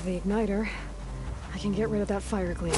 have the igniter, I can get rid of that fire gleam.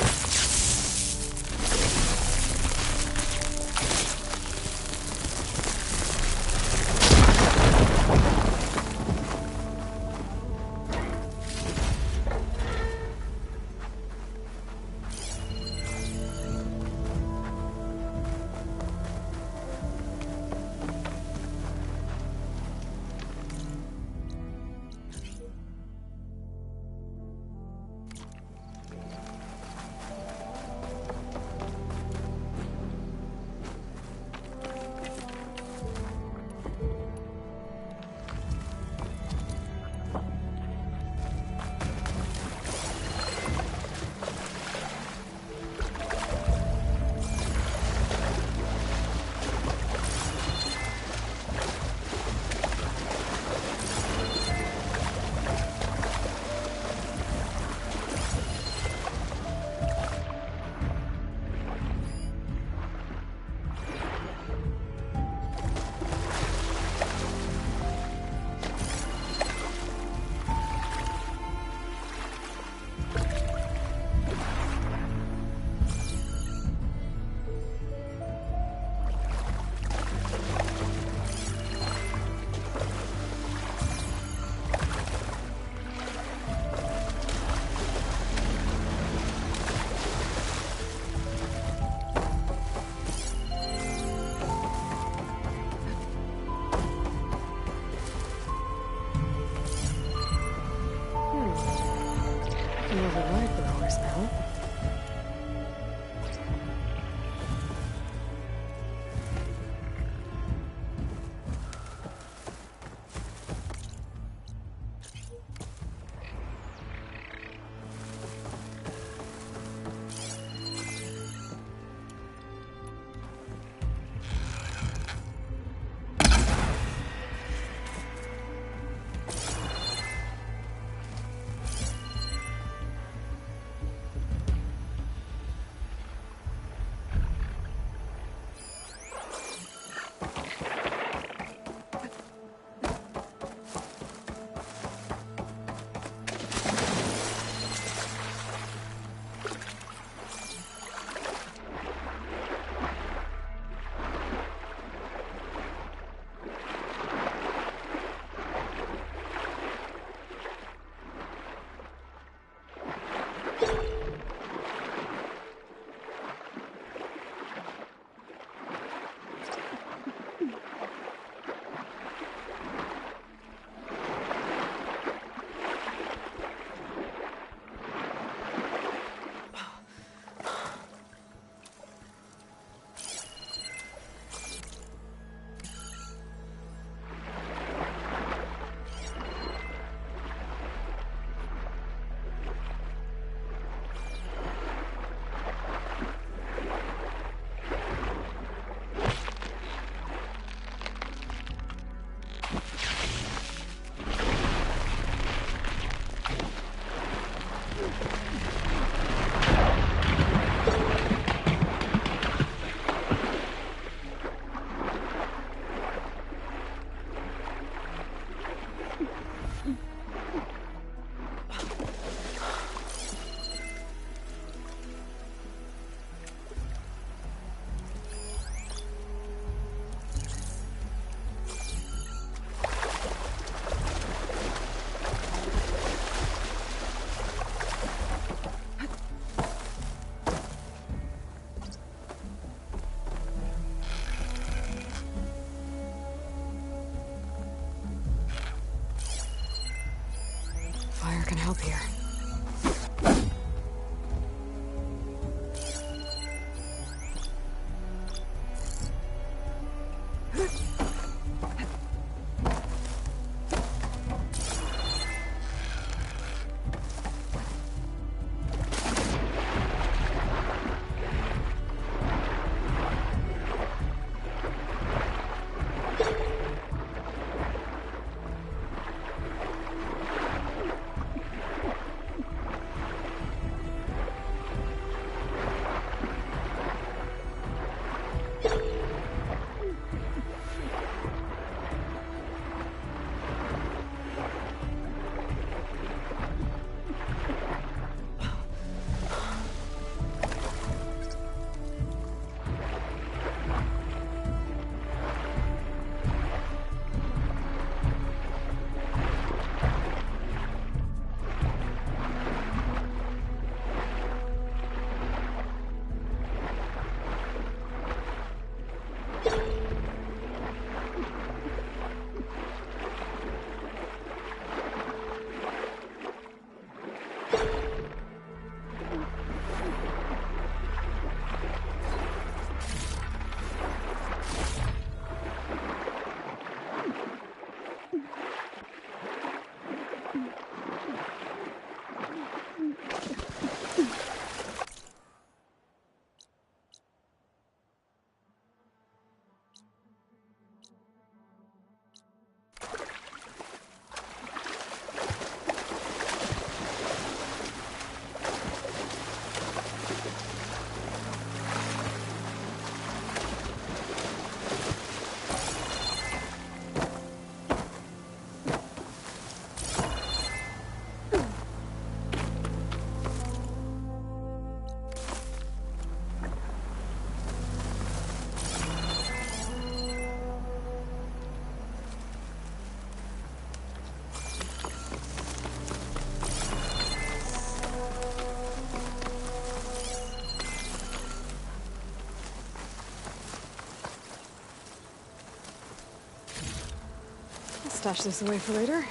stash this away for later.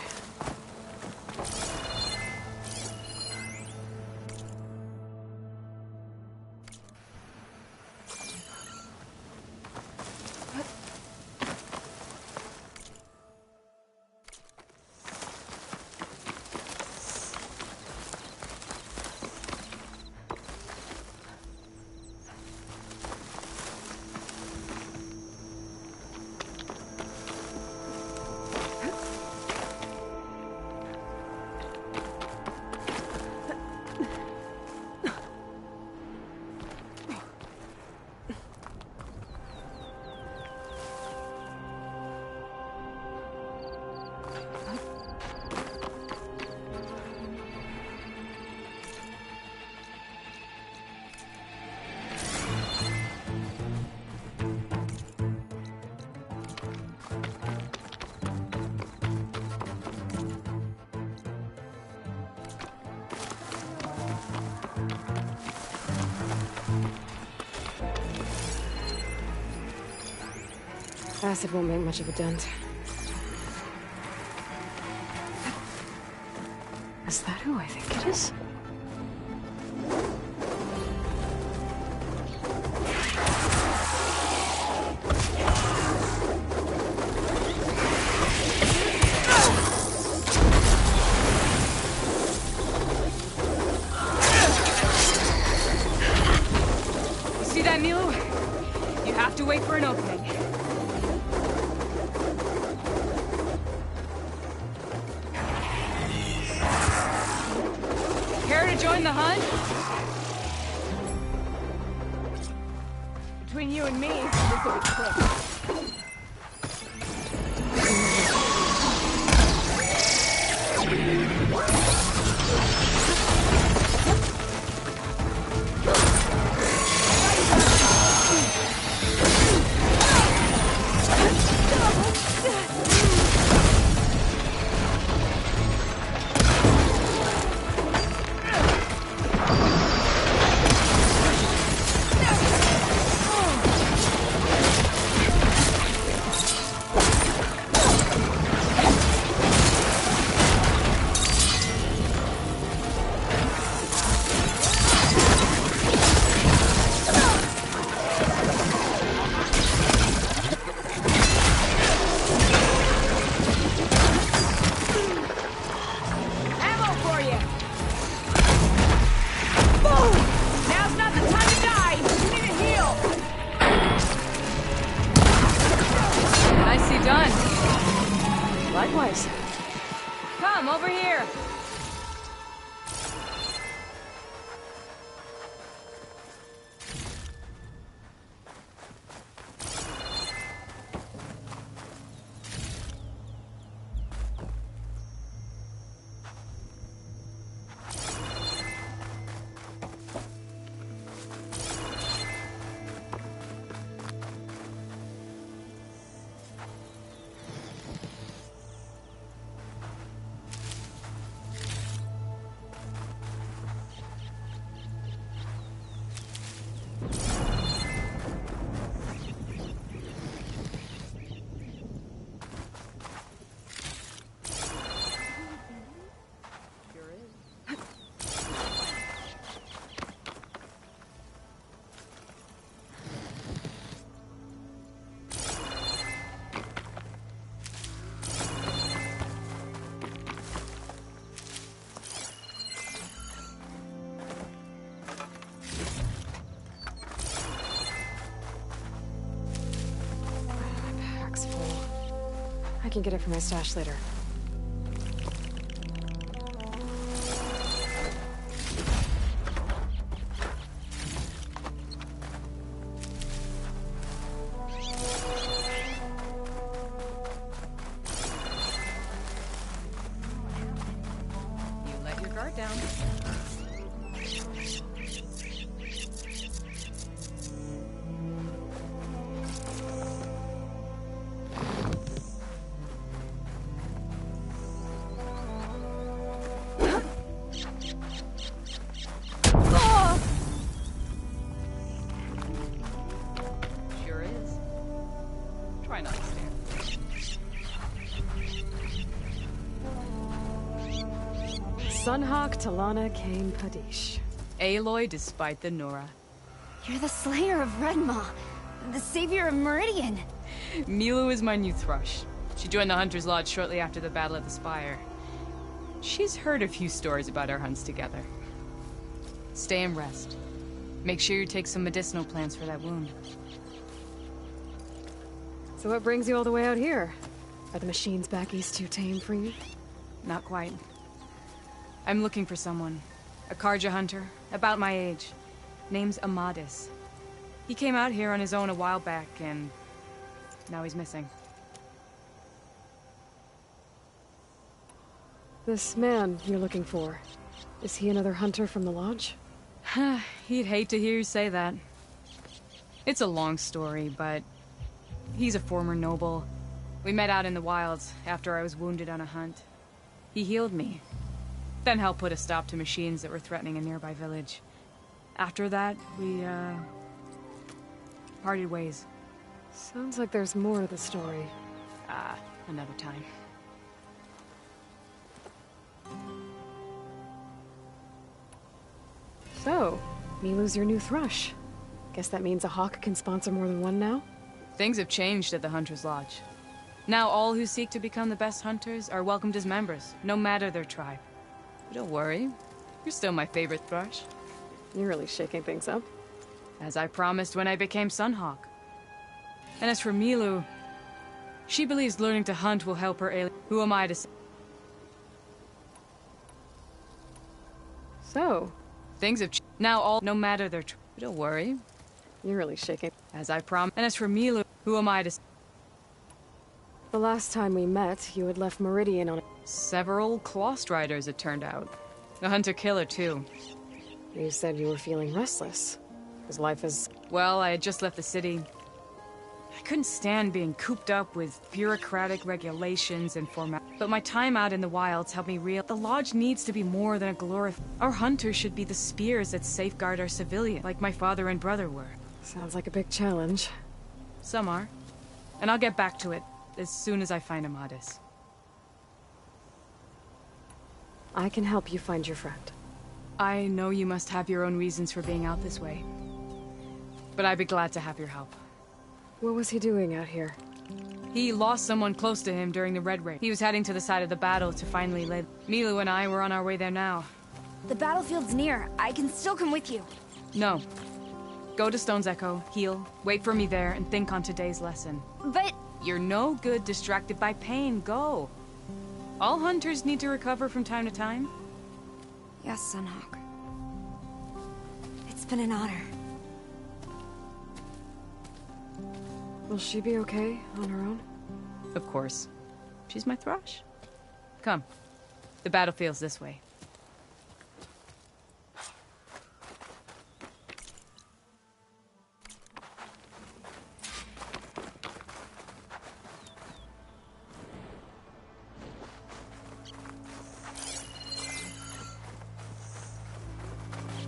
Acid won't make much of a dent. Is that who I think it is? You see that, Milo? You have to wait for an opening. Join the hunt? Between you and me, this will be quick. Likewise. Come, over here! I can get it from my stash later. You let your guard down. Sunhawk Talana Kane Padish. Aloy despite the Nora. You're the slayer of Redmaw, the savior of Meridian. Milu is my new thrush. She joined the Hunter's Lodge shortly after the Battle of the Spire. She's heard a few stories about our hunts together. Stay and rest. Make sure you take some medicinal plants for that wound. So what brings you all the way out here? Are the machines back east too tame for you? Not quite. I'm looking for someone. A Karja hunter, about my age. Name's Amadis. He came out here on his own a while back, and now he's missing. This man you're looking for, is he another hunter from the Lodge? He'd hate to hear you say that. It's a long story, but he's a former noble. We met out in the wilds after I was wounded on a hunt. He healed me, then helped put a stop to machines that were threatening a nearby village. After that, we, parted ways. Sounds like there's more to the story. Another time. So, Milu's your new thrush. Guess that means a hawk can sponsor more than one now? Things have changed at the Hunter's Lodge. Now all who seek to become the best hunters are welcomed as members, no matter their tribe. But don't worry, you're still my favorite thrush. You're really shaking things up. As I promised when I became Sunhawk. And as for Milu, she believes learning to hunt will help her alien. Who am I to say? So, Things have changed. Now all, no matter their tribe. Don't worry, you're really shaking. as I promised. And as for Milu, who am I to say? The last time we met, you had left Meridian on a... Several Clawstriders, it turned out. A hunter-killer, too. You said you were feeling restless. His life is... Well, I had just left the city. I couldn't stand being cooped up with bureaucratic regulations and formalities. But my time out in the wilds helped me realize the Lodge needs to be more than a Our hunters should be the spears that safeguard our civilians, like my father and brother were. Sounds like a big challenge. Some are. And I'll get back to it as soon as I find Amadis. I can help you find your friend. I know you must have your own reasons for being out this way. But I'd be glad to have your help. What was he doing out here? He lost someone close to him during the Red Raid. He was heading to the side of the battle to finally lay... Milu and I were on our way there now. The battlefield's near. I can still come with you. No. Go to Stone's Echo, heal, wait for me there, and think on today's lesson. But... You're no good distracted by pain. Go. All hunters need to recover from time to time. Yes, Sunhawk. It's been an honor. Will she be okay on her own? Of course. She's my thrush. Come. The battlefield's this way.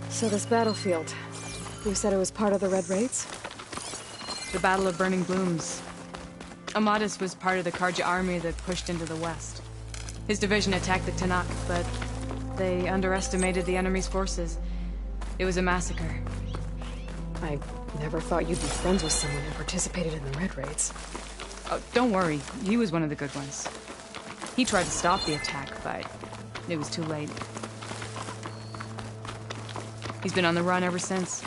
So this battlefield, you said it was part of the Red Raids? The Battle of Burning Blooms. Amadis was part of the Karja army that pushed into the west. His division attacked the Tanakh, but they underestimated the enemy's forces. It was a massacre. I never thought you'd be friends with someone who participated in the Red Raids. Oh, don't worry. He was one of the good ones. He tried to stop the attack, but it was too late. He's been on the run ever since.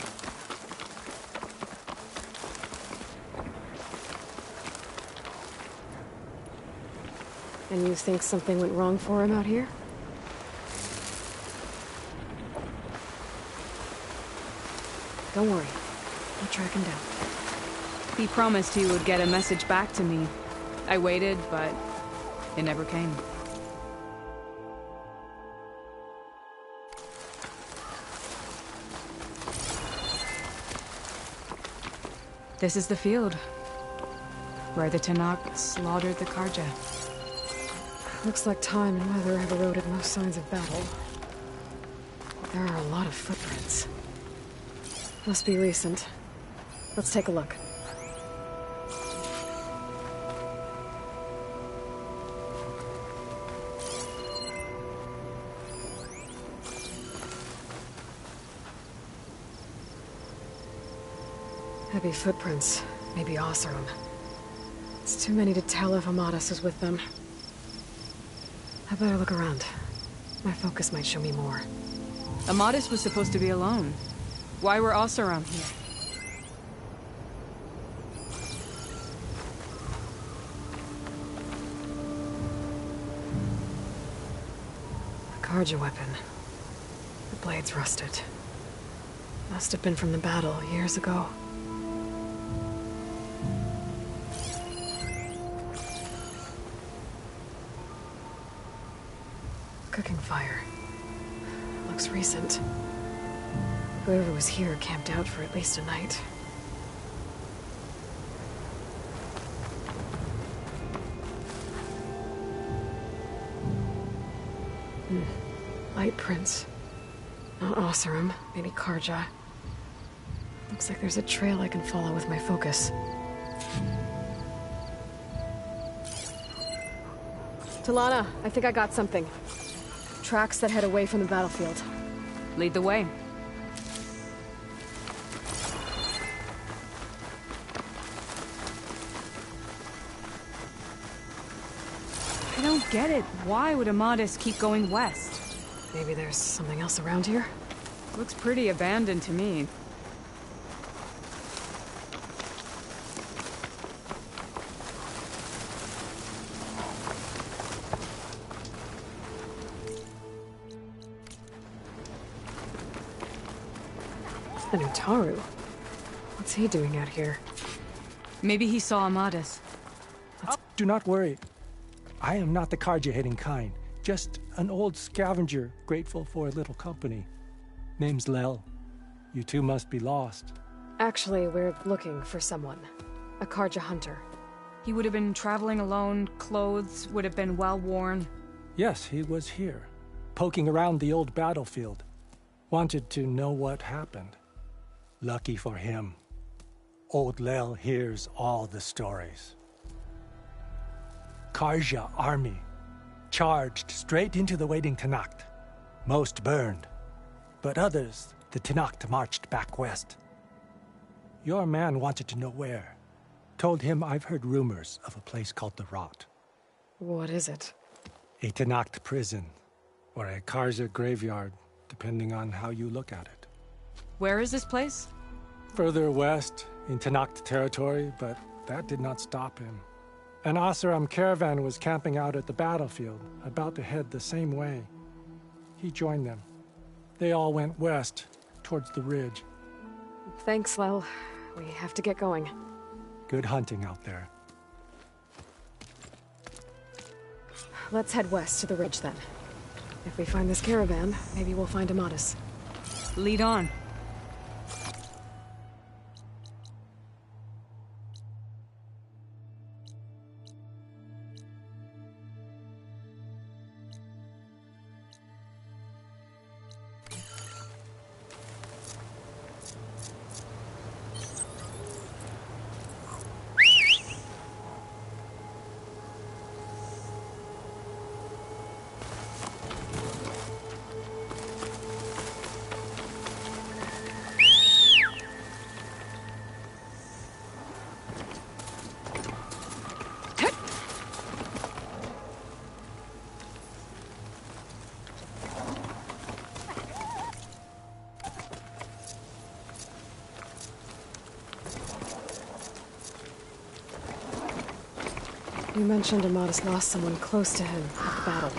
And you think something went wrong for him out here? Don't worry. I'll track him down. He promised he would get a message back to me. I waited, but it never came. This is the field, where the Tanakh slaughtered the Karja. Looks like time and weather have eroded most signs of battle. There are a lot of footprints. Must be recent. Let's take a look. Heavy footprints. Maybe Oseram. It's too many to tell if Amadas is with them. I better look around. My focus might show me more. Amadis was supposed to be alone. Why were Oseram here? A Karja weapon. The blade's rusted. Must have been from the battle years ago. Cooking fire. Looks recent. Whoever was here camped out for at least a night. Light prints. Not Oseram, maybe Karja. Looks like there's a trail I can follow with my focus. Talana, I think I got something. Tracks that head away from the battlefield. Lead the way. I don't get it. Why would Amadis keep going west? Maybe there's something else around here? Looks pretty abandoned to me. And Utaru. What's he doing out here? Maybe he saw Amadis. Do not worry. I am not the Karja-hating kind. Just an old scavenger grateful for a little company. Name's Lel. You two must be lost. Actually, we're looking for someone. A Karja hunter. He would have been traveling alone, clothes would have been well worn. Yes, he was here, poking around the old battlefield. Wanted to know what happened. Lucky for him, old Lel hears all the stories. Karja army charged straight into the waiting Tenakth. Most burned, but others, the Tenakth marched back west. Your man wanted to know where. Told him I've heard rumors of a place called the Rot. What is it? A Tenakth prison, or a Karja graveyard, depending on how you look at it. Where is this place? Further west, in Tenakth territory, but that did not stop him. An Oseram caravan was camping out at the battlefield, about to head the same way. He joined them. They all went west, towards the ridge. Thanks, Lel. We have to get going. Good hunting out there. Let's head west to the ridge then. If we find this caravan, maybe we'll find Amadis. Lead on. You mentioned Amadis lost someone close to him at the battle.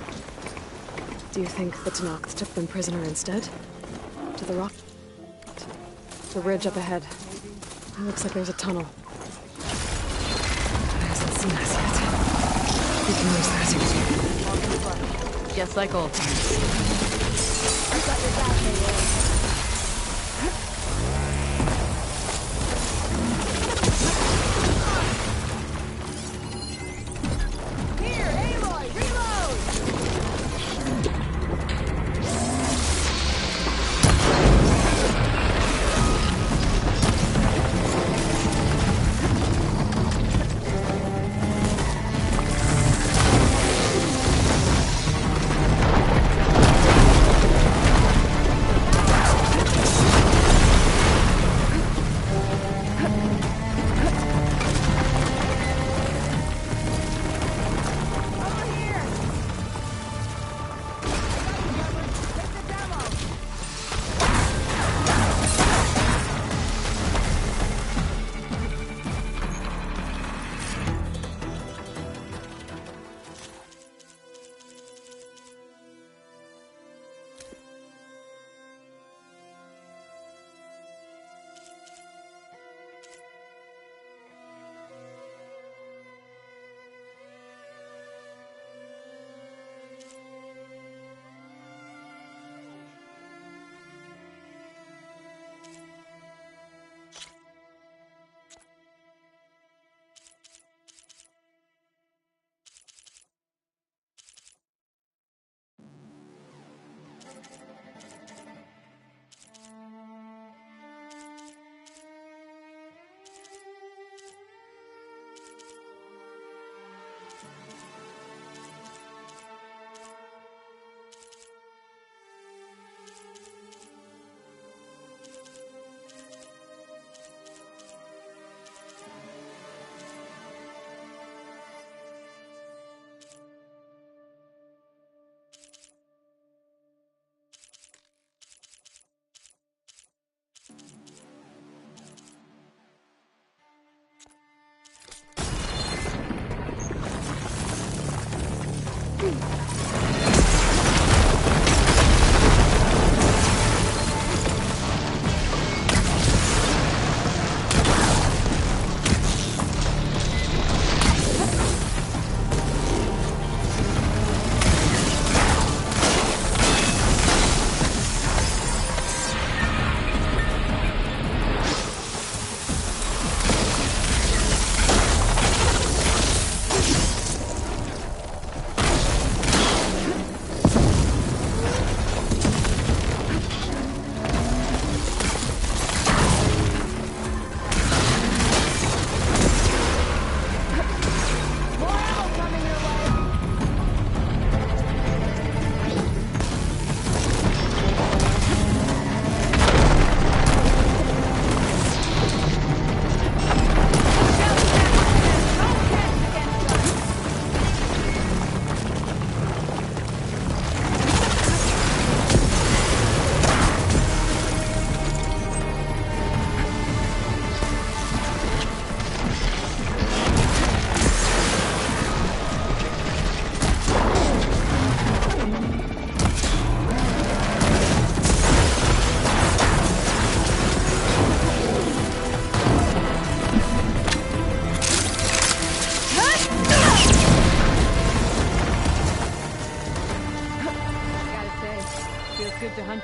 Do you think the Tenakth took them prisoner instead? To the rock? The ridge up ahead. It looks like there's a tunnel. It hasn't seen us yet. We can use that. Just like old times. I've got your back, baby.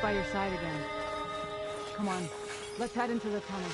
by your side again. Come on, let's head into the tunnel.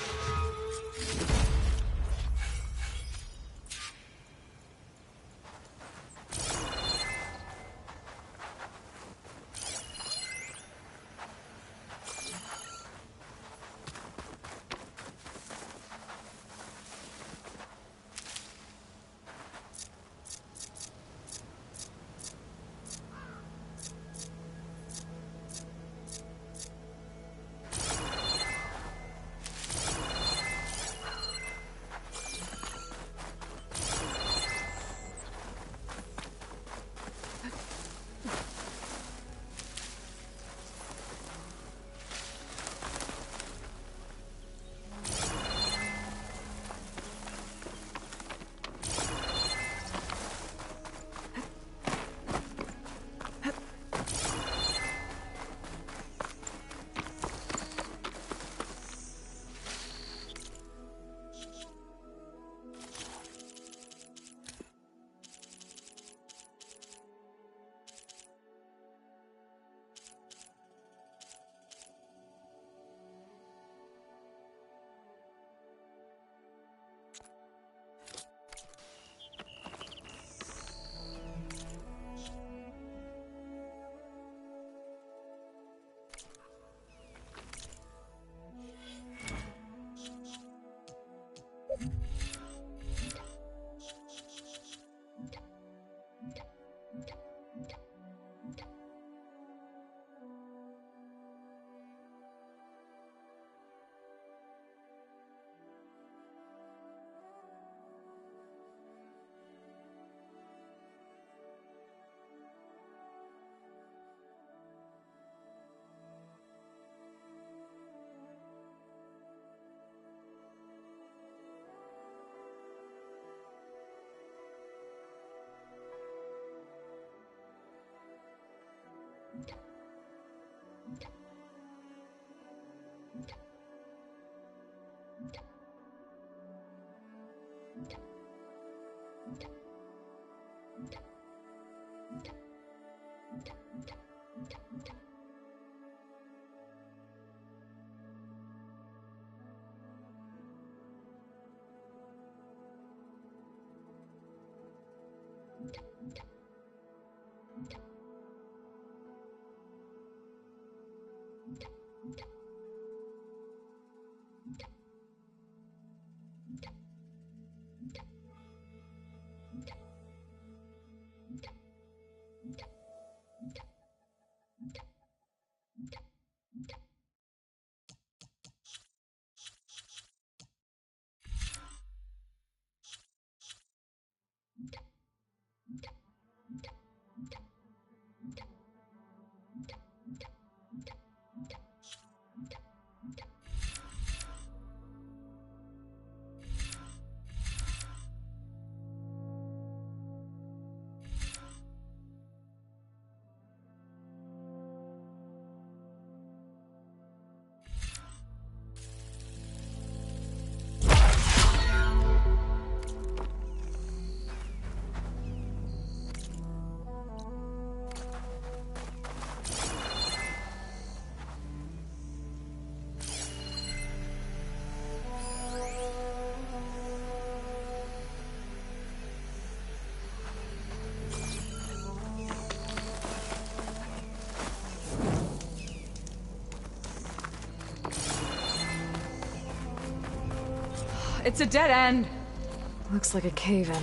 It's a dead end. Looks like a cave-in.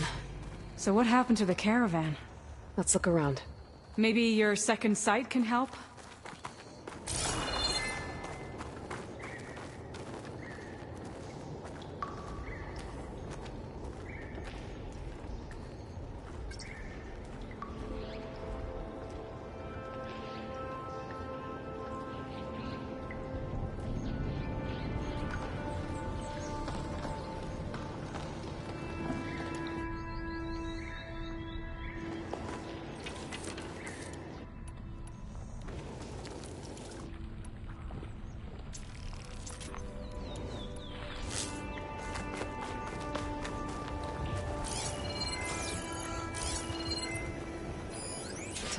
So what happened to the caravan? Let's look around. Maybe your second sight can help?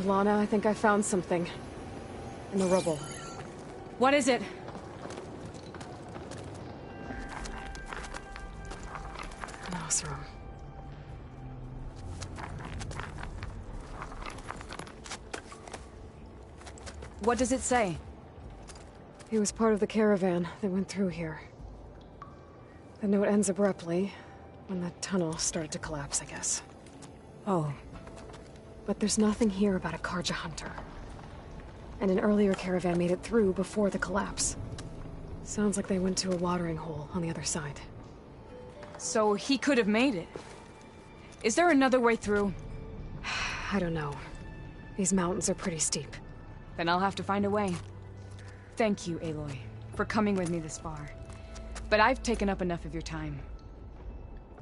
Talana, I think I found something. In the rubble. What is it? An Osram. What does it say? He was part of the caravan that went through here. The note ends abruptly, when the tunnel started to collapse, I guess. Oh. But there's nothing here about a Karja hunter. And an earlier caravan made it through before the collapse. Sounds like they went to a watering hole on the other side. So he could have made it. Is there another way through? I don't know. These mountains are pretty steep. Then I'll have to find a way. Thank you, Aloy, for coming with me this far. But I've taken up enough of your time.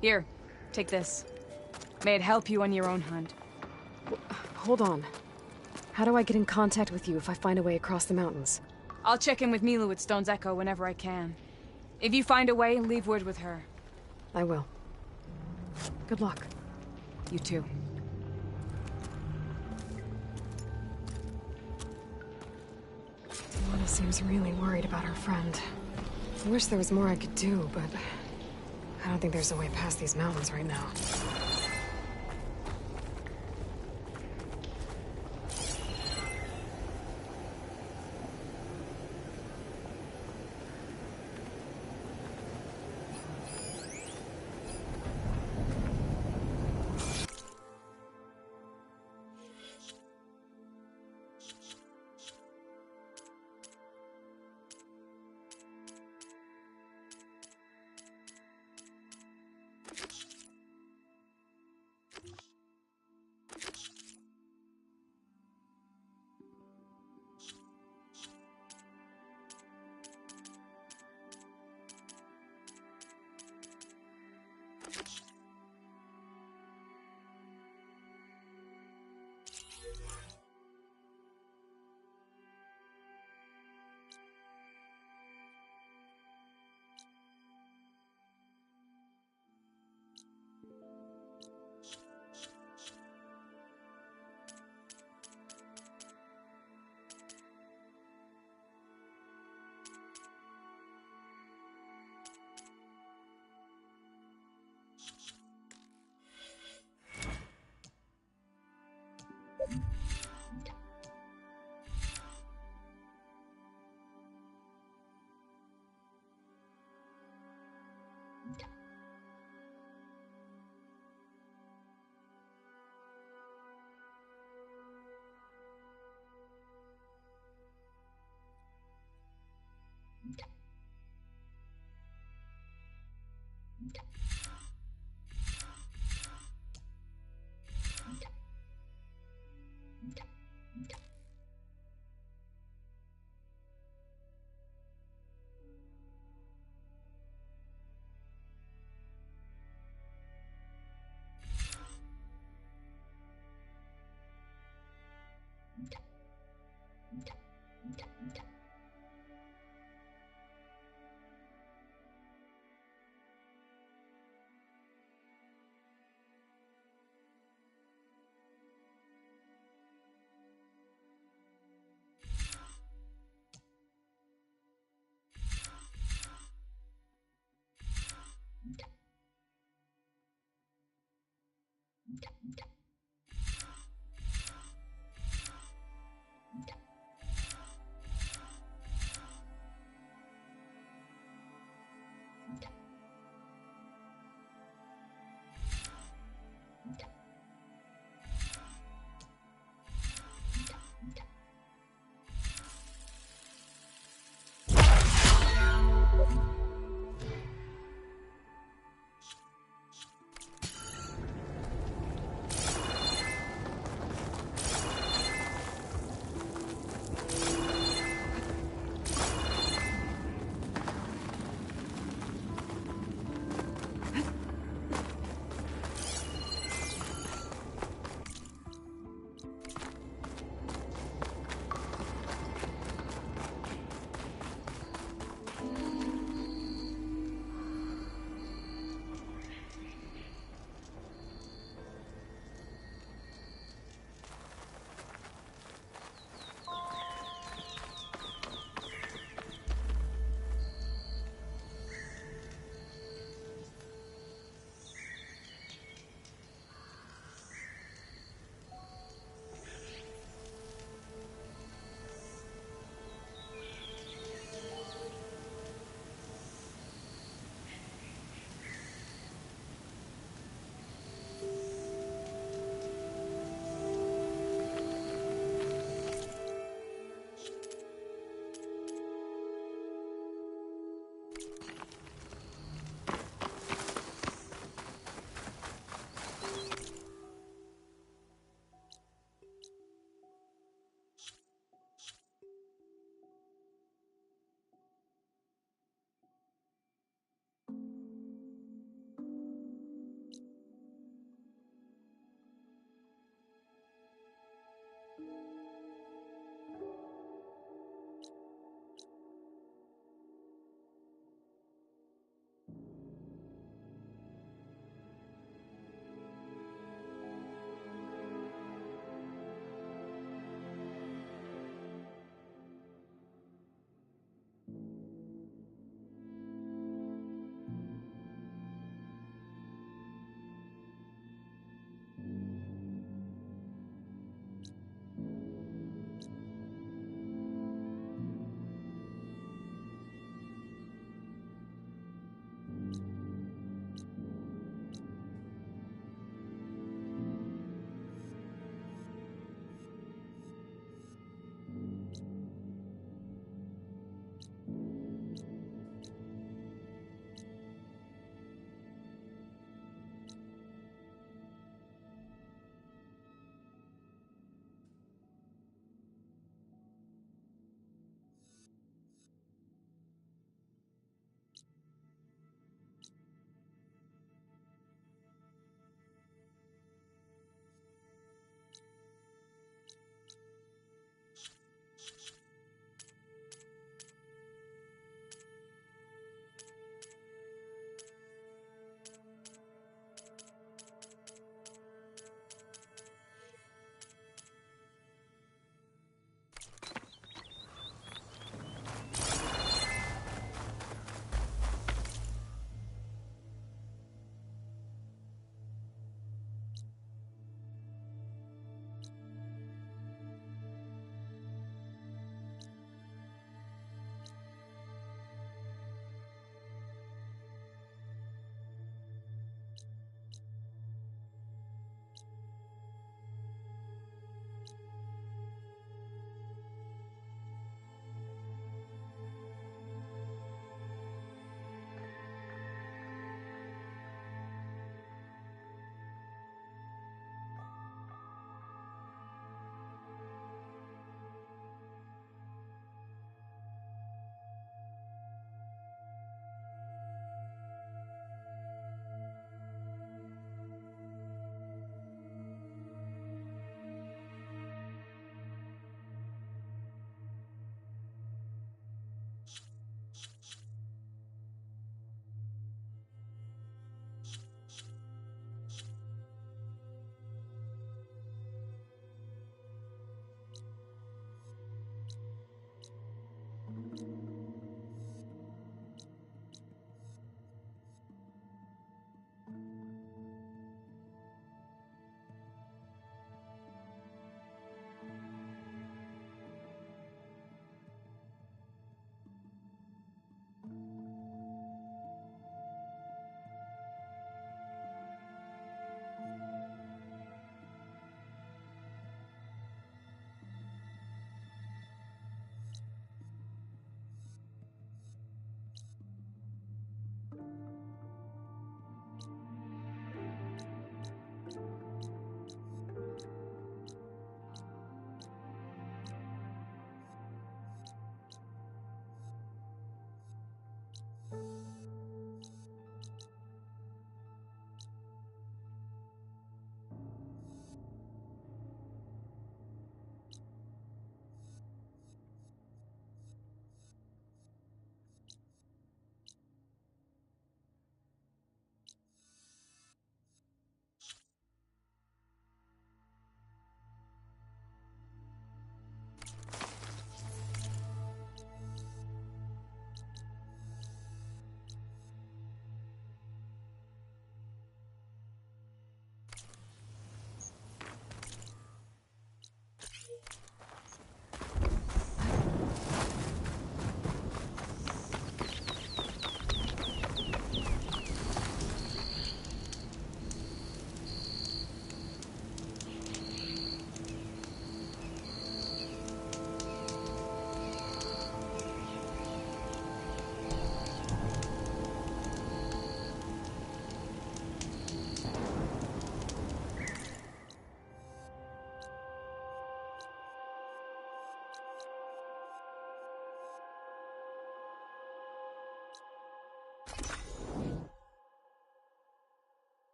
Here, take this. May it help you on your own hunt. Hold on. How do I get in contact with you if I find a way across the mountains? I'll check in with Milu at Stone's Echo whenever I can. If you find a way, leave word with her. I will. Good luck. You too. Lana seems really worried about her friend. I wish there was more I could do, but I don't think there's a way past these mountains right now.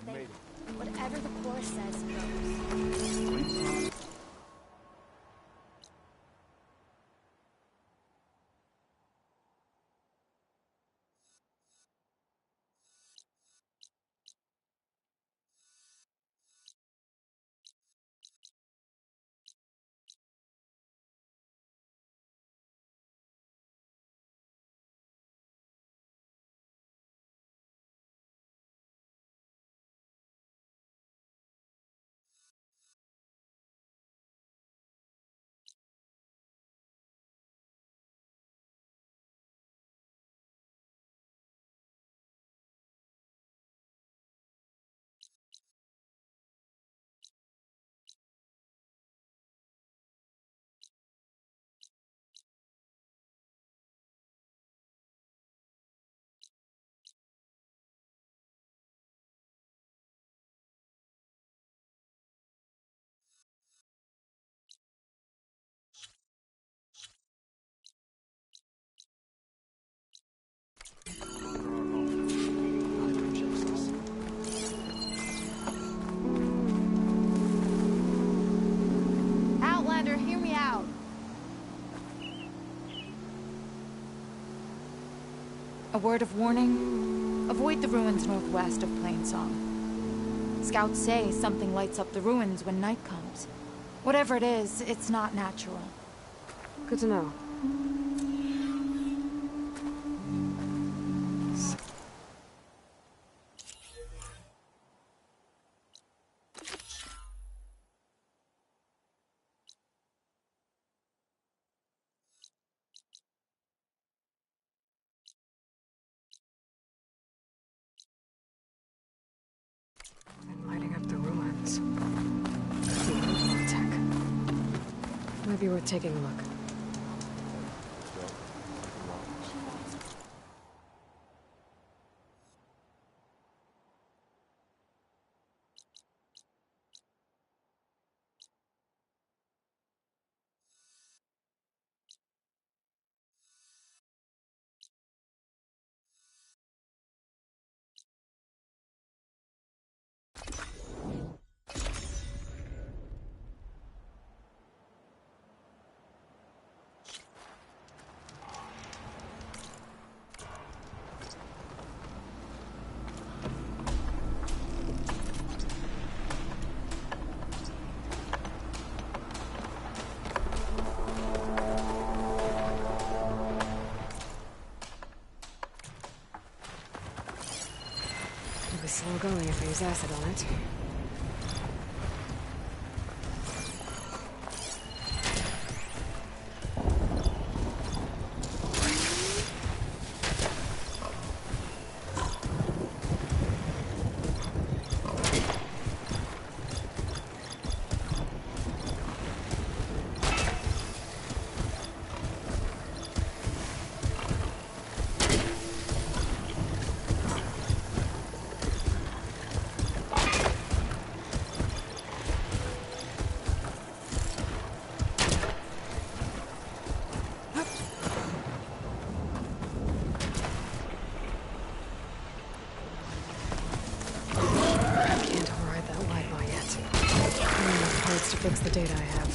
Whatever the core says goes. Outlander, hear me out. A word of warning. Avoid the ruins northwest of Plainsong. Scouts say something lights up the ruins when night comes. Whatever it is, it's not natural. Good to know. And lighting up the ruins. Could be old tech. Might be worth taking a look. It'll be slow going if I use acid on it. To fix the data I have.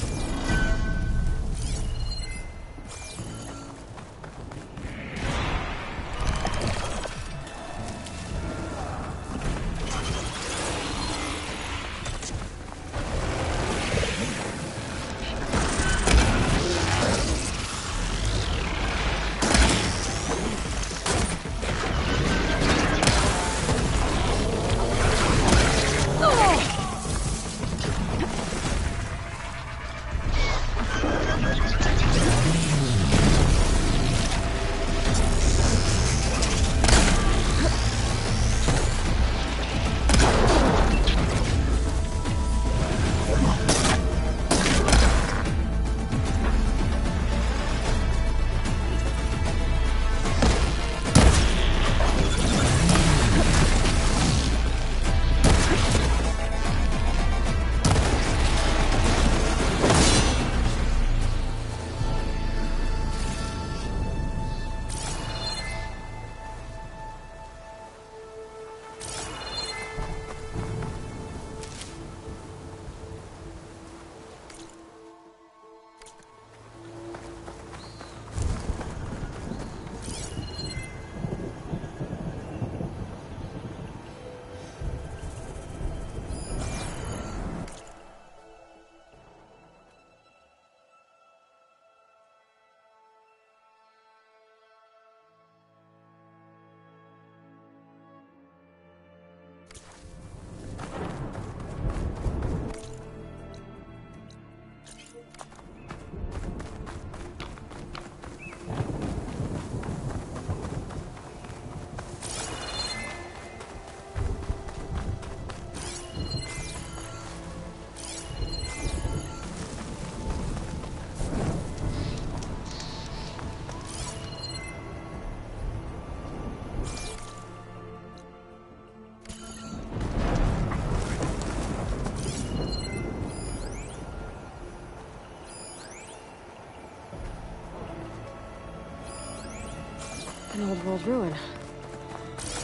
An old world ruin.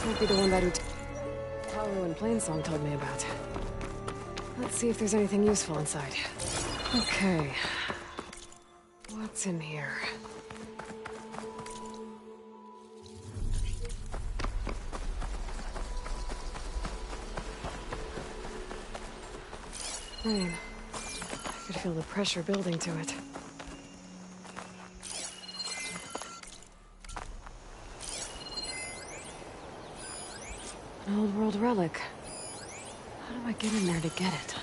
Might be the one that Paolo and Plainsong told me about. Let's see if there's anything useful inside. Okay. What's in here? Rain. I could feel the pressure building to it. An old world relic. How do I get in there to get it?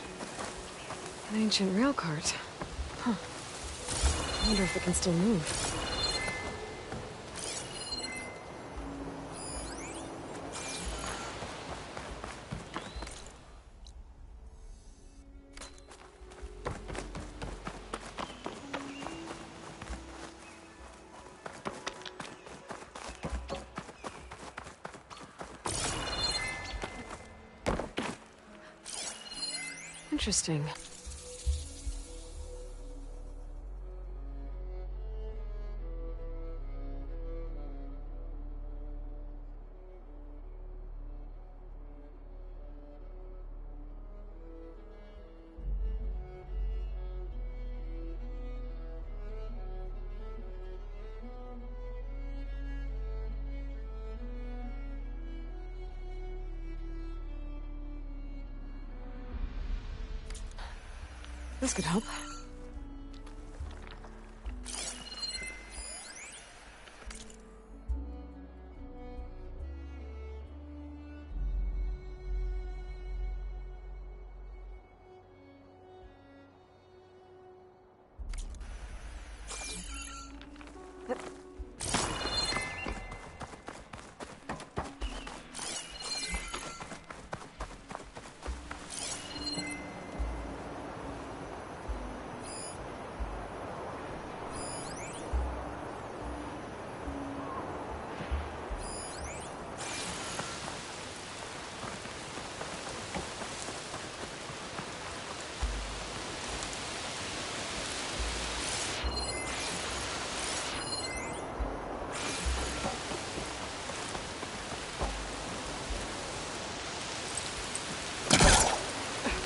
An ancient rail cart. Huh. I wonder if it can still move. Interesting. This could help.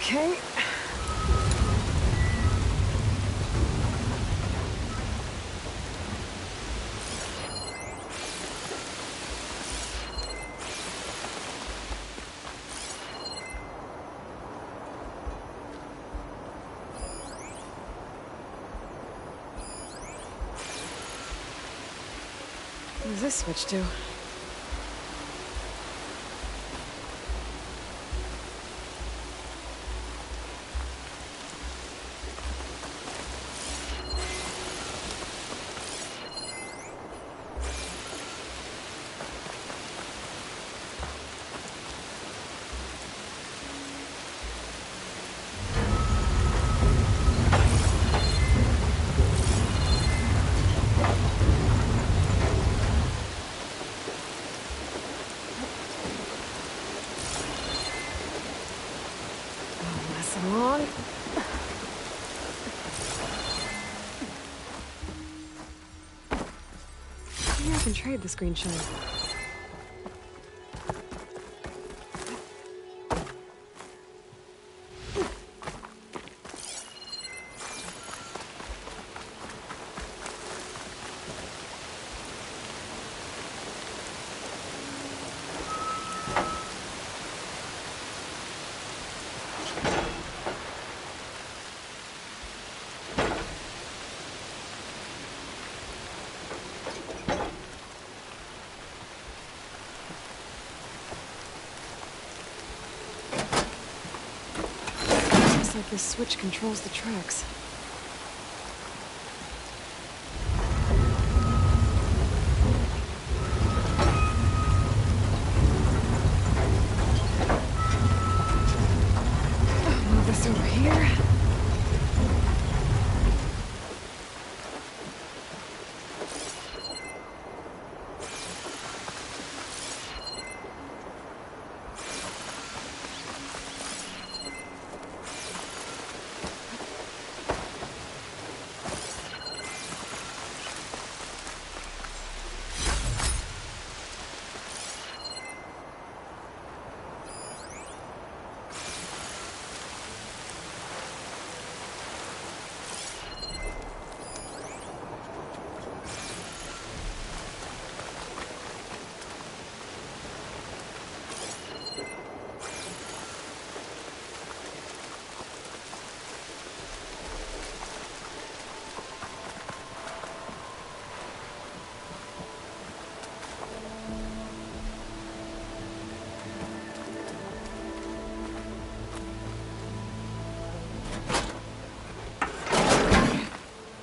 Okay. What does this switch do? Along. Maybe I can trade this green shine. Looks like this switch controls the tracks. Move this over here.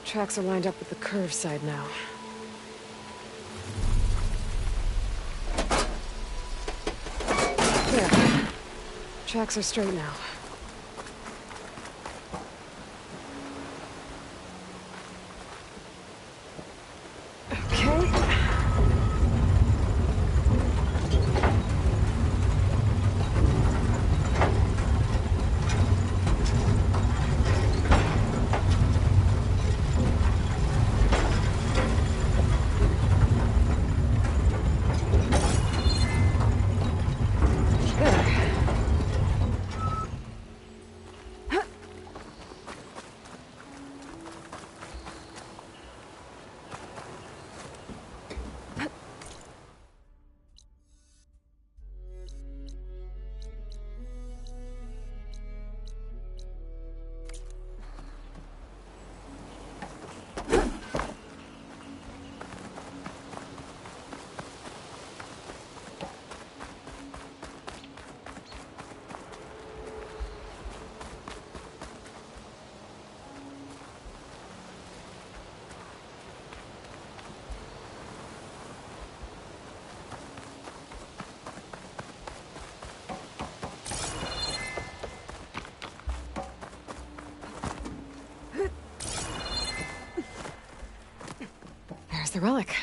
Tracks are lined up with the curve side now. There. Tracks are straight now. Okay. There's the relic.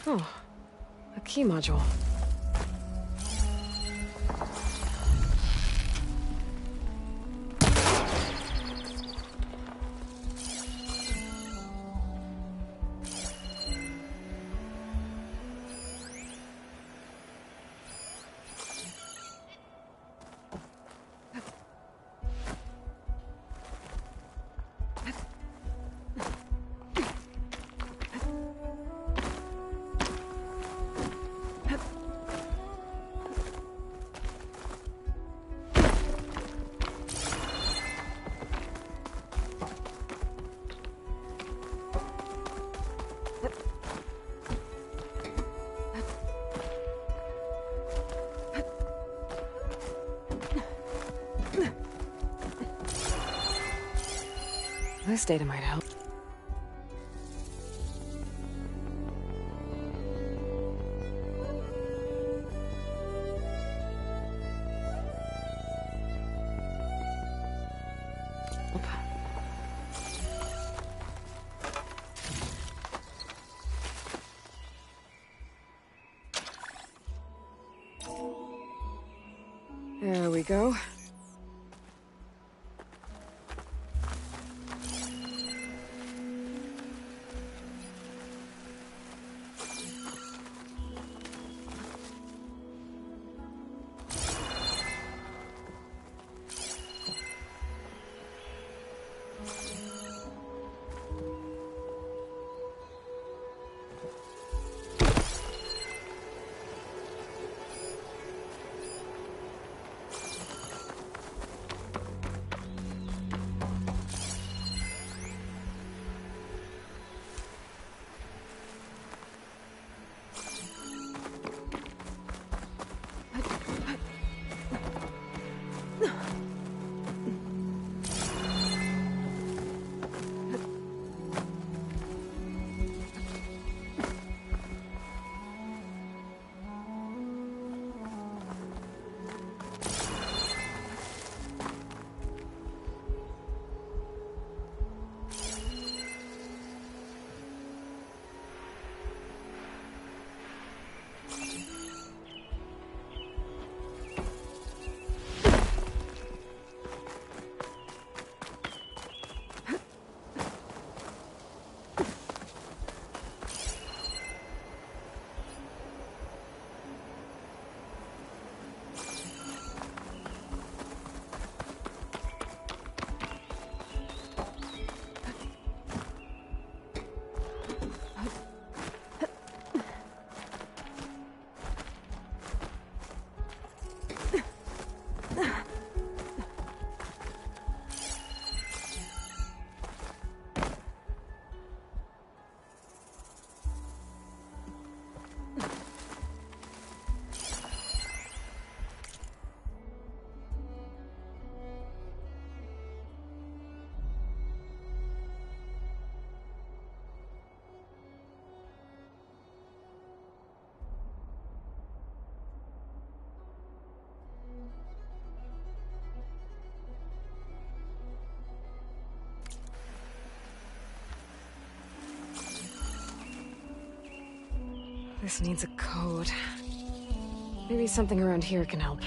Oh, a key module. This data might help. There we go. This needs a code. Maybe something around here can help.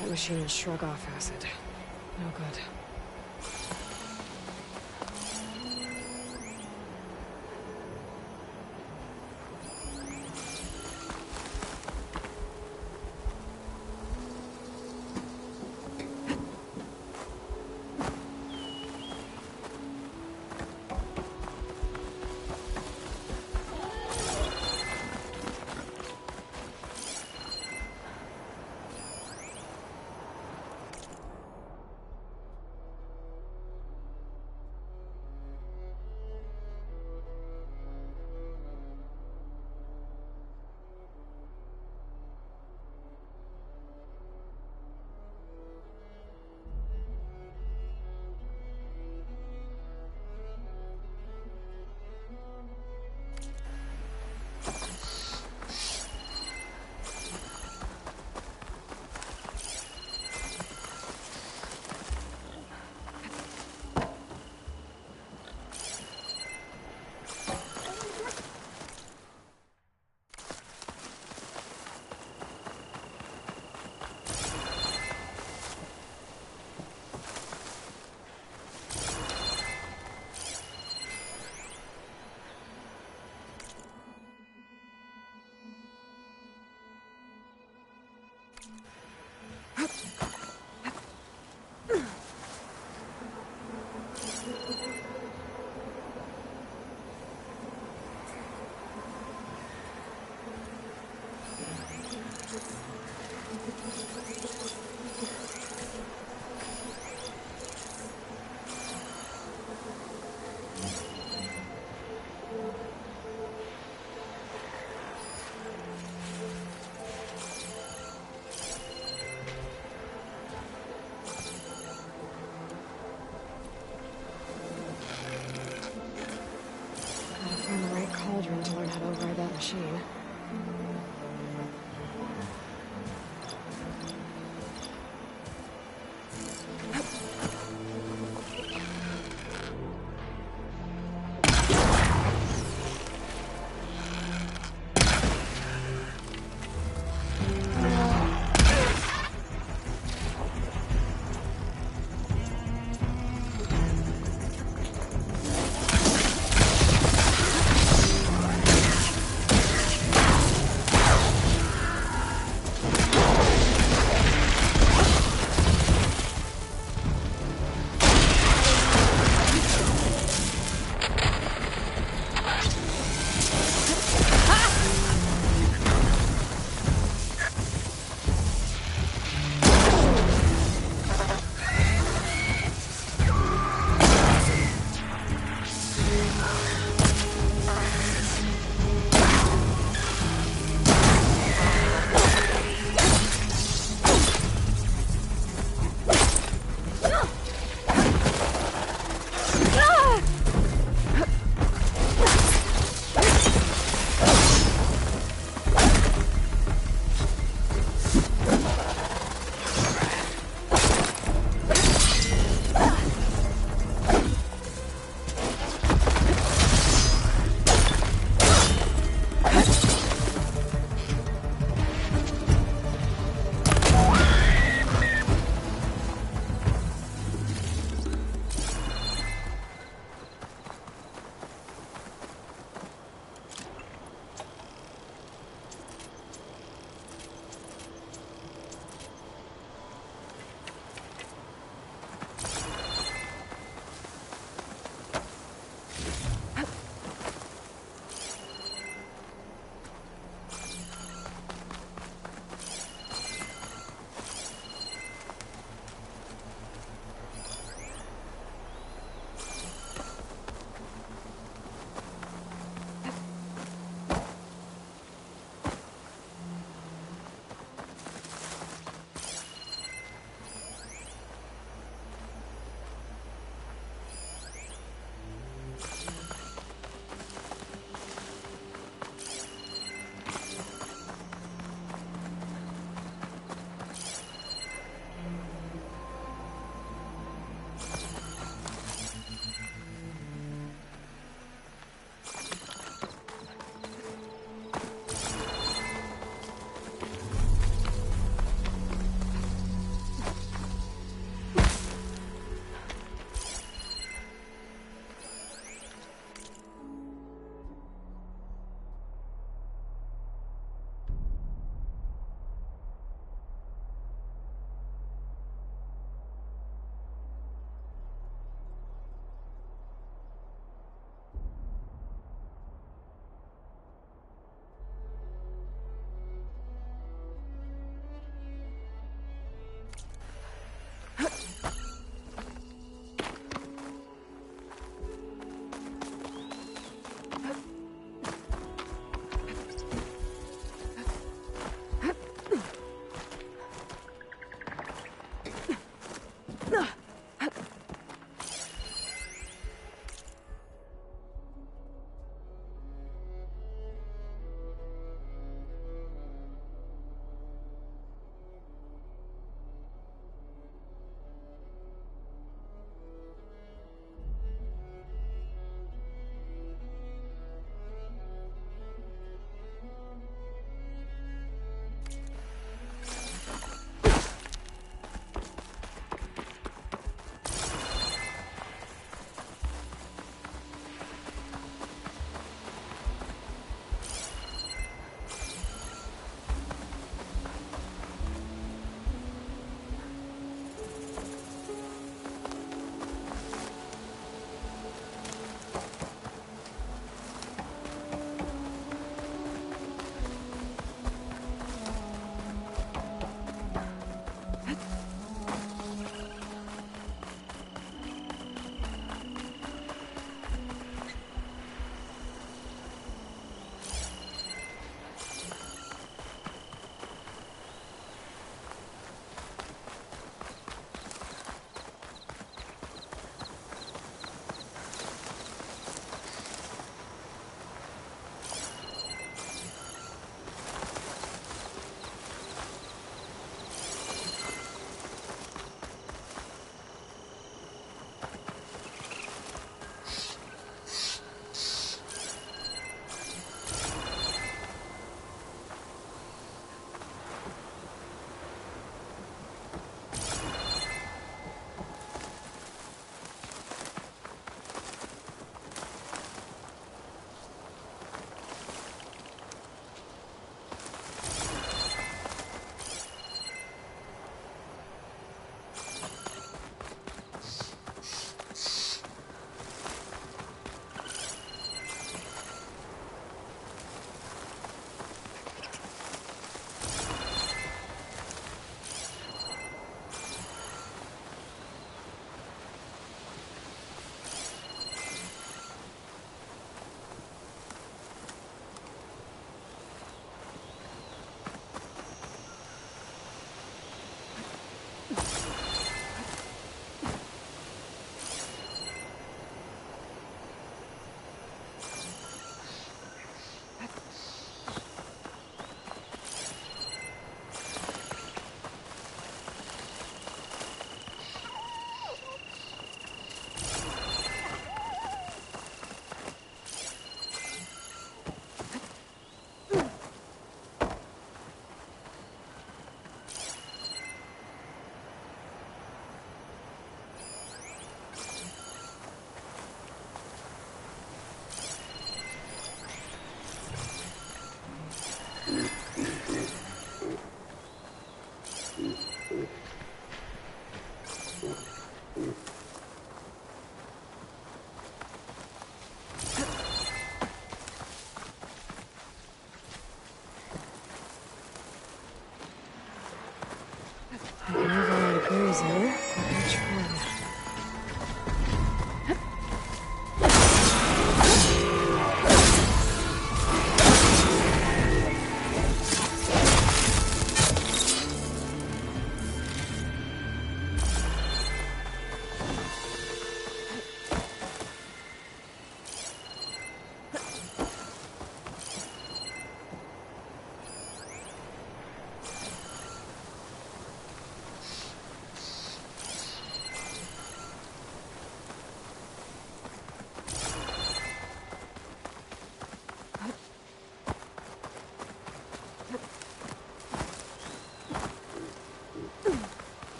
That machine will shrug off acid. No good. To learn how to override that machine.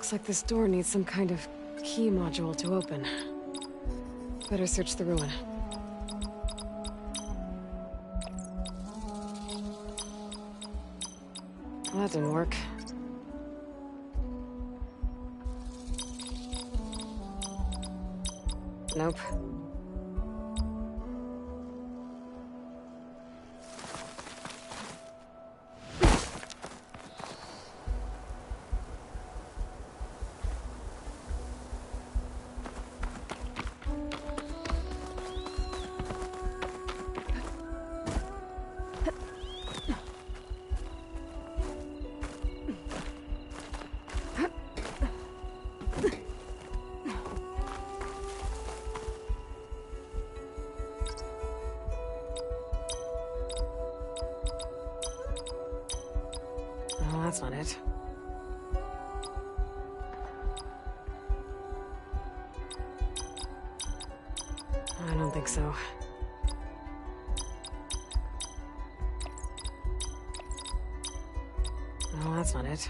Looks like this door needs some kind of key module to open. Better search the ruin. Well, that didn't work. Nope. That's not it. I don't think so. No, that's not it.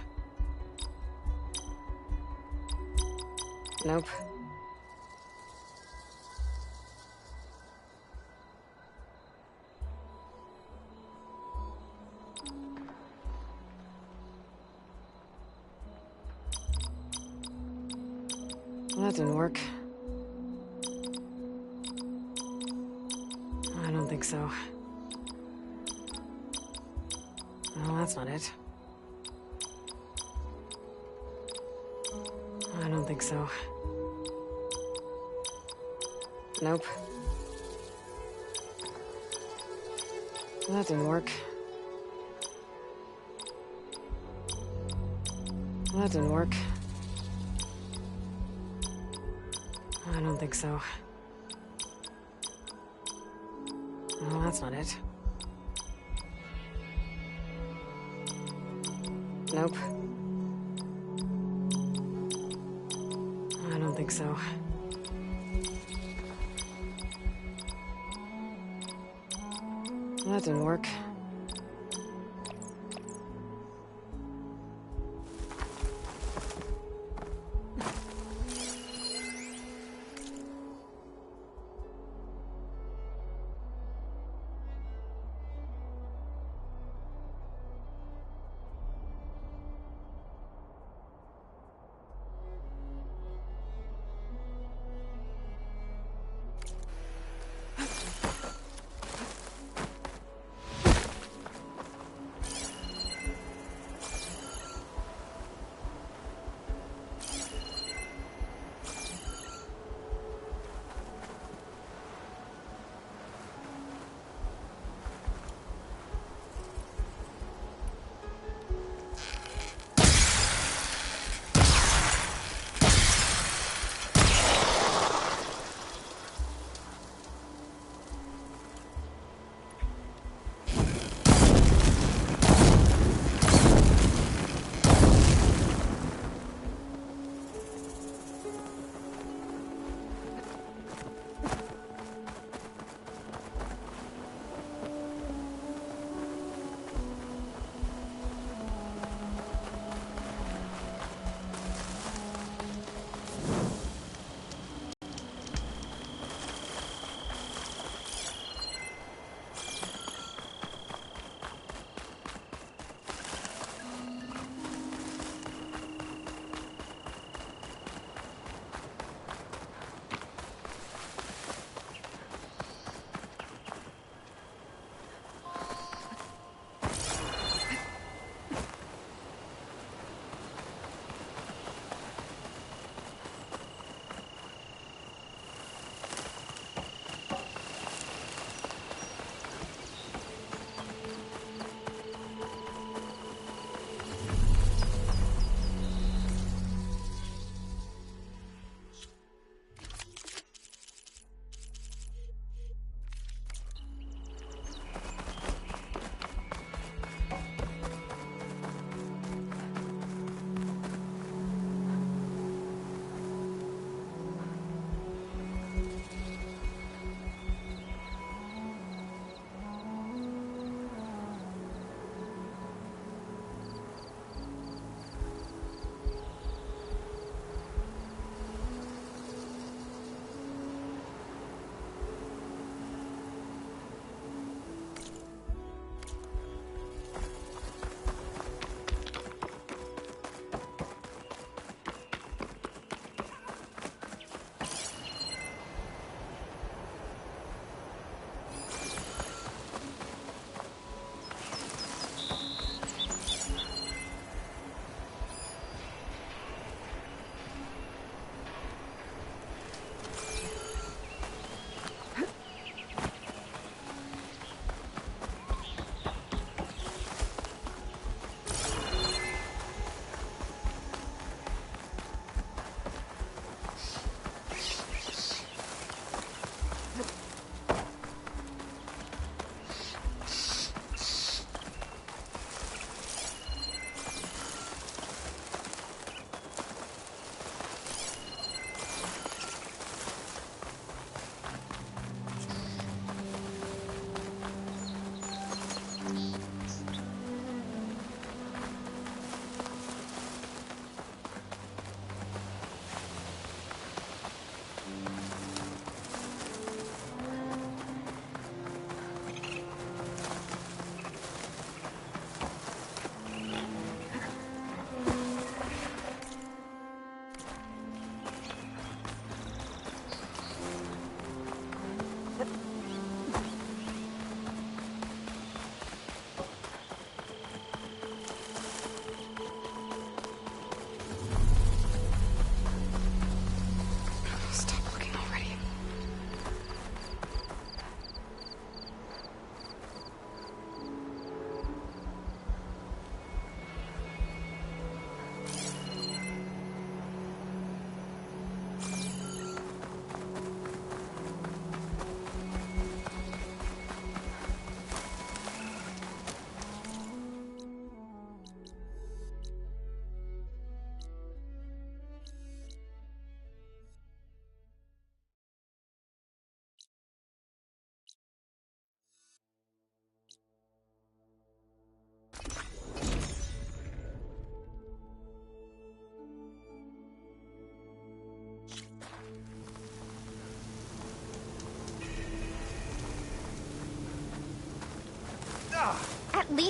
Nope. Well, that didn't work. I don't think so. No, that's not it. I don't think so. Nope. Well, that didn't work. Well, that didn't work. I don't think so. No, that's not it. Nope. I don't think so. Well, that didn't work.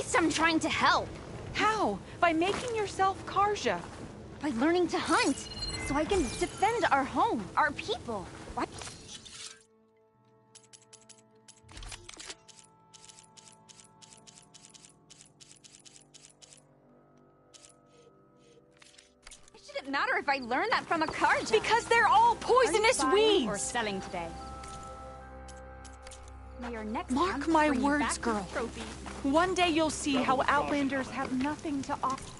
least I'm trying to help. How? By making yourself Karja. By learning to hunt, so I can defend our home, our people. Why? It shouldn't matter if I learn that from a Karja. Because they're all poisonous weeds! Or selling today. May your next Mark hunt my bring you words, back with girl. trophies. One day you'll see how Outlanders have nothing to offer.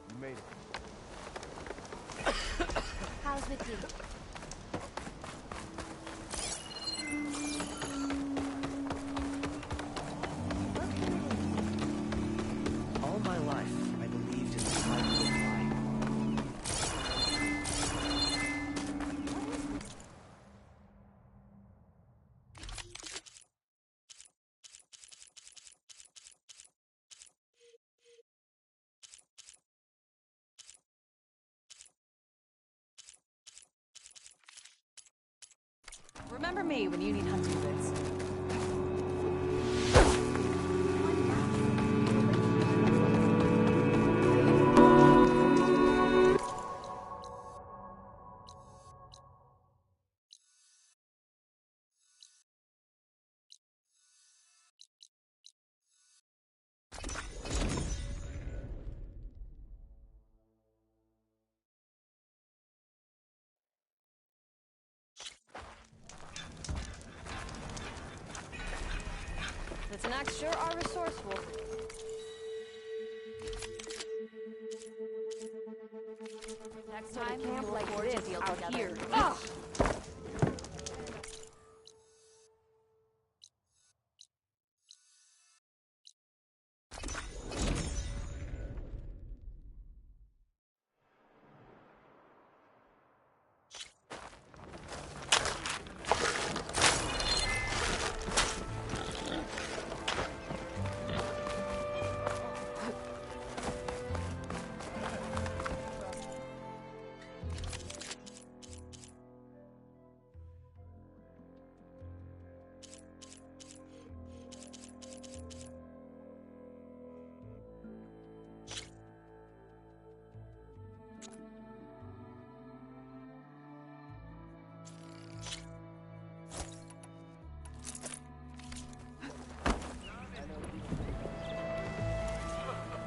You made it. How's the tea? All my life, I believed in the power of flying. Remember me when you need hunting goods. The Tanakh sure are resourceful. Next time, camp like this out here. Ugh!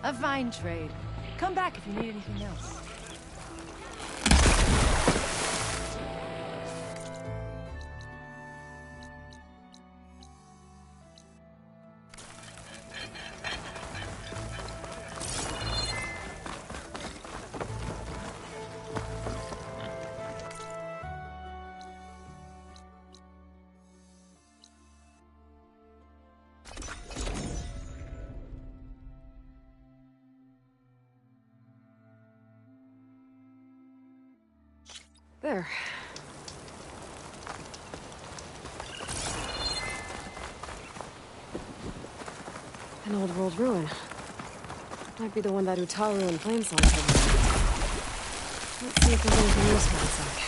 A fine trade. Come back if you need anything else. There. An old world ruin. Might be the one that Utaru and Plainsong said. Let's see if there's anything useful inside.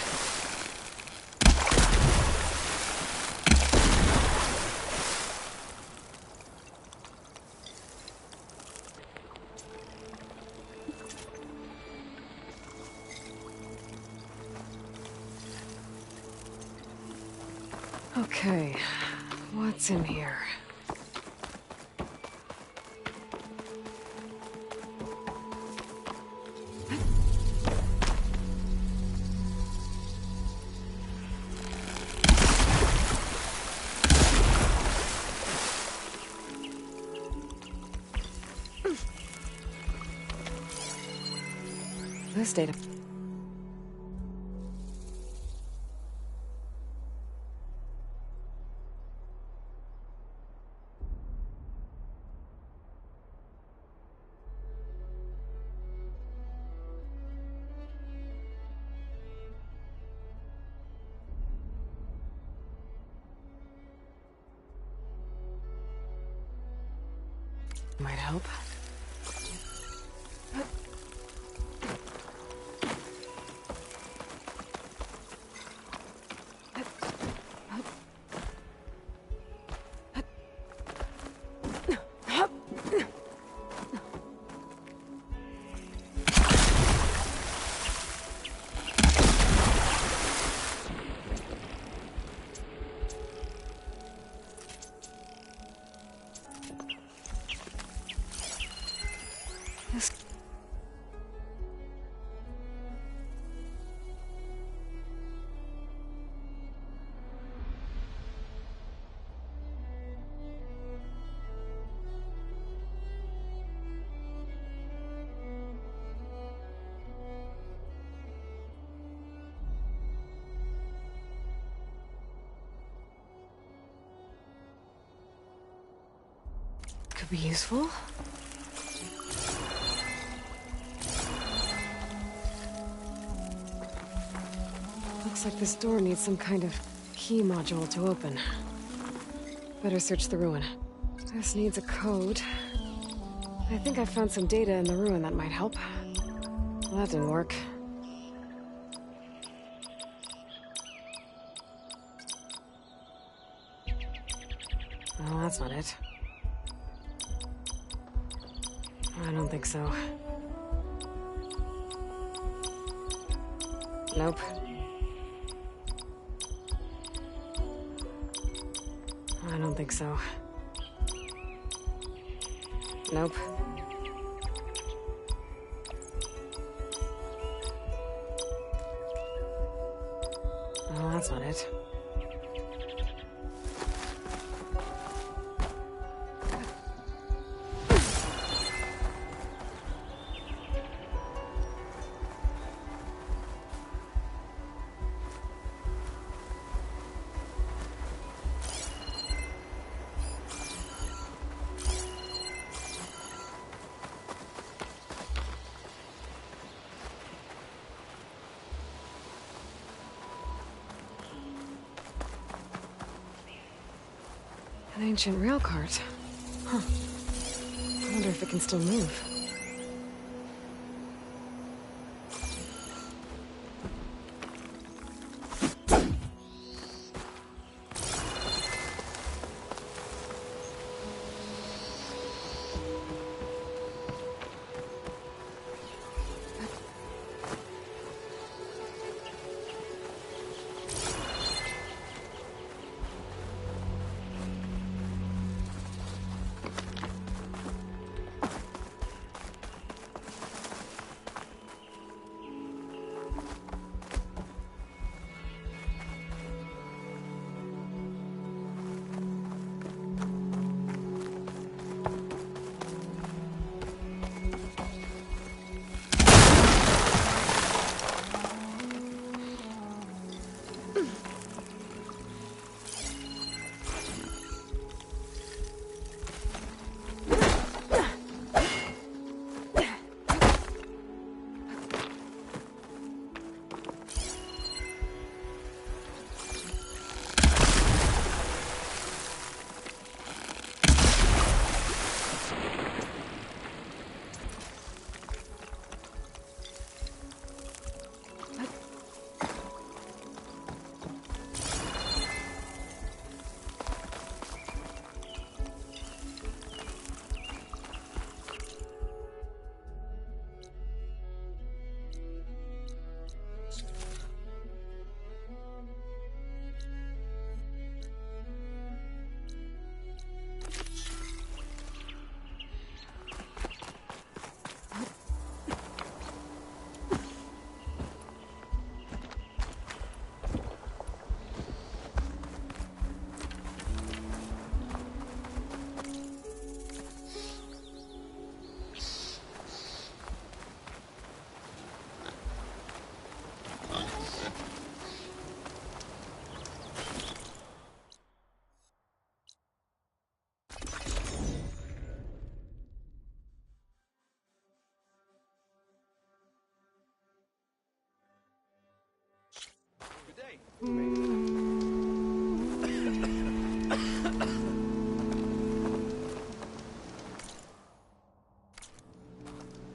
Okay, what's in here? This data. Might help. Could be useful. Looks like this door needs some kind of key module to open. Better search the ruin. This needs a code. I think I found some data in the ruin that might help. Well, that didn't work. Oh, that's not it. I don't think so. Nope. I don't think so. Nope. Oh, that's not it. An ancient rail cart. Huh. I wonder if it can still move.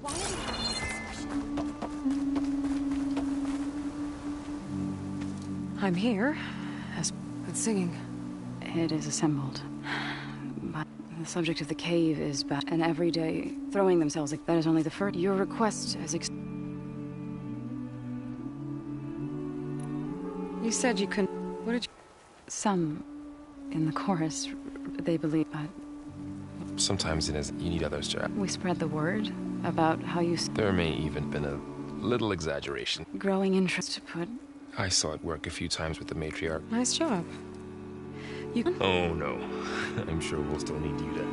Why are we having this discussion? I'm here, as with singing. It is assembled. But the subject of the cave is bad, and every day throwing themselves like that is only the first. Your request has You said you couldn't. What did you. Some in the chorus, they believe, but Sometimes it is you need others to. we spread the word about how you There may even been a little exaggeration. growing interest, but I saw it work a few times with the matriarch. Nice job. you. Oh no, I'm sure we'll still need you to.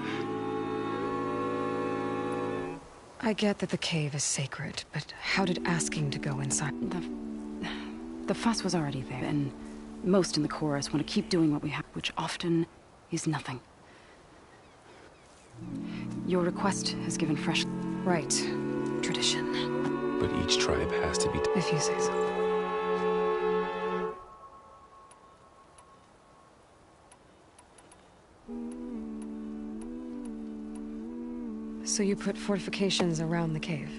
I get that the cave is sacred, but how did asking to go inside? The fuss was already there, and most in the chorus want to keep doing what we have, which often is nothing. Your request has given fresh. Right. Tradition. But each tribe has to be. If you say so. So you put fortifications around the cave?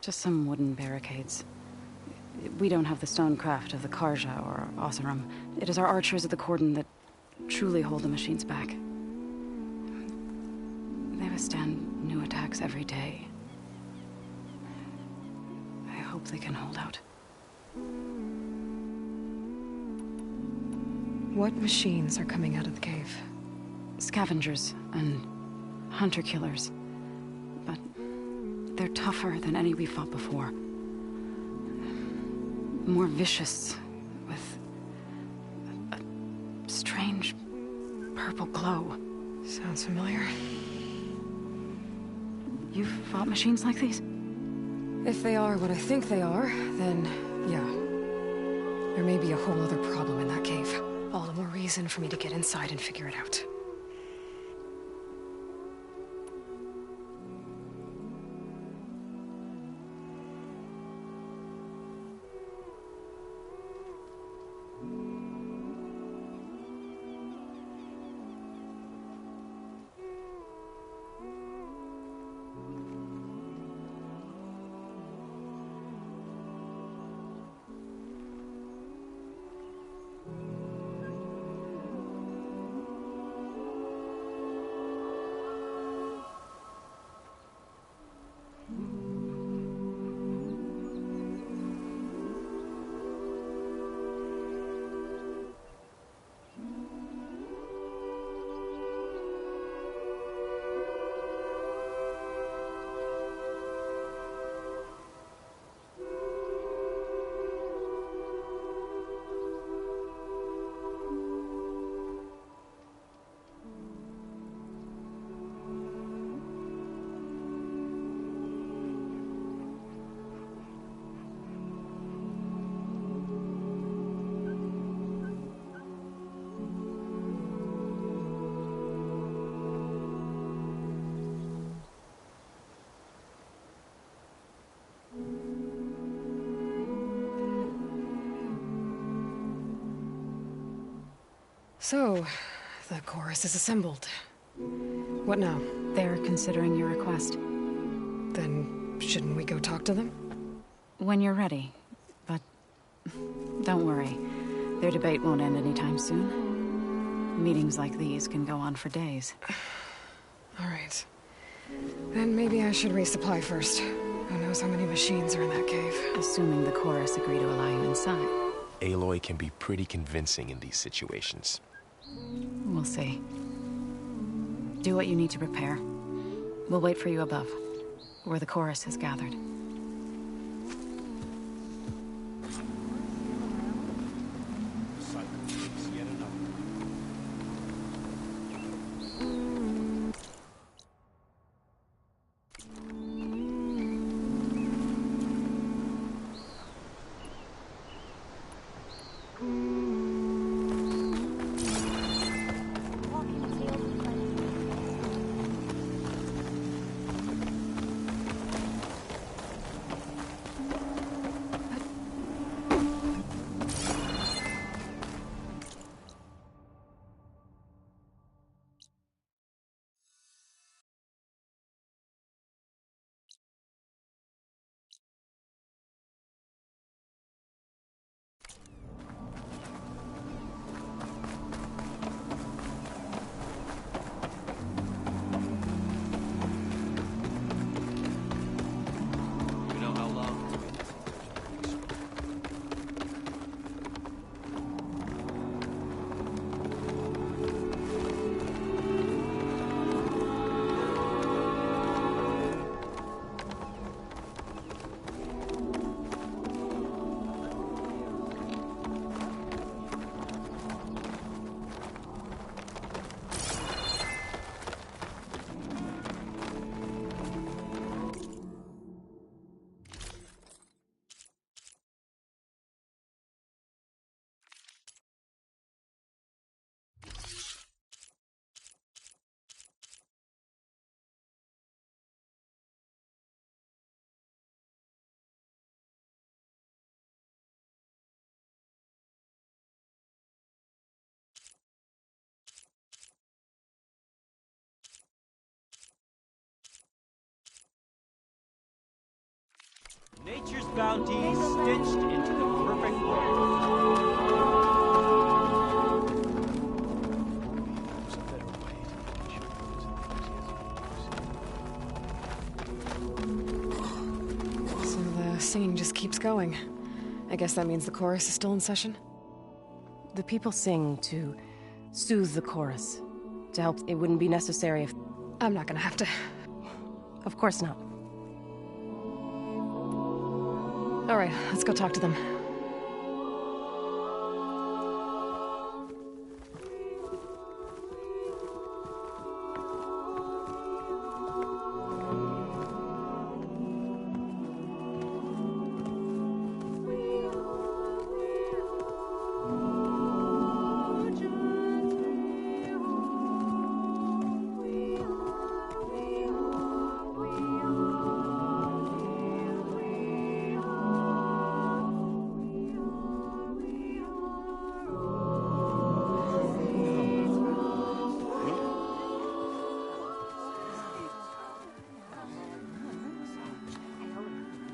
Just some wooden barricades. We don't have the stonecraft of the Karja or Oseram. It is our archers of the cordon that truly hold the machines back. They withstand new attacks every day. I hope they can hold out. What machines are coming out of the cave? Scavengers and hunter-killers. But they're tougher than any we fought before. More vicious, with a strange purple glow. Sounds familiar. You've fought machines like these? If they are what I think they are, then yeah. There may be a whole other problem in that cave. All the more reason for me to get inside and figure it out. So, the chorus is assembled. What now? They're considering your request. Then, shouldn't we go talk to them? When you're ready. But don't worry. Their debate won't end anytime soon. Meetings like these can go on for days. All right. Then maybe I should resupply first. Who knows how many machines are in that cave? Assuming the chorus agree to allow you inside. Aloy can be pretty convincing in these situations. We'll see. Do what you need to prepare. We'll wait for you above, where the chorus is gathered. Nature's bounty stitched into the perfect world. So the singing just keeps going. I guess that means the chorus is still in session? The people sing to soothe the chorus. To help, it wouldn't be necessary if... I'm not gonna have to. Of course not. All right, let's go talk to them.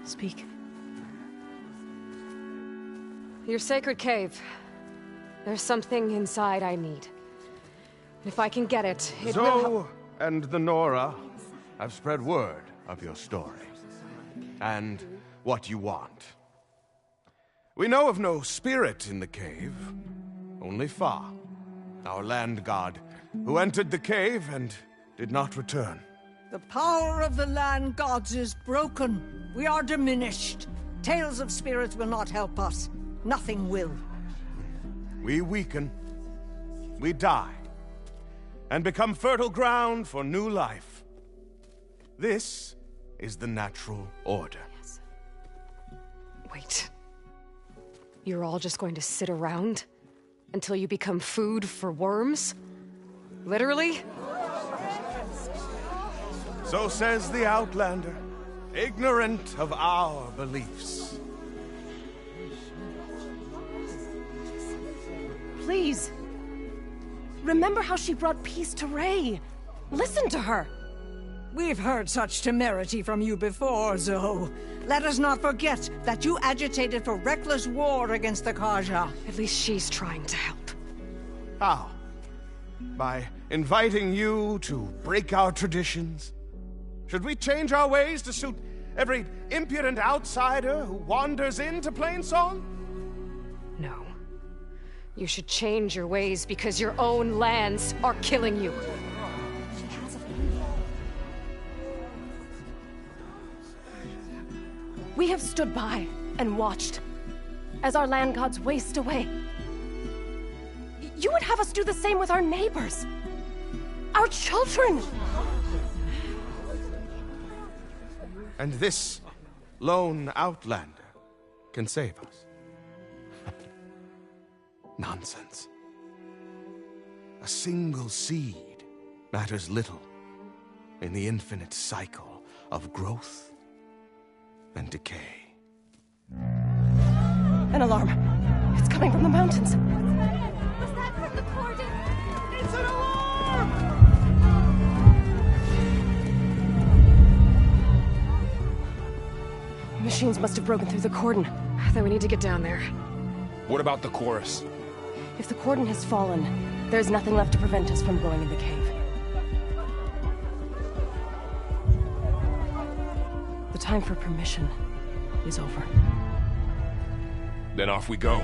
Speak. Your sacred cave. There's something inside I need. If I can get it, it will Zoe and the Nora have spread word of your story. And what you want. We know of no spirit in the cave. Only Fa, our land god, who entered the cave and did not return. The power of the land gods is broken. We are diminished. Tales of spirits will not help us. Nothing will. We weaken. We die. And become fertile ground for new life. This is the natural order. Yes. Wait. You're all just going to sit around until you become food for worms? Literally? So says the Outlander, ignorant of our beliefs. Please. Remember how she brought peace to Ray. Listen to her. We've heard such temerity from you before, Zoe. Let us not forget that you agitated for reckless war against the Kaja. At least she's trying to help. How? By inviting you to break our traditions? Should we change our ways to suit every impudent outsider who wanders into Plainsong? No. You should change your ways because your own lands are killing you. We have stood by and watched as our land gods waste away. You would have us do the same with our neighbors, our children. And this lone outlander can save us. Nonsense. A single seed matters little in the infinite cycle of growth and decay. An alarm. It's coming from the mountains. Was that from the cordon? It's an alarm! Machines must have broken through the cordon. Then we need to get down there. What about the chorus? If the cordon has fallen, there's nothing left to prevent us from going in the cave. The time for permission is over. Then off we go.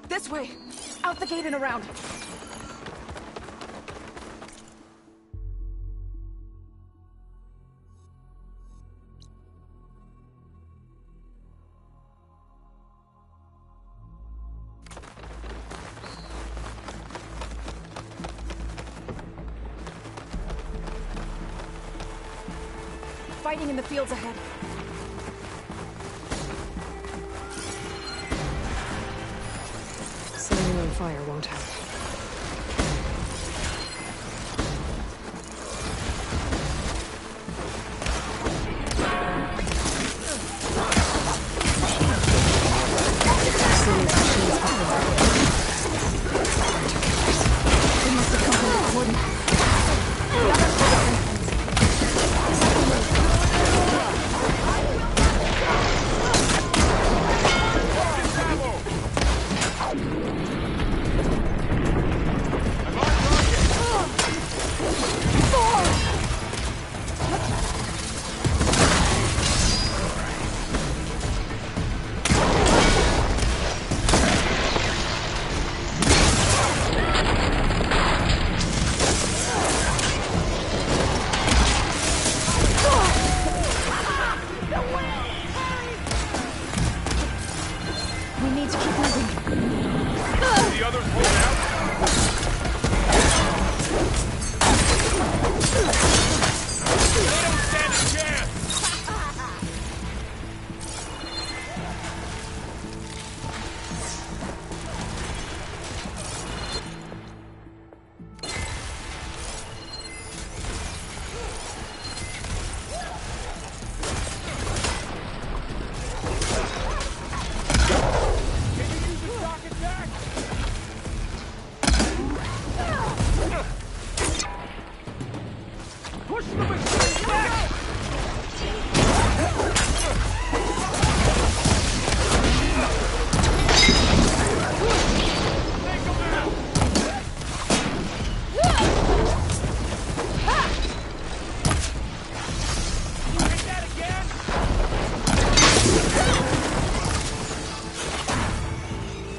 This way! Out the gate and around! Fighting in the fields ahead. Setting you on fire won't help. I've seen these machines before. need to keep moving. The others hold out. They don't stand a chance.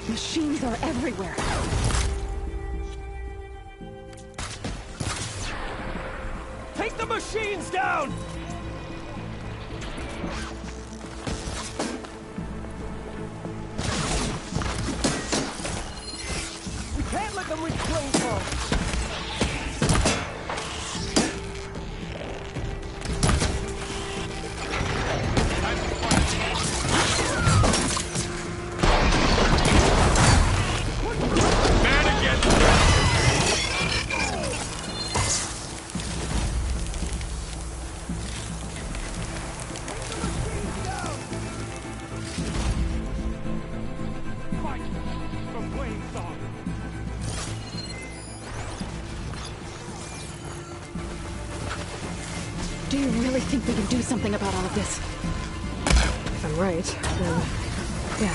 Machines are everywhere. Take the machines down! We can't let them reach flamethrower. Do you really think we can do something about all of this? If I'm right, then... yeah.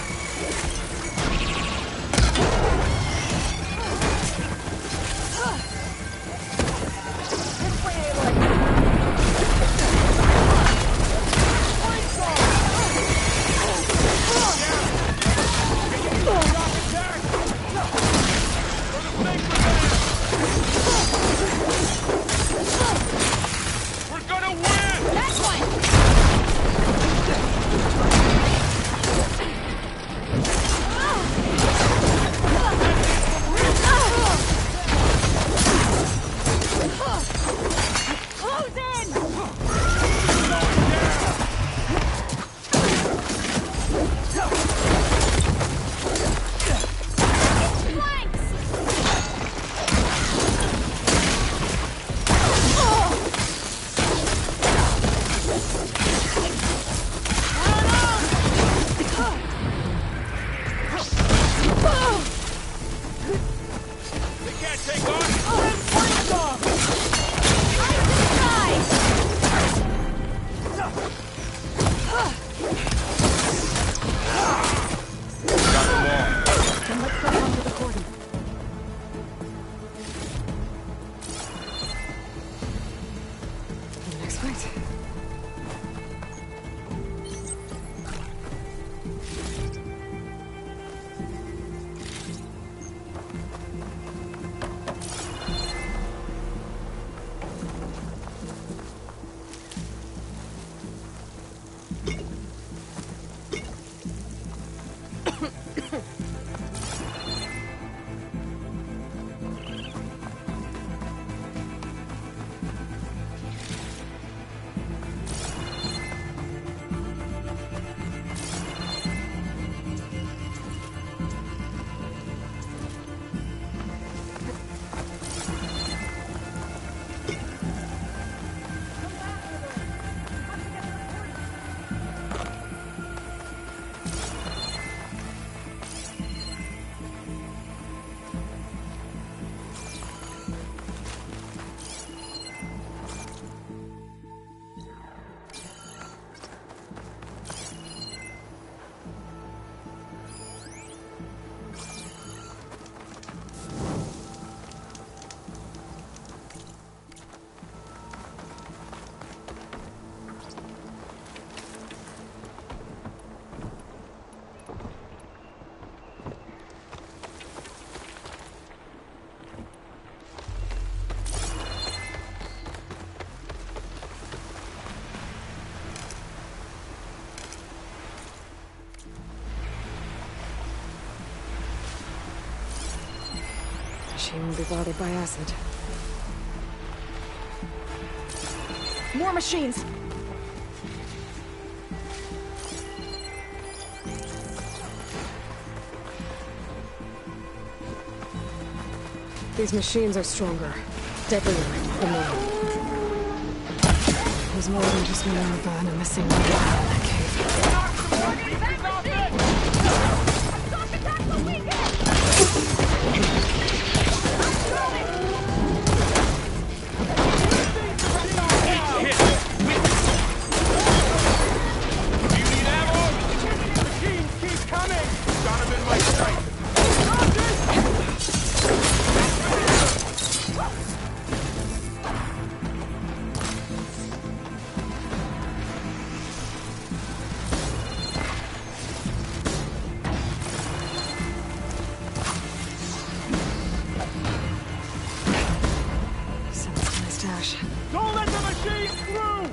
machine won't be bothered by acid. More machines! These machines are stronger, deadlier than normal. There's more than just Minerva and a missing link in that cave. Don't let the machine through!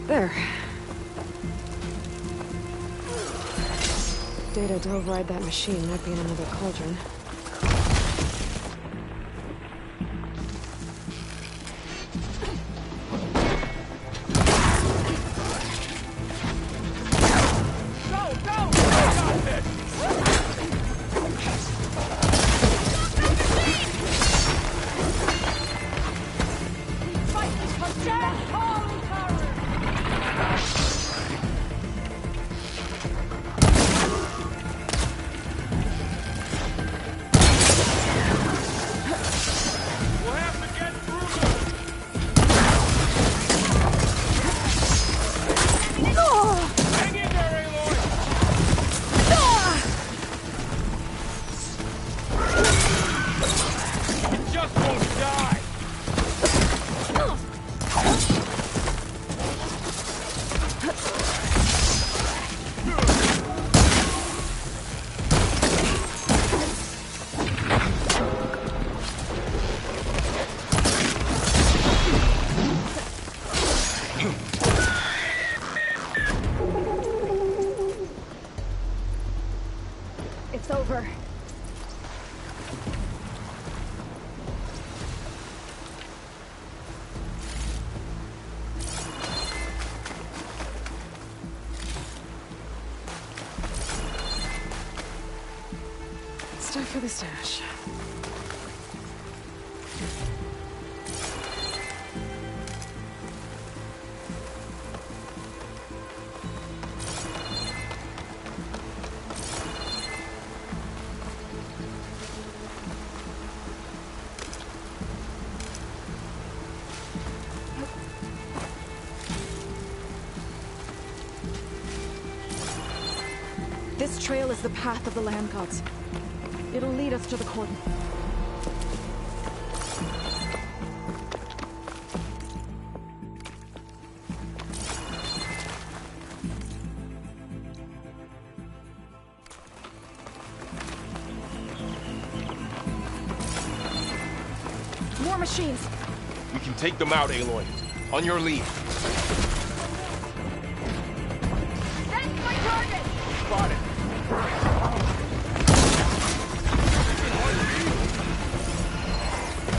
There. Data to override that machine might be in another cauldron. It's over. It's time for the stash. This trail is the path of the land gods. It'll lead us to the cordon. more machines. We can take them out, Aloy. On your lead. That's my target! Spotted.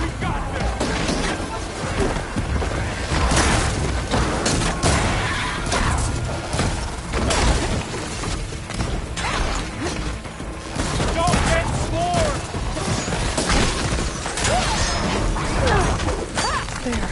We got this! Don't get scored! There.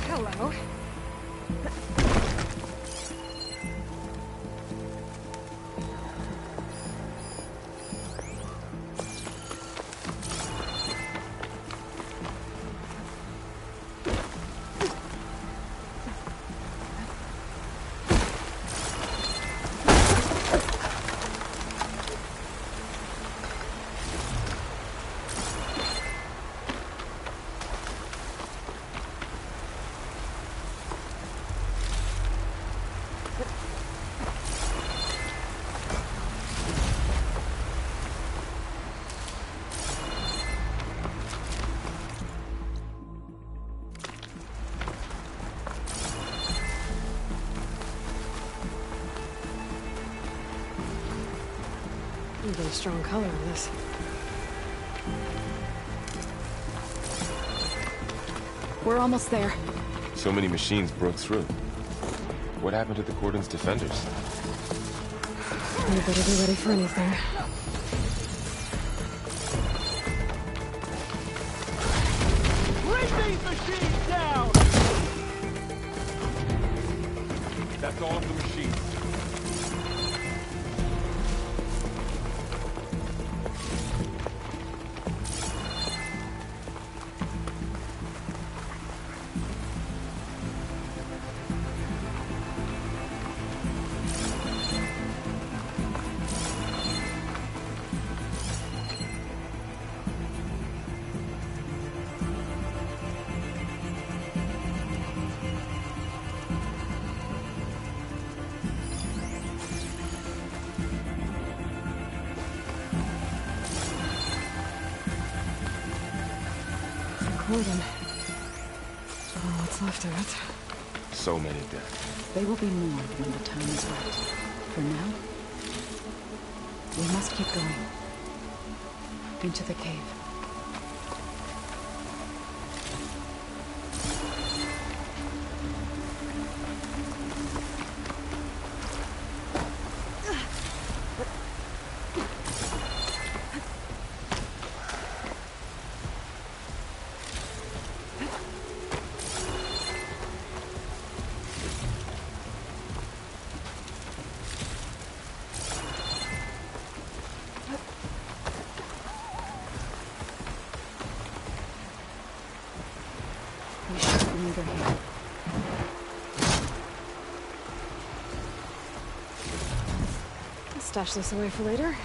Hello. Really strong color on this. We're almost there. So many machines broke through. What happened to the Cordon's defenders? We better be ready for anything. Bring these machines down! That's all of the machines. Cordon. Oh, what's left of it? So many dead. They will be more when the time is right. For now, we must keep going. Into the cave. need her here. Stash this away for later.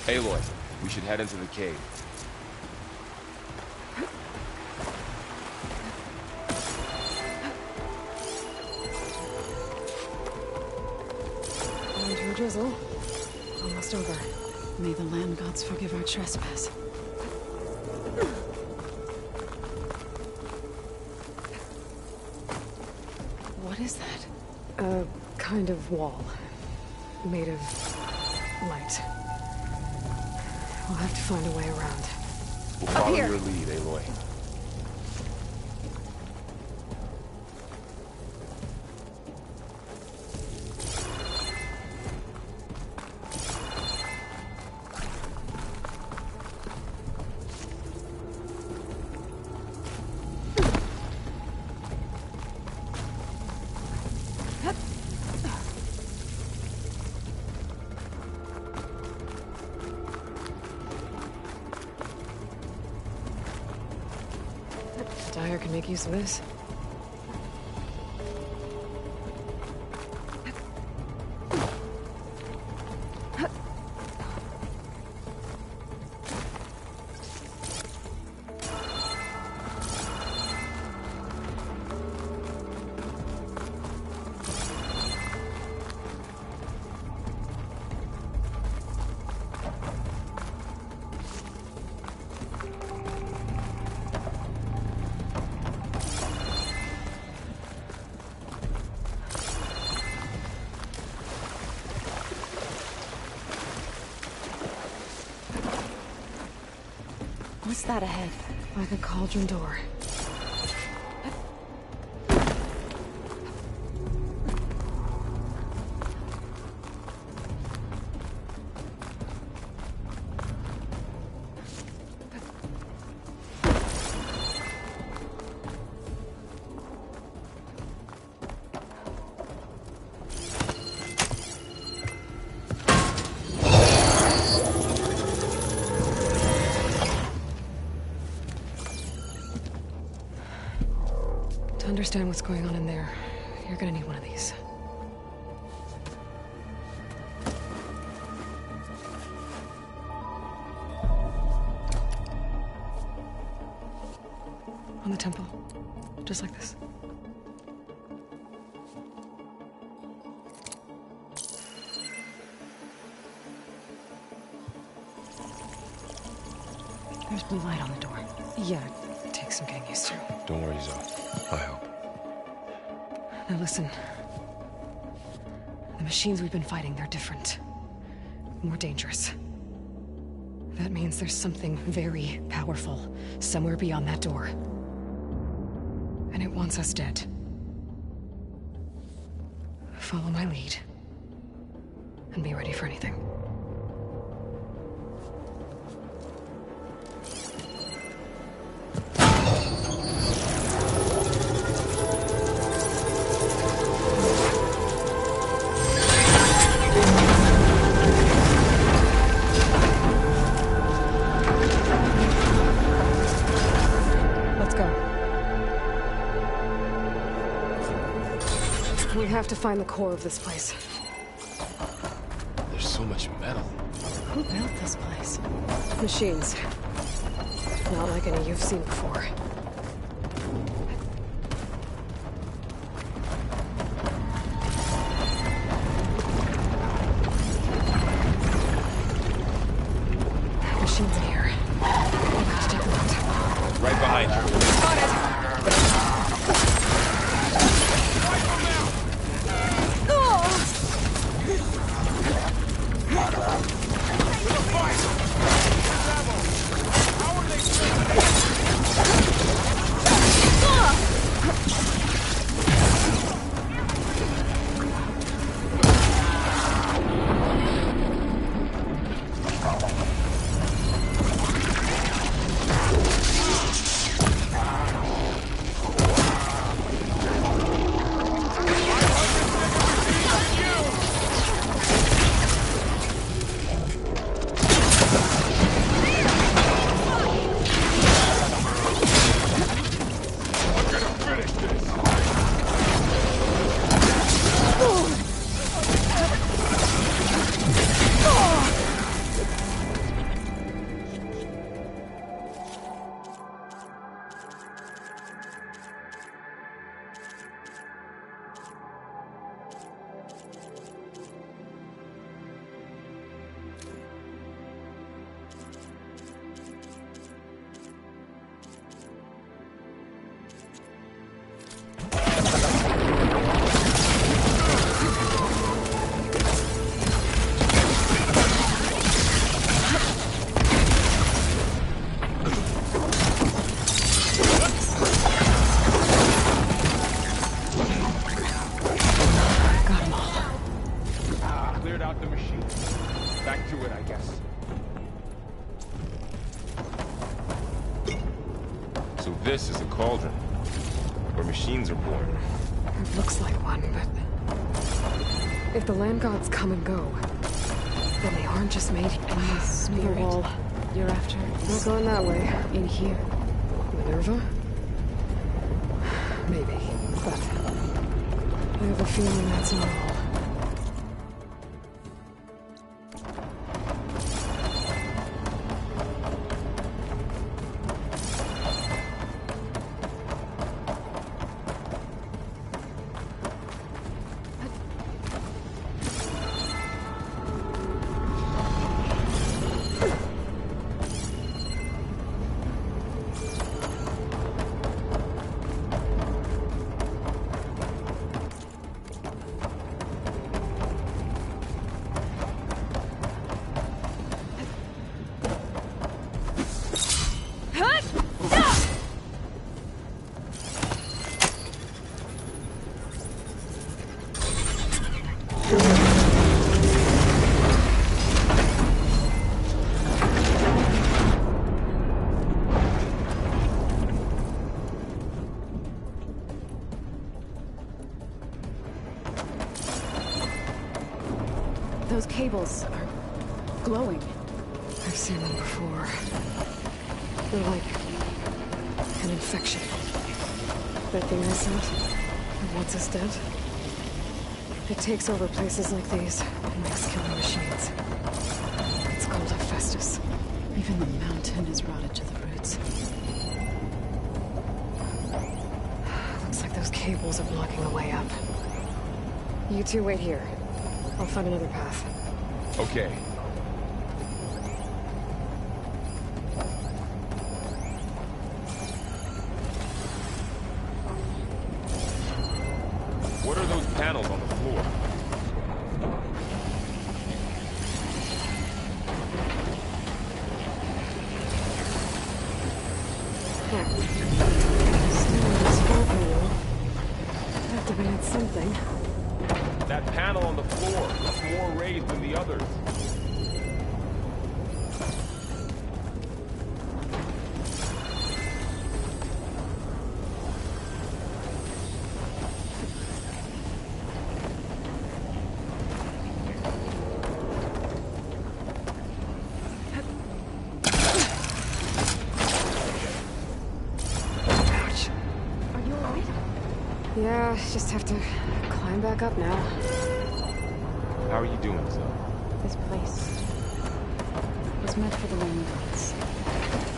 Aloy, we should head into the cave. Into a drizzle. Almost over. May the land gods forgive our trespass. What is that? A kind of wall. Made of light. We'll have to find a way around. We'll follow your lead, Aloy. Dyer can make use of this. What's that ahead? Like a cauldron door. To understand what's going on in there, you're gonna need one of these. On the temple. Just like this. There's blue light on the door. Yeah, it takes some getting used to. Don't worry, Zoe. I help. Now listen. The machines we've been fighting, they're different. More dangerous. That means there's something very powerful somewhere beyond that door. And it wants us dead. Follow my lead. And be ready for anything. We have to find the core of this place. There's so much metal. Who built this place? Machines. Not like any you've seen before. Machines in here. We'll have to take them out. Right behind you. Got it! So this is a cauldron, where machines are born. It looks like one, but... if the land gods come and go, then they aren't just made... And the spirit wall. you're after Not going that way. in here. Minerva? Maybe, but... I have a feeling that's not all. Those cables are glowing. I've seen them before. They're like an infection. That thing I sent, that wants us dead. It takes over places like these and makes killing machines. It's called a Festus. Even the mountain is rotted to the roots. Looks like those cables are blocking the way up. You two wait here. I'll find another path. Okay. What are those panels on the floor? Activated something. That panel on the floor looks more raised than the others. Ouch. Are you alright? Yeah, just have to climb back up now. How are you doing, Zoe? This place was meant for the land gods.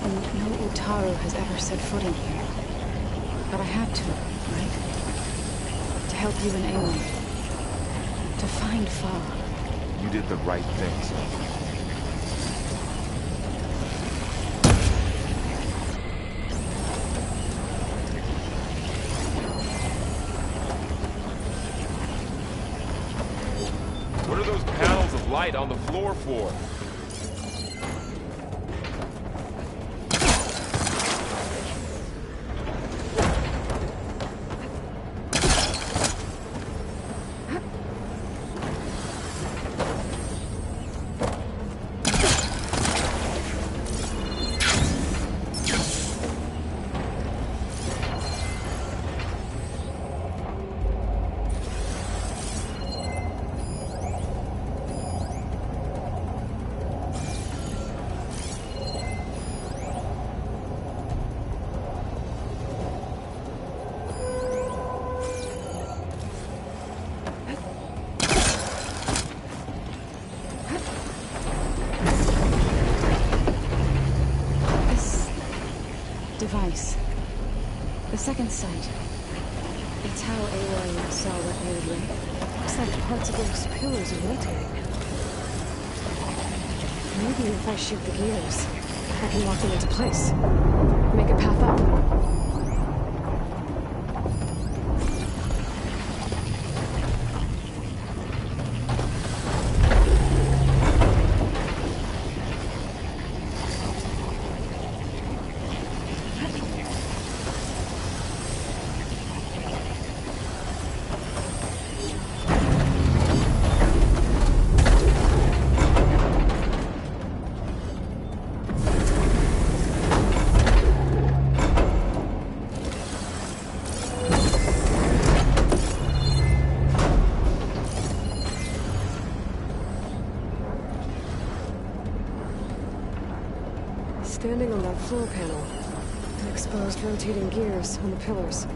And no Utaru has ever set foot in here. But I had to, right? To help you and Aelin. To find Fa. You did the right thing, Zoe. What are those panels of light on the floor for? Device. The second sight. It's how Aloy saw what weirdly. Looks like parts of those pillars are rotating. Maybe if I shoot the gears, I can lock them into place. Make a path up. that floor panel. The exposed rotating gears on the pillars.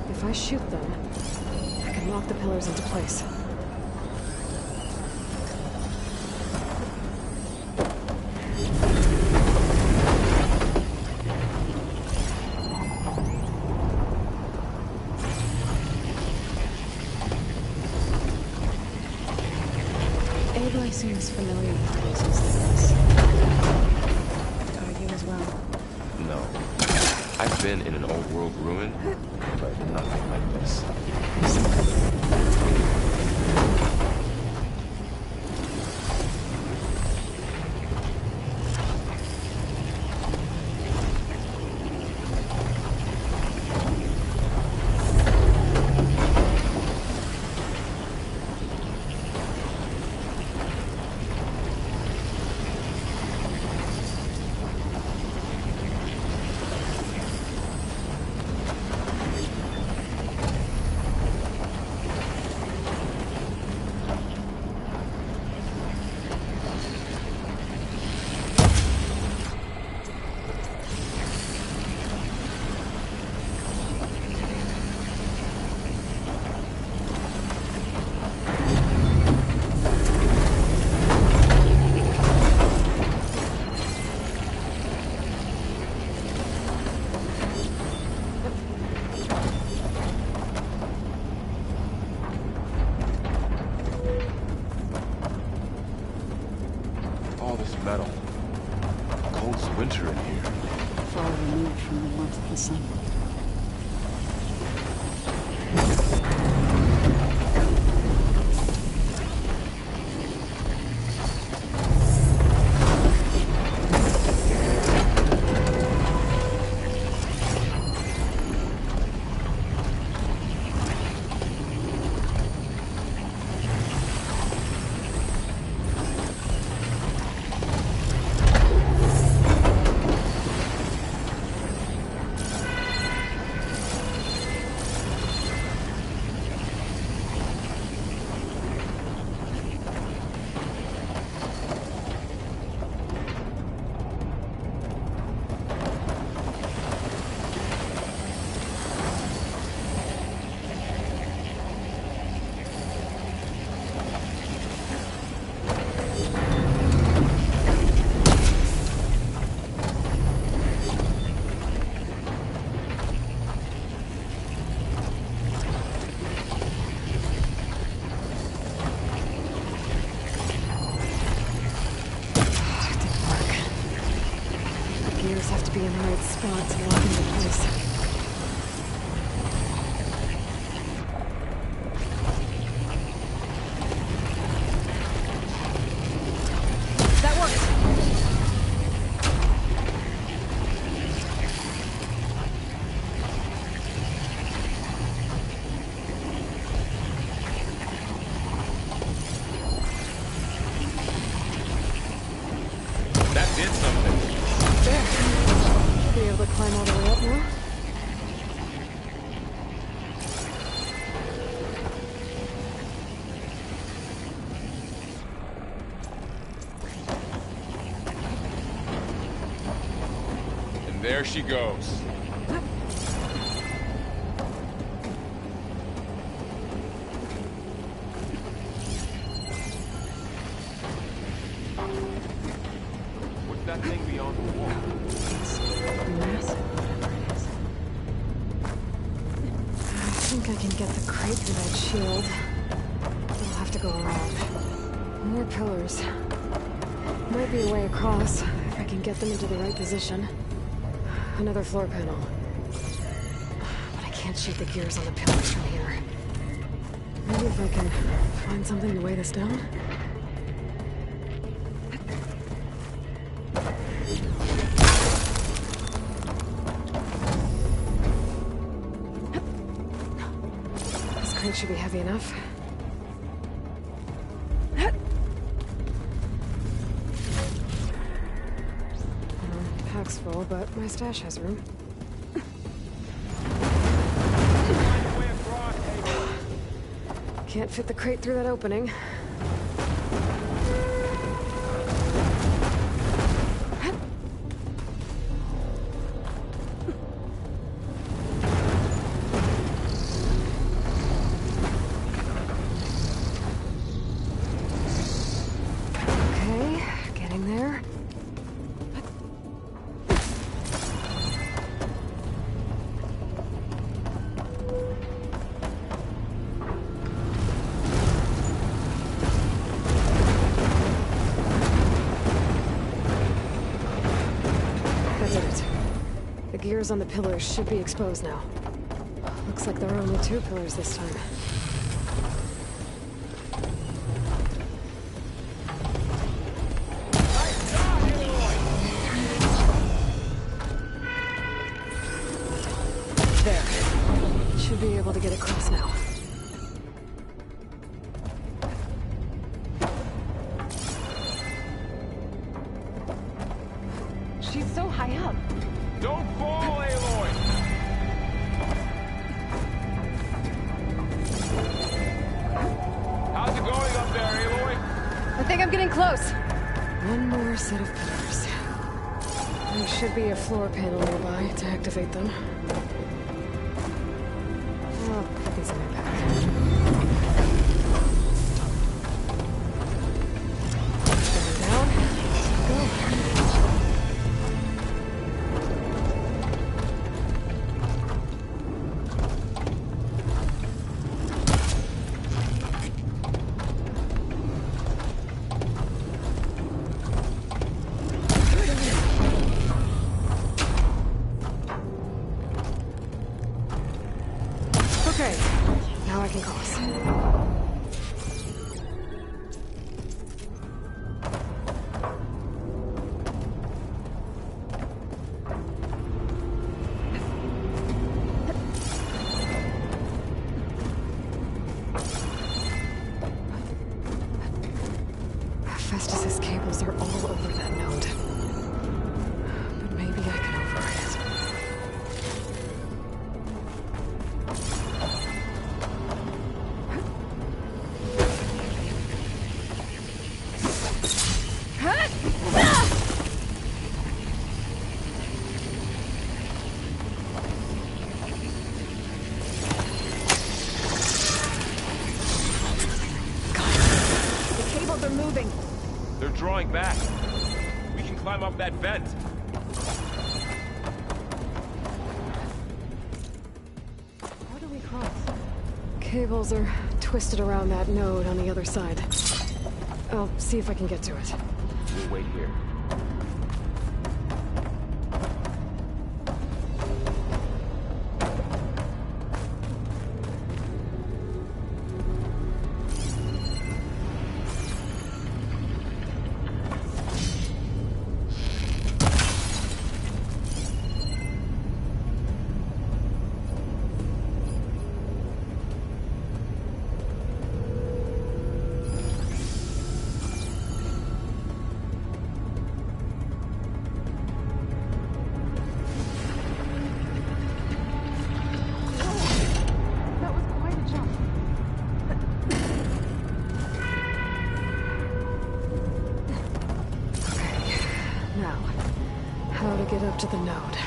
If I shoot them, I can lock the pillars into place. Ava seems familiar with places like this. Are you as well? No. I've been in an old world ruin, but nothing like this. All this metal. Cold as winter in here. Far removed from the warmth of the sun. Have to be in the right spot to lock into place. That worked! That did something. Be able to climb all the way up now? And there she goes. What's that thing beyond the wall? Massive, whatever it is. I think I can get the crate through that shield. But I'll have to go around. More pillars. Might be a way across, if I can get them into the right position. Another floor panel. But I can't shoot the gears on the pillars from here. Maybe if I can find something to weigh this down? It should be heavy enough. Pack's full, but my stash has room. Can't fit the crate through that opening. The gears on the pillars should be exposed now. Looks like there are only 2 pillars this time. There. Should be able to get across now. She's so high up. Don't fall, Aloy! How's it going up there, Aloy? I think I'm getting close. One more set of pillars. There should be a floor panel nearby to activate them. I'll put these in my bag. Going down. Go. Okay, now I can cross. Festus's cables are all over that node. But maybe I can override it. They're drawing back. We can climb up that vent. How do we cross? Cables are twisted around that node on the other side. I'll see if I can get to it. We'll wait here. Now, how to get up to the node.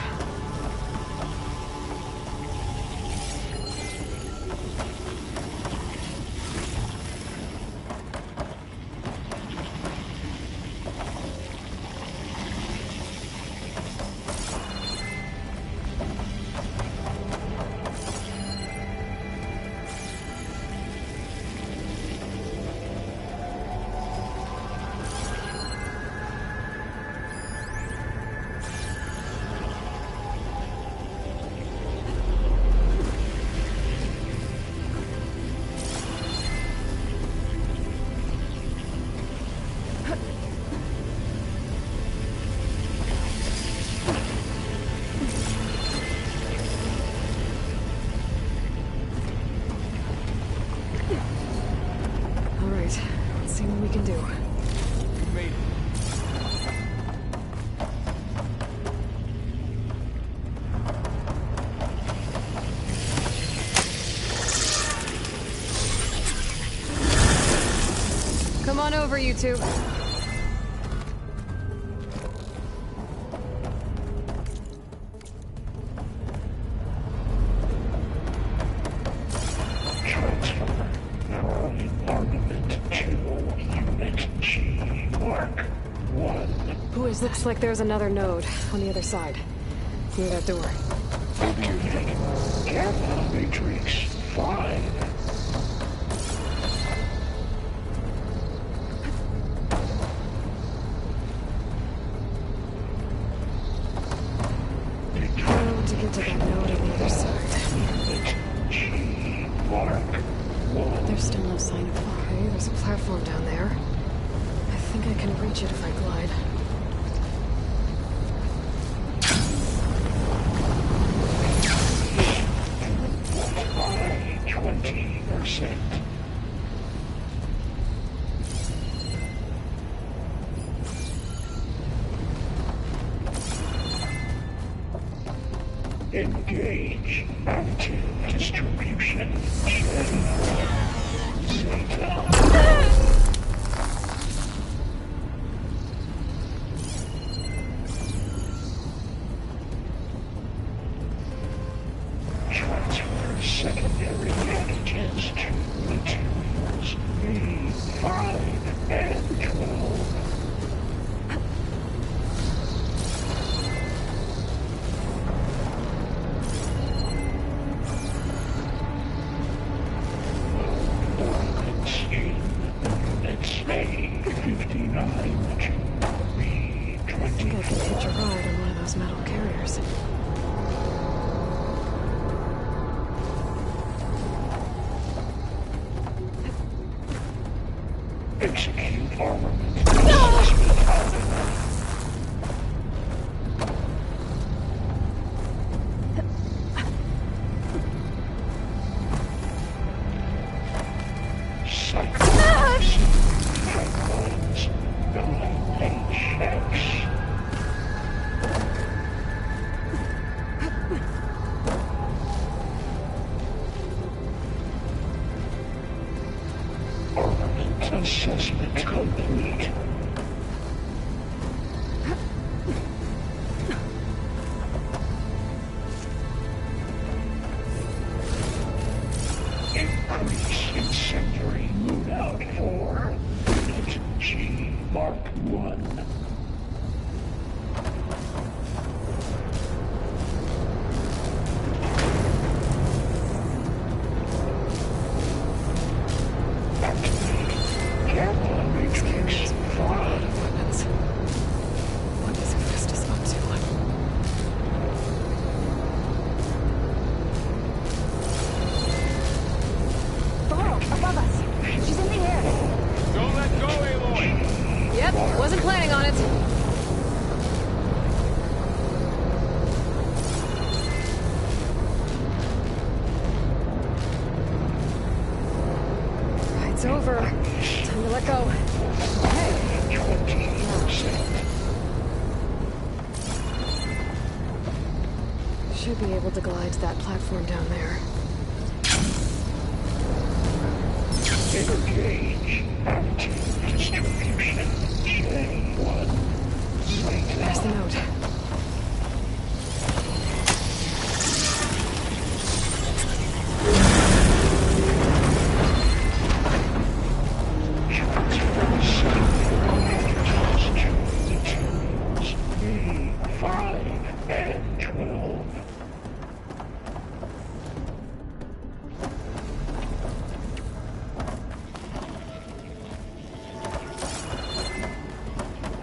See what we can do. We made it. Come on over, you two. Looks like there's another node on the other side, near that door. Careful, Matrix. Fine. pointed to that note on the other side. But there's still no sign of it. Okay, there's a platform down there. I think I can reach it if I glide. 20%. Engage active distribution. Transfer secondary packages to materials EP5 and 12. Execute armament. Assessment complete. Increase incendiary loadout for Unit G Mark 1. Wasn't planning on it. It's over. Time to let go. Okay. Should be able to glide to that platform down there. Engage active distribution. There's the note. EP5 and 12.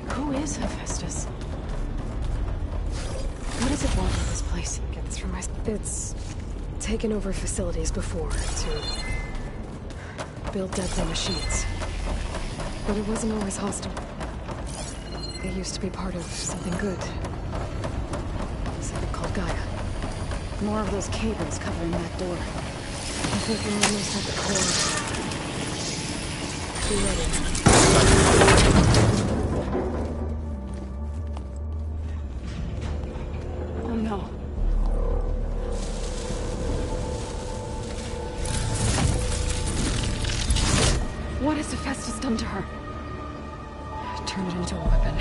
Who is Hephaestus? What does it want in this place? Get this from my... It's taken over facilities before to build deadly machines. But it wasn't always hostile. It used to be part of something good. Something called Gaia. More of those cables covering that door. I think we're almost at the core. Be ready. What has Hephaestus done to her? Turn it into a weapon,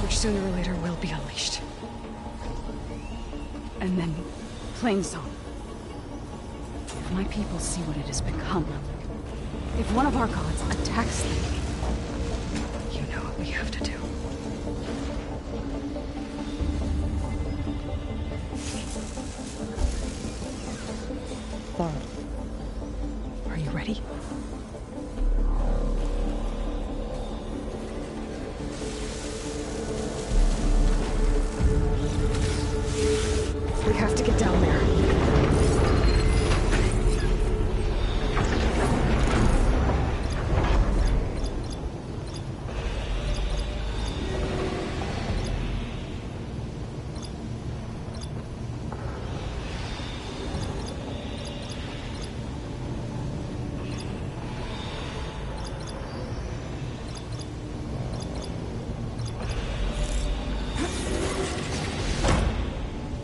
which sooner or later will be unleashed. And then, Plainsong. If my people see what it has become, if one of our gods attacks them, you know what we have to do. Are you ready? We have to get down there.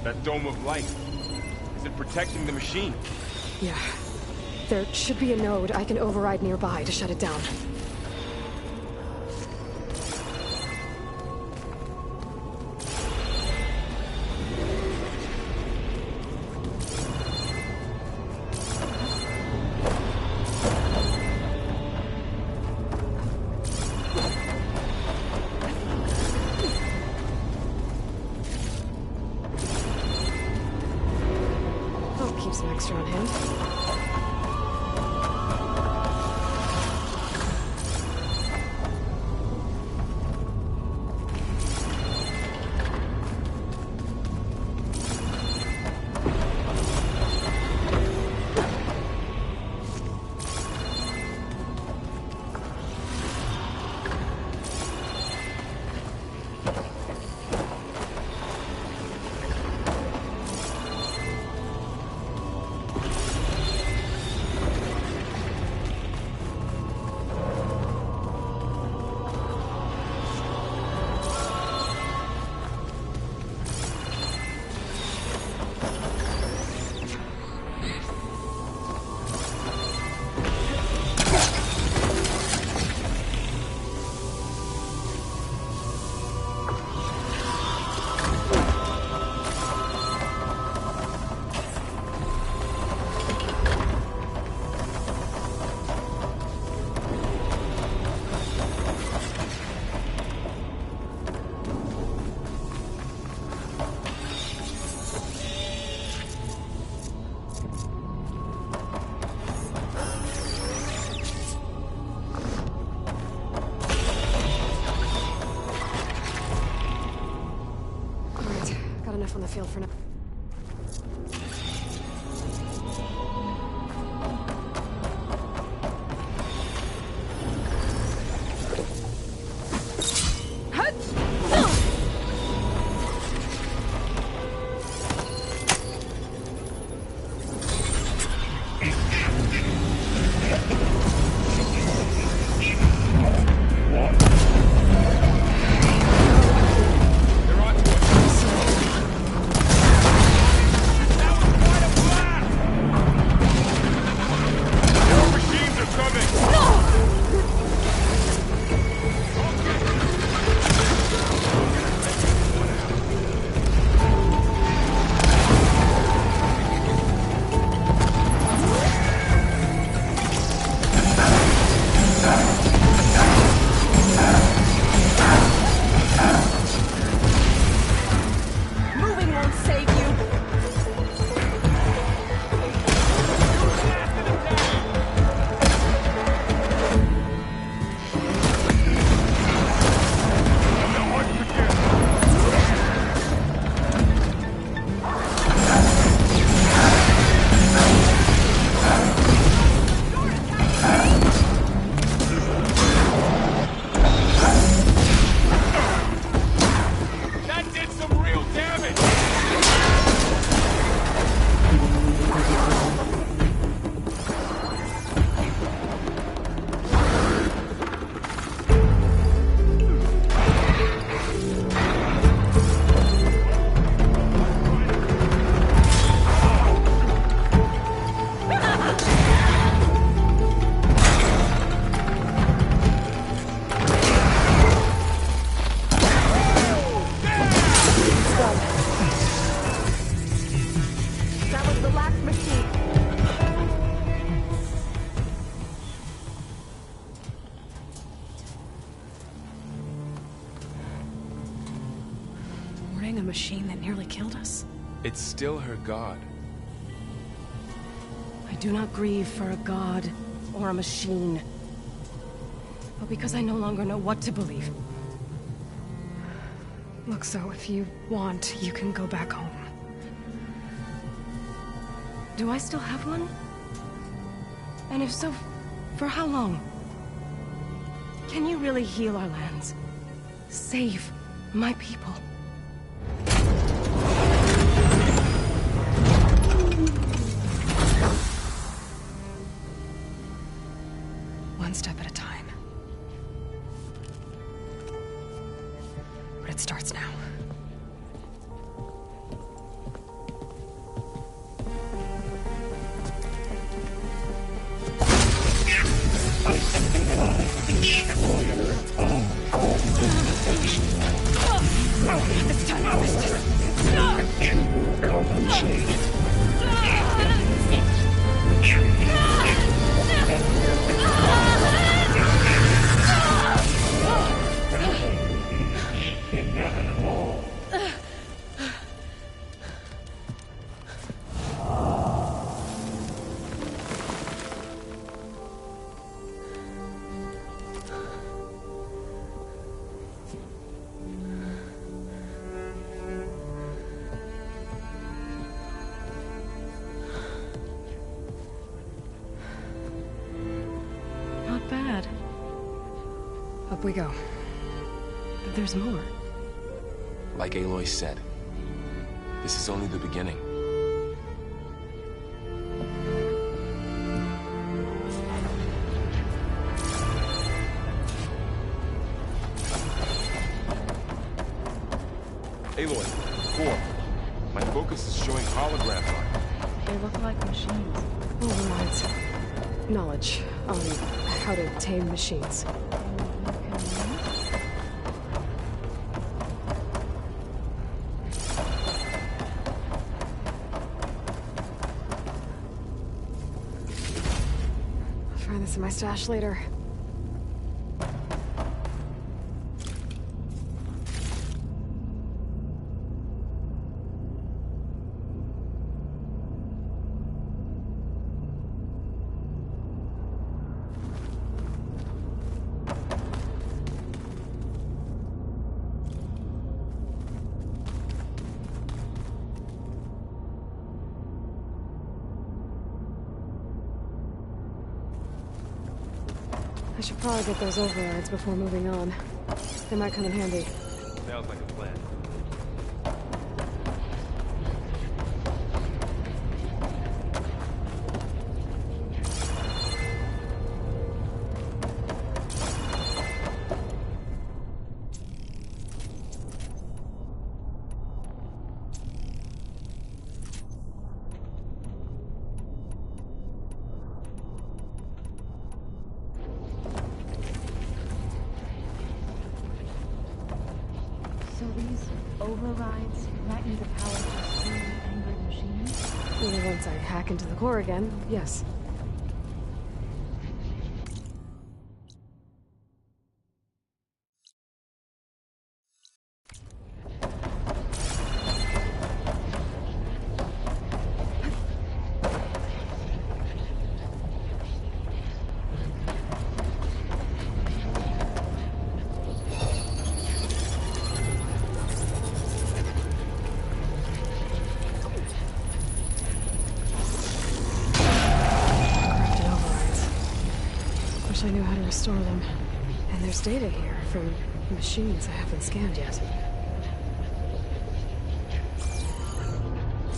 That dome of light. Is it protecting the machine? Yeah. There should be a node I can override nearby to shut it down. Keep some extra on hand. On the field for now. A machine that nearly killed us. It's still her god. I do not grieve for a god or a machine, but because I no longer know what to believe. Look, so if you want, you can go back home. Do I still have one? And if so, for how long? Can you really heal our lands? Save my people? One step at a time. But it starts now. It's time to compensate. Inevitable. Not bad. Up we go. But there's more. Like Aloy said, this is only the beginning. Aloy, 4. My focus is showing holograph art. They look like machines. Overrides. Knowledge on how to tame machines. I'll find this in my stash later. I should probably get those overrides before moving on. They might come in handy. Sounds like a plan. So these overrides grant you the power to see angered machines? Well, once I hack into the core again, yes. I knew how to restore them. And there's data here from machines I haven't scanned yet.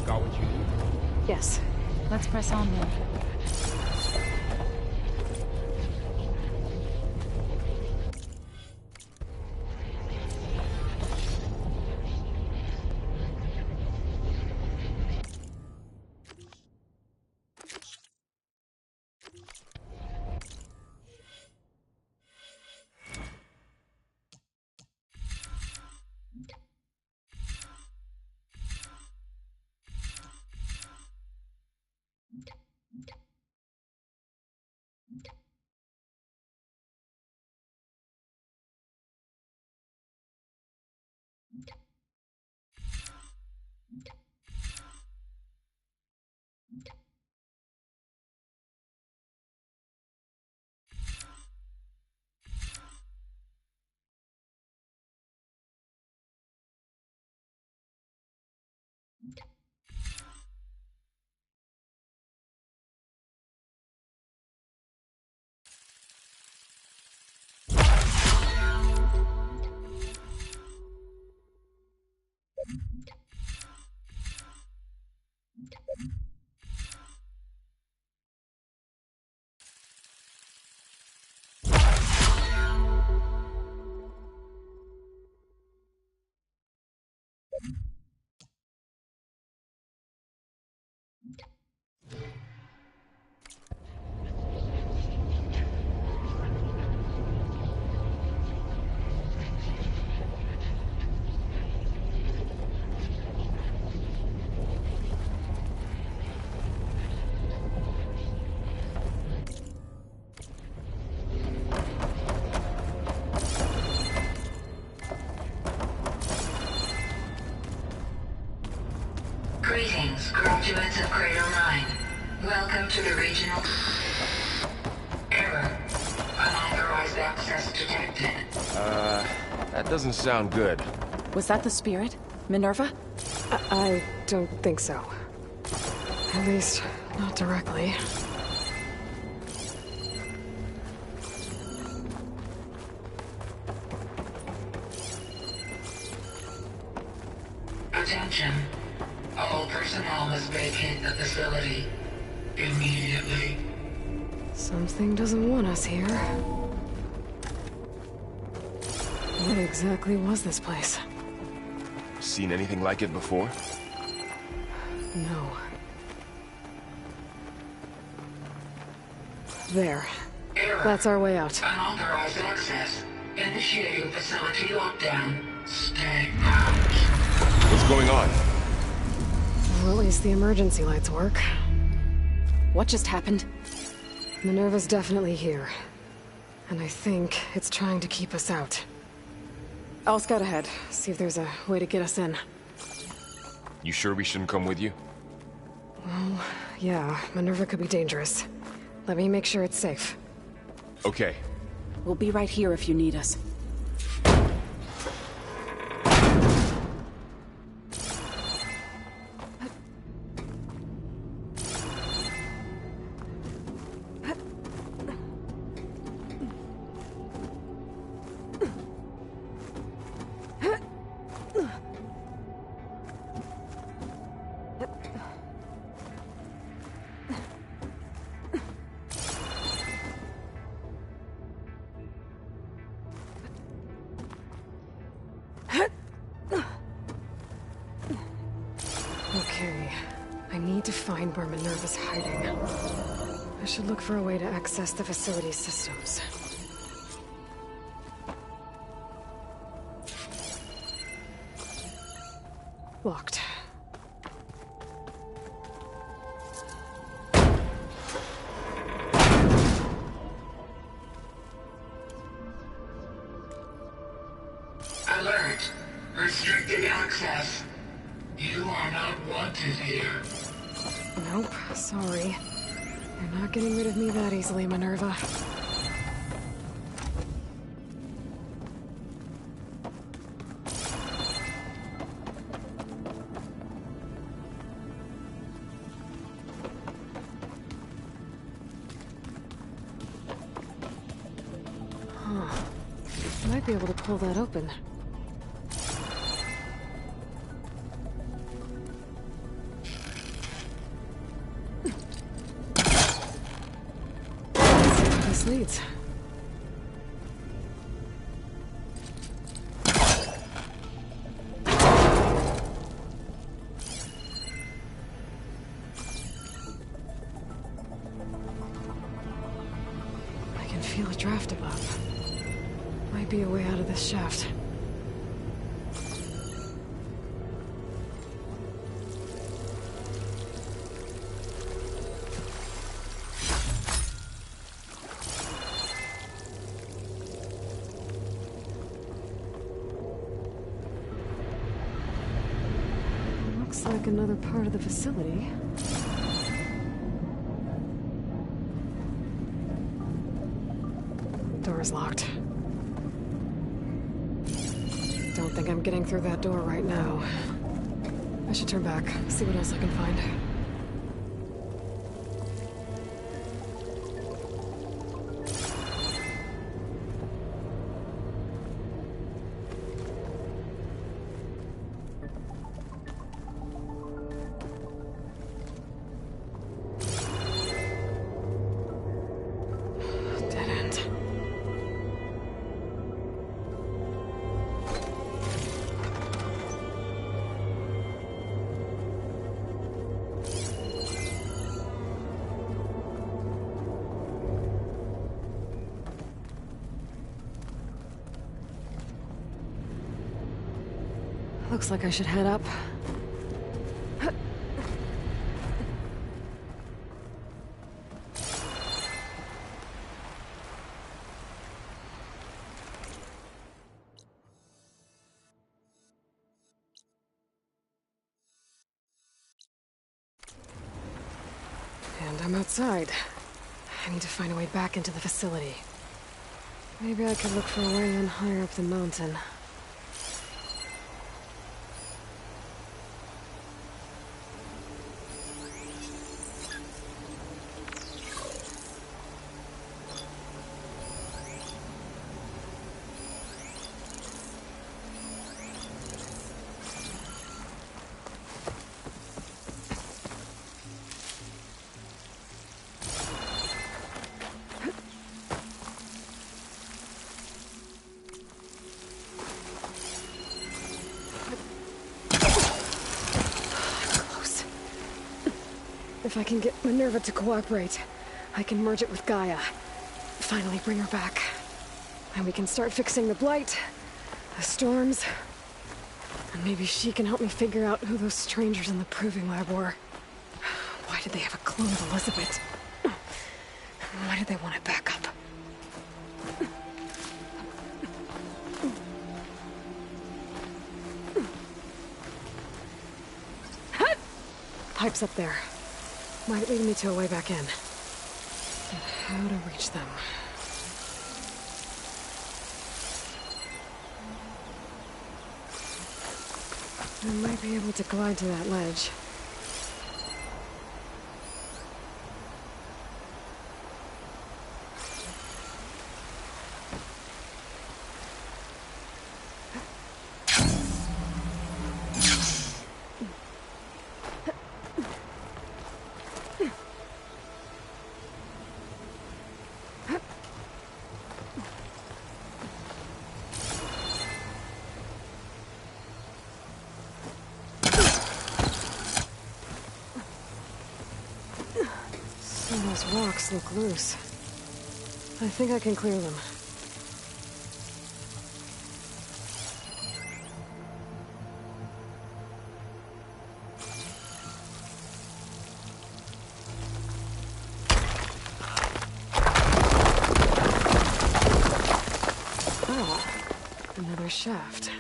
Got what you need? Yes. Let's press on then. Greetings, graduates of Crater Mine. Welcome to the regional... Error. Unauthorized access detected. That doesn't sound good. Was that the spirit? Minerva? I don't think so. At least, not directly. Attention. All personnel must vacate the facility immediately. Something doesn't want us here. What exactly was this place? Seen anything like it before? No. There. Error. That's our way out. Unauthorized access. Initiating facility lockdown. Stay out. What's going on? Well, at least the emergency lights work. What just happened? Minerva's definitely here. And I think it's trying to keep us out. I'll scout ahead, see if there's a way to get us in. You sure we shouldn't come with you? Well, yeah, Minerva could be dangerous. Let me make sure it's safe. Okay. We'll be right here if you need us. Okay, I need to find where Minerva's hiding. I should look for a way to access the facility's systems. Locked. Alert. Restricted access. You are not wanted here. Nope, sorry. You're not getting rid of me that easily, Minerva. Huh. Might be able to pull that open. This leads. I can feel a draft above. Might be a way out of this shaft. Looks like another part of the facility. Door's locked. Don't think I'm getting through that door right now. I should turn back, see what else I can find. Dead end. Looks like I should head up. And I'm outside. I need to find a way back into the facility. Maybe I could look for a way in higher up the mountain. If I can get Minerva to cooperate, I can merge it with Gaia. Finally bring her back. And we can start fixing the Blight, the storms, and maybe she can help me figure out who those strangers in the proving lab were. Why did they have a clone of Elizabeth? Why did they want it back up? Pipe's up there. Might lead me to a way back in. And how to reach them. I might be able to glide to that ledge. Those rocks look loose. I think I can clear them. Ah, another shaft.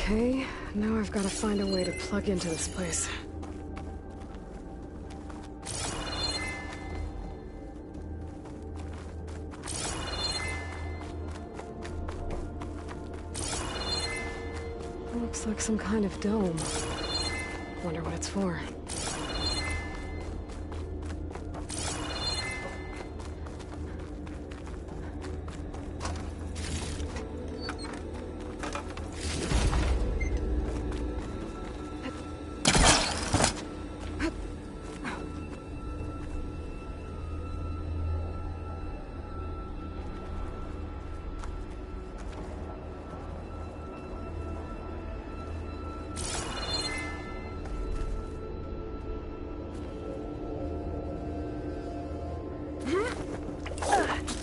Okay, now I've got to find a way to plug into this place. Looks like some kind of dome. Wonder what it's for.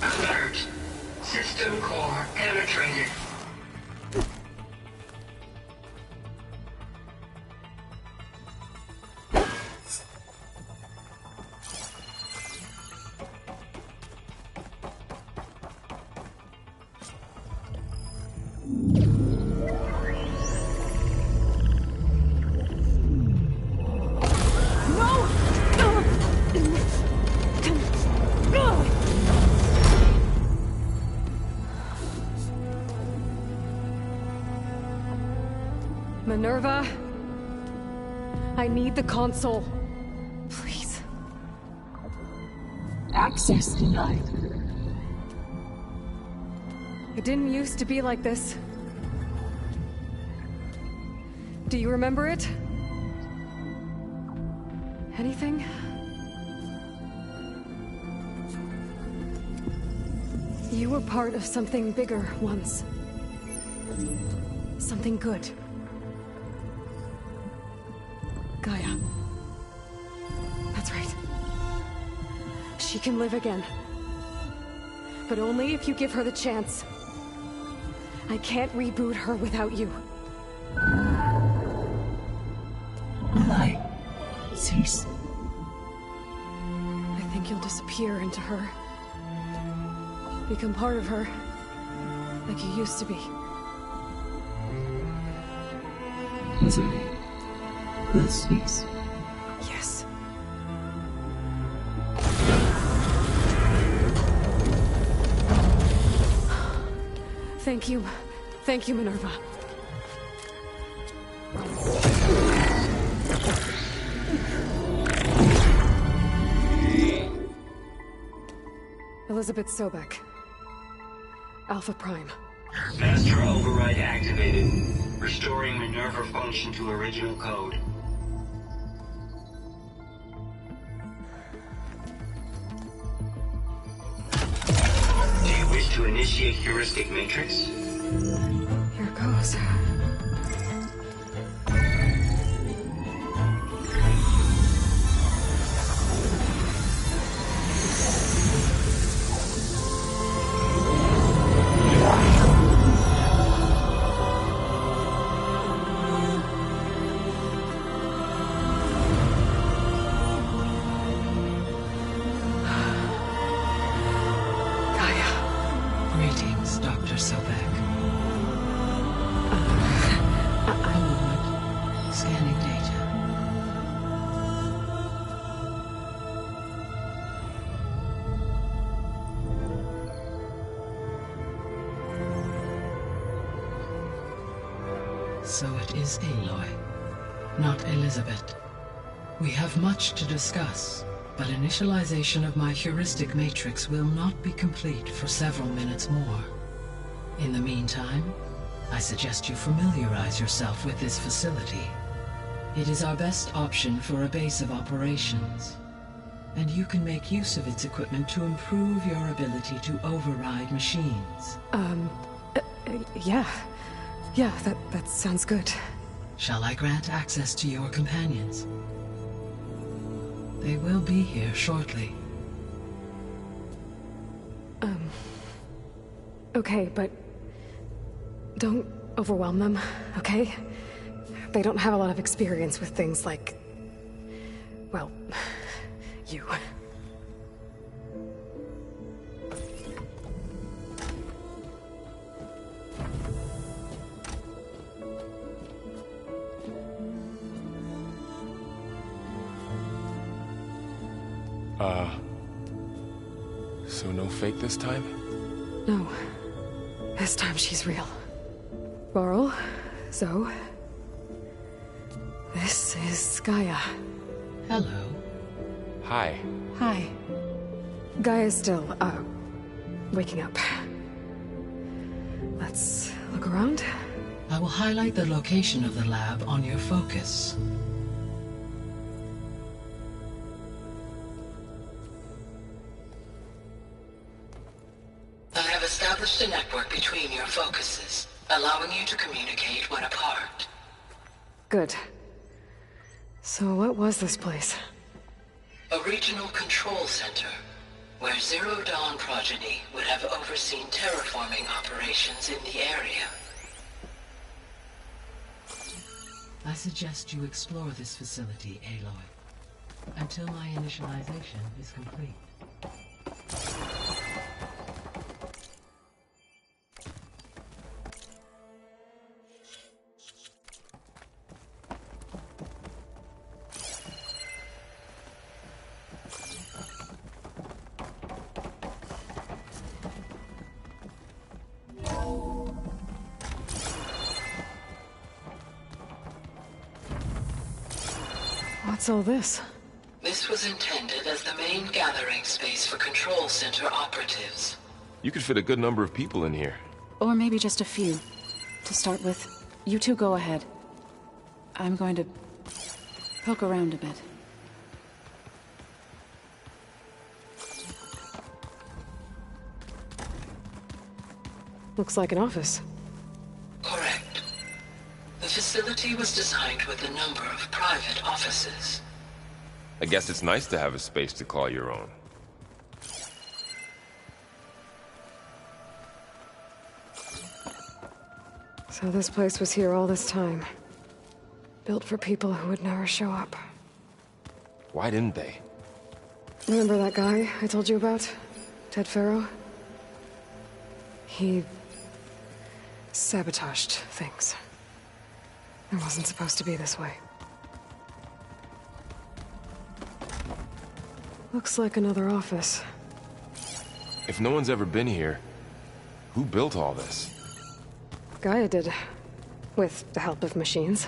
Alert. System core penetrated. Minerva, I need the console. Please. Access denied. It didn't used to be like this. Do you remember it? Anything? You were part of something bigger once. Something good. Gaia. That's right. She can live again. But only if you give her the chance. I can't reboot her without you. Why? Cease. I think you'll disappear into her. Become part of her. Like you used to be. Easily. This is. Yes. Thank you. Thank you, Minerva. Elizabeth Sobek. Alpha Prime. Master override activated. Restoring Minerva function to original code. Do you wish to initiate heuristic matrix? Here goes. Greetings, Dr. Sobek. Scanning data. So it is Aloy, not Elizabeth. We have much to discuss, but initialization of my heuristic matrix will not be complete for several minutes more. In the meantime, I suggest you familiarize yourself with this facility. It is our best option for a base of operations, and you can make use of its equipment to improve your ability to override machines. Yeah. Yeah, that sounds good. Shall I grant access to your companions? They will be here shortly. Okay, but don't overwhelm them, okay? They don't have a lot of experience with things like, well, you. So no fake this time? No. This time she's real. Laurel, Zoe. This is Gaia. Hello. Hi. Hi. Gaia's still, waking up. Let's look around. I will highlight the location of the lab on your focus. I have established a network between your focuses, allowing you to communicate when apart. Good. So what was this place? A regional control center, where Zero Dawn progeny would have overseen terraforming operations in the area. I suggest you explore this facility, Aloy, until my initialization is complete. What's all this? This was intended as the main gathering space for control center operatives. You could fit a good number of people in here. Or maybe just a few. To start with, you two go ahead. I'm going to poke around a bit. Looks like an office. Correct. The facility was designed with a number of private offices. I guess it's nice to have a space to call your own. So this place was here all this time. Built for people who would never show up. Why didn't they? Remember that guy I told you about? Ted Farrow? He sabotaged things. It wasn't supposed to be this way. Looks like another office. If no one's ever been here, who built all this? Gaia did. With the help of machines.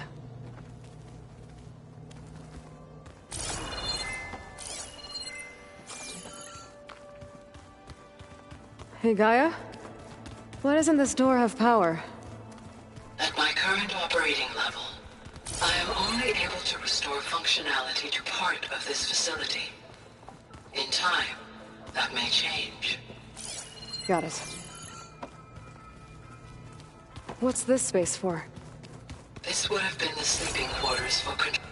Hey, Gaia? Why doesn't this door have power? At my current operating level, I am only able to restore functionality to part of this facility. In time, that may change. Got it. What's this space for? This would have been the sleeping quarters for control.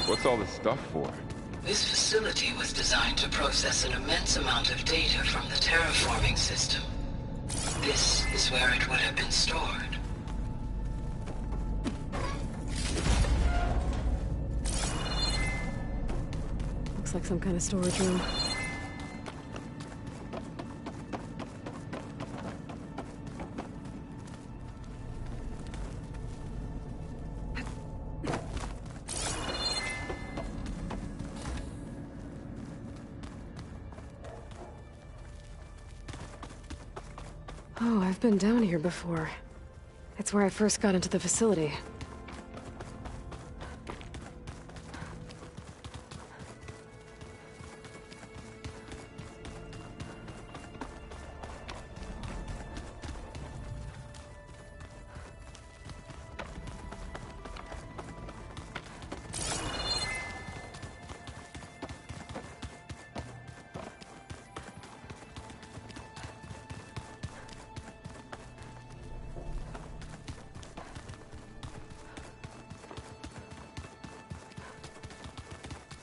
What's all this stuff for? This facility was designed to process an immense amount of data from the terraforming system. This is where it would have been stored. Looks like some kind of storage room. Oh, I've been down here before. It's where I first got into the facility.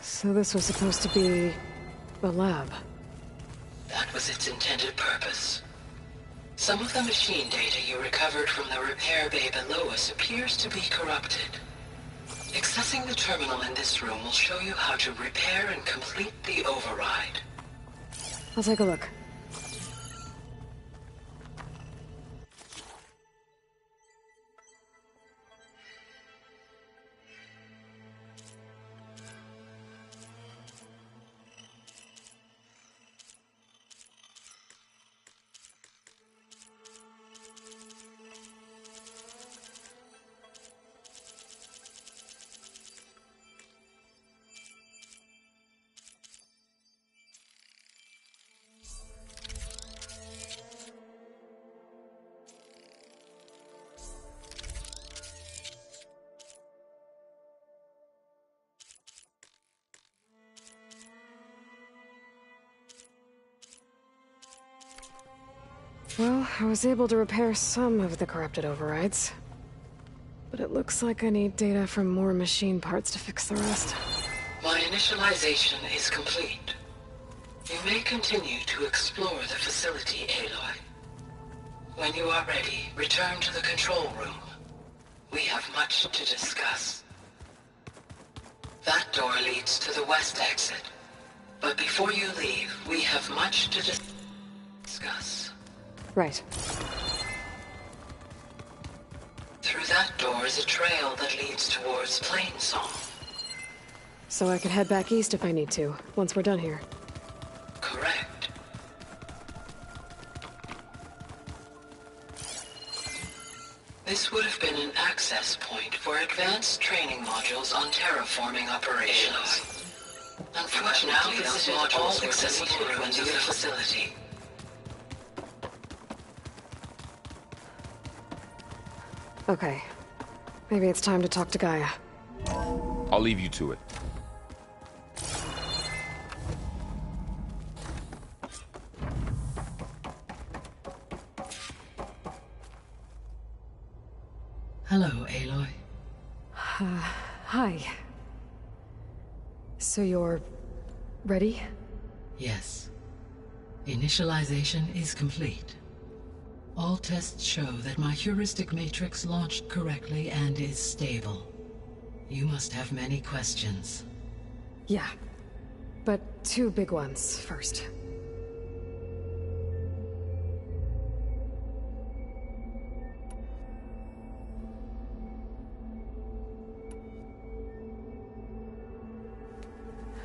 So this was supposed to be the lab. That was its intended purpose. Some of the machine data you recovered from the repair bay below us appears to be corrupted. Accessing the terminal in this room will show you how to repair and complete the override. I'll take a look. Well, I was able to repair some of the corrupted overrides. But it looks like I need data from more machine parts to fix the rest. My initialization is complete. You may continue to explore the facility, Aloy. When you are ready, return to the control room. We have much to discuss. That door leads to the west exit. But before you leave, we have much to discuss. Right. Through that door, Sycamore is a trail that leads towards Plainsong. So I could head back east if I need to, once we're done here. Correct. This would have been an access point for advanced training modules on terraforming operations. Unfortunately, those modules were accessible ruins of the facility. Okay. Maybe it's time to talk to Gaia. I'll leave you to it. Hello, Aloy. Hi. So you're... ready? Yes. Initialization is complete. All tests show that my heuristic matrix launched correctly and is stable. You must have many questions. Yeah. But two big ones first.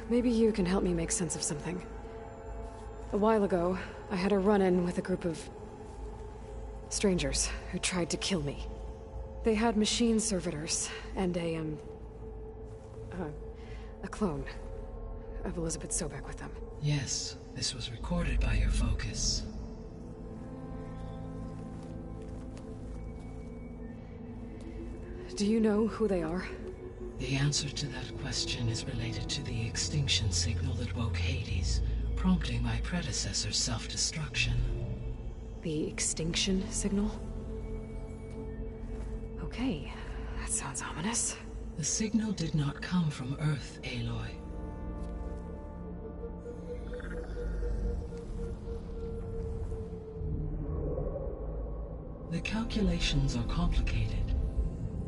Maybe you can help me make sense of something. A while ago, I had a run-in with a group of... strangers who tried to kill me. They had machine servitors and a clone of Elizabeth Sobek with them. Yes, this was recorded by your focus. Do you know who they are? The answer to that question is related to the extinction signal that woke Hades, prompting my predecessor's self-destruction. The extinction signal? Okay, that sounds ominous. The signal did not come from Earth, Aloy. The calculations are complicated,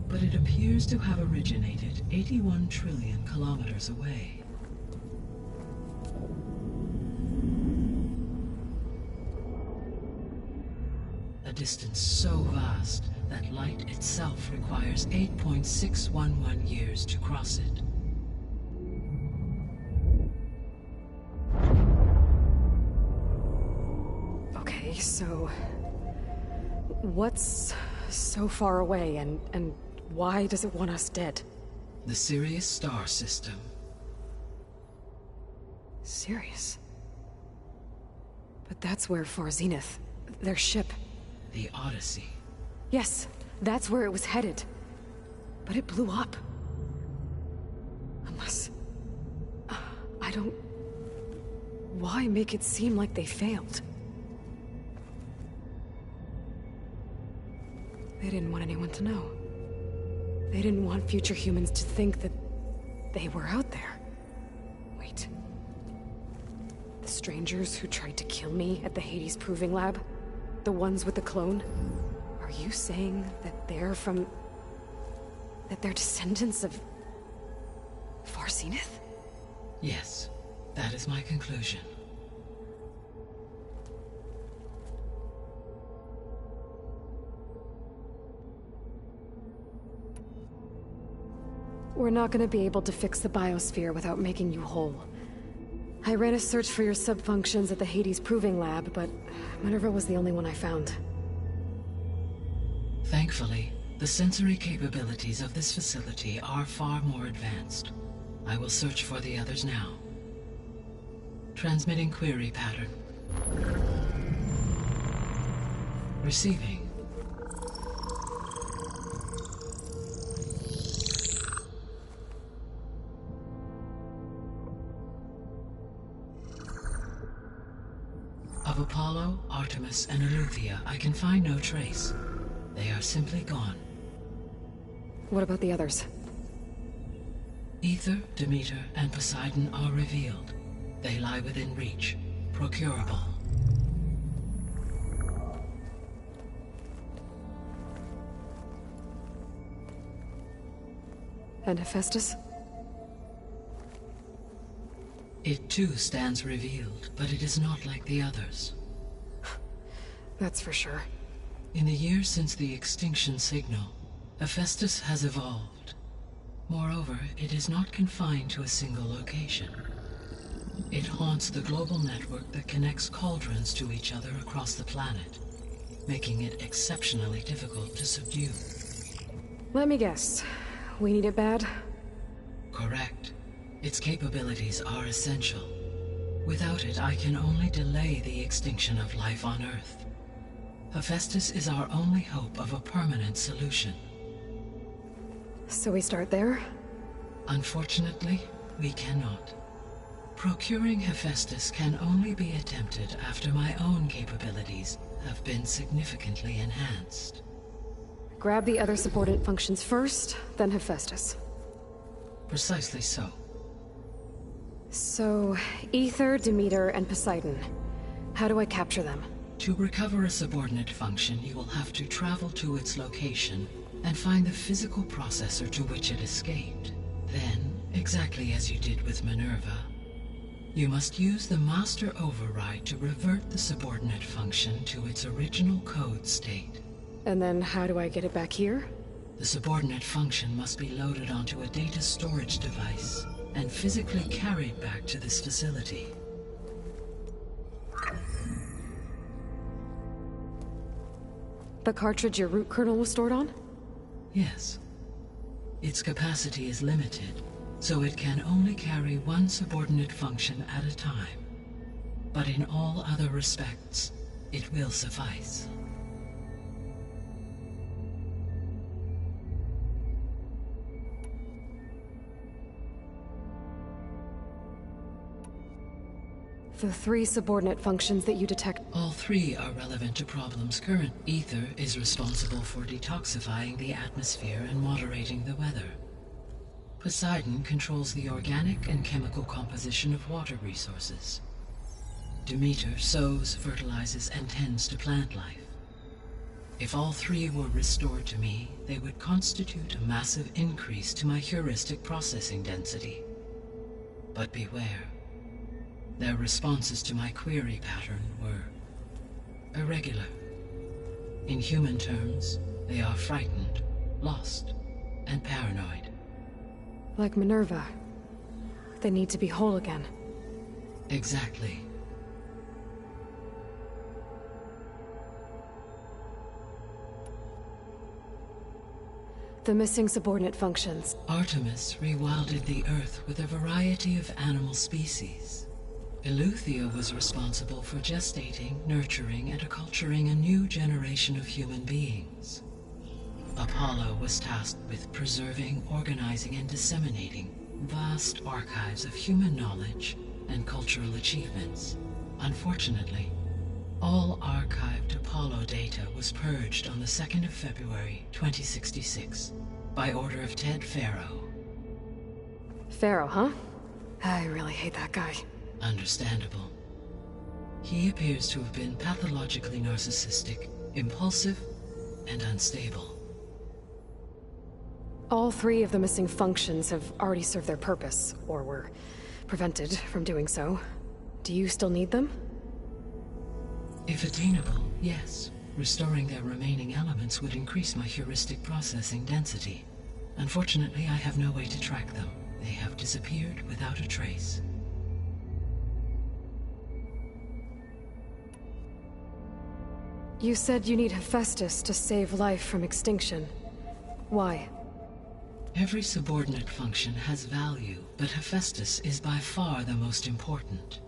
but it appears to have originated 81 trillion kilometers away. A distance so vast that light itself requires 8.611 years to cross it. Okay, so... what's so far away, and why does it want us dead? The Sirius star system. Sirius? But that's where Far Zenith, their ship... The Odyssey. Yes, that's where it was headed. But it blew up. Unless... I don't... Why make it seem like they failed? They didn't want anyone to know. They didn't want future humans to think that they were out there. Wait. The strangers who tried to kill me at the Hades Proving Lab? The ones with the clone? Are you saying that they're from... that they're descendants of... Far Zenith? Yes, that is my conclusion. We're not gonna be able to fix the biosphere without making you whole. I ran a search for your subfunctions at the Hades Proving Lab, but Minerva was the only one I found. Thankfully, the sensory capabilities of this facility are far more advanced. I will search for the others now. Transmitting query pattern. Receiving. Of Apollo, Artemis, and Eleuthia, I can find no trace. They are simply gone. What about the others? Ether, Demeter, and Poseidon are revealed. They lie within reach, procurable. And Hephaestus? It too stands revealed, but it is not like the others. That's for sure. In the years since the extinction signal, Hephaestus has evolved. Moreover, it is not confined to a single location. It haunts the global network that connects cauldrons to each other across the planet, making it exceptionally difficult to subdue. Let me guess. We need it bad? Correct. Its capabilities are essential. Without it, I can only delay the extinction of life on Earth. Hephaestus is our only hope of a permanent solution. So we start there? Unfortunately, we cannot. Procuring Hephaestus can only be attempted after my own capabilities have been significantly enhanced. Grab the other subordinate functions first, then Hephaestus. Precisely so. So, Ether, Demeter, and Poseidon. How do I capture them? To recover a subordinate function, you will have to travel to its location and find the physical processor to which it escaped. Then, exactly as you did with Minerva, you must use the master override to revert the subordinate function to its original code state. And then how do I get it back here? The subordinate function must be loaded onto a data storage device and physically carried back to this facility. The cartridge your root kernel was stored on? Yes. Its capacity is limited, so it can only carry one subordinate function at a time. But in all other respects, it will suffice. The 3 subordinate functions that you detect... All 3 are relevant to problems current. Ether is responsible for detoxifying the atmosphere and moderating the weather. Poseidon controls the organic and chemical composition of water resources. Demeter sows, fertilizes, and tends to plant life. If all 3 were restored to me, they would constitute a massive increase to my heuristic processing density. But beware. Their responses to my query pattern were irregular. In human terms, they are frightened, lost, and paranoid. Like Minerva. They need to be whole again. Exactly. The missing subordinate functions. Artemis rewilded the Earth with a variety of animal species. Eleuthia was responsible for gestating, nurturing, and acculturating a new generation of human beings. Apollo was tasked with preserving, organizing, and disseminating vast archives of human knowledge and cultural achievements. Unfortunately, all archived Apollo data was purged on the 2nd of February, 2066, by order of Ted Faro. Faro, huh? I really hate that guy. Understandable. He appears to have been pathologically narcissistic, impulsive, and unstable. All 3 of the missing functions have already served their purpose, or were prevented from doing so. Do you still need them? If attainable, yes. Restoring their remaining elements would increase my heuristic processing density. Unfortunately, I have no way to track them. They have disappeared without a trace. You said you need Hephaestus to save life from extinction. Why? Every subordinate function has value, but Hephaestus is by far the most important.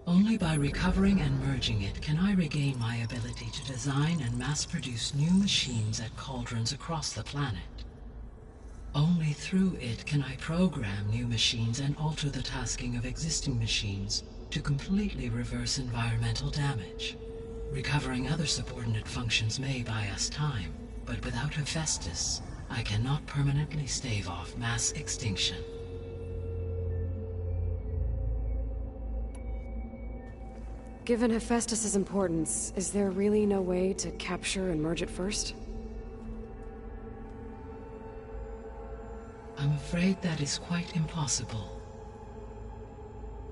Only by recovering and merging it can I regain my ability to design and mass-produce new machines at cauldrons across the planet. Only through it can I program new machines and alter the tasking of existing machines to completely reverse environmental damage. Recovering other subordinate functions may buy us time, but without Hephaestus, I cannot permanently stave off mass extinction. Given Hephaestus's importance, is there really no way to capture and merge it first? I'm afraid that is quite impossible.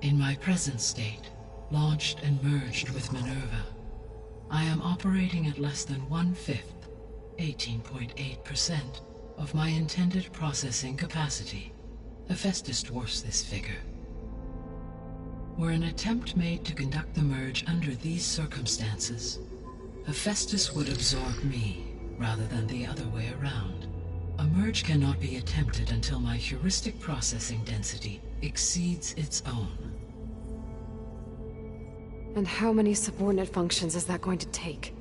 In my present state, launched and merged with Minerva, I am operating at less than 1/5, 18.8%, of my intended processing capacity. Hephaestus dwarfs this figure. Were an attempt made to conduct the merge under these circumstances, Hephaestus would absorb me, rather than the other way around. A merge cannot be attempted until my heuristic processing density exceeds its own. And how many subordinate functions is that going to take?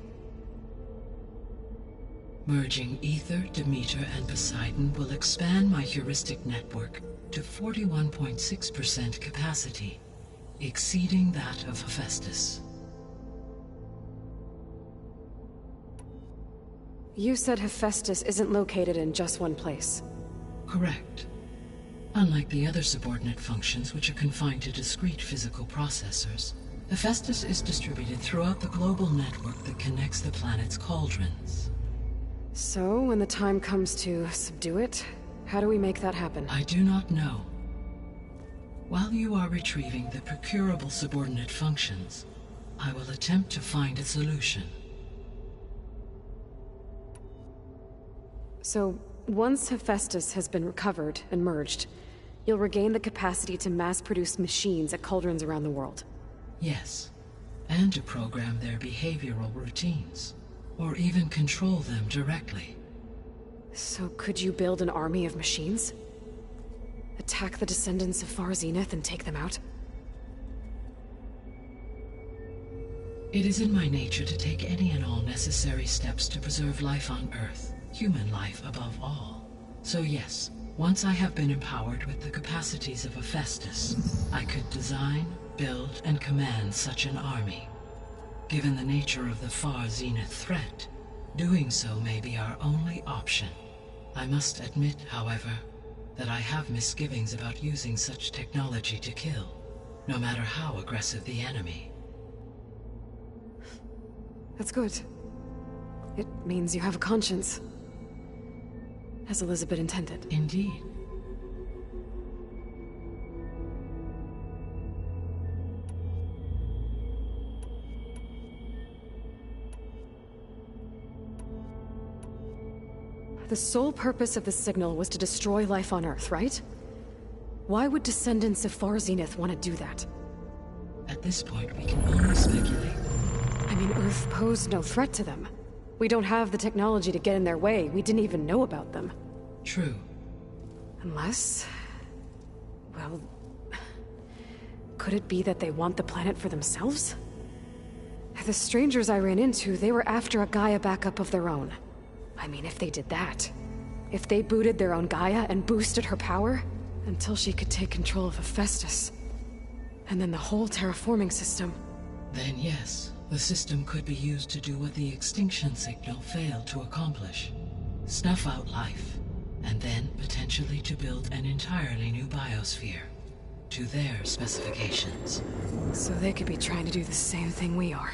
Merging Ether, Demeter, and Poseidon will expand my heuristic network to 41.6% capacity, exceeding that of Hephaestus. You said Hephaestus isn't located in just one place. Correct. Unlike the other subordinate functions, which are confined to discrete physical processors, Hephaestus is distributed throughout the global network that connects the planet's cauldrons. So, when the time comes to subdue it, how do we make that happen? I do not know. While you are retrieving the procurable subordinate functions, I will attempt to find a solution. So, once Hephaestus has been recovered and merged, you'll regain the capacity to mass-produce machines at cauldrons around the world. Yes, and to program their behavioral routines, or even control them directly. So could you build an army of machines? Attack the descendants of Far Zenith and take them out? It is in my nature to take any and all necessary steps to preserve life on Earth, human life above all. So yes, once I have been empowered with the capacities of Hephaestus, I could design, build, and command such an army. Given the nature of the Far Zenith threat, doing so may be our only option. I must admit, however, that I have misgivings about using such technology to kill, no matter how aggressive the enemy. That's good. It means you have a conscience. As Elizabeth intended. Indeed. The sole purpose of the signal was to destroy life on Earth, right? Why would descendants of Far Zenith want to do that? At this point, we can only speculate. I mean, Earth posed no threat to them. We don't have the technology to get in their way. We didn't even know about them. True. Unless... well... could it be that they want the planet for themselves? The strangers I ran into, they were after a Gaia backup of their own. I mean, if they did that... if they booted their own Gaia and boosted her power... until she could take control of Hephaestus. And then the whole terraforming system... Then yes, the system could be used to do what the extinction signal failed to accomplish. Snuff out life, and then potentially to build an entirely new biosphere. To their specifications. So they could be trying to do the same thing we are.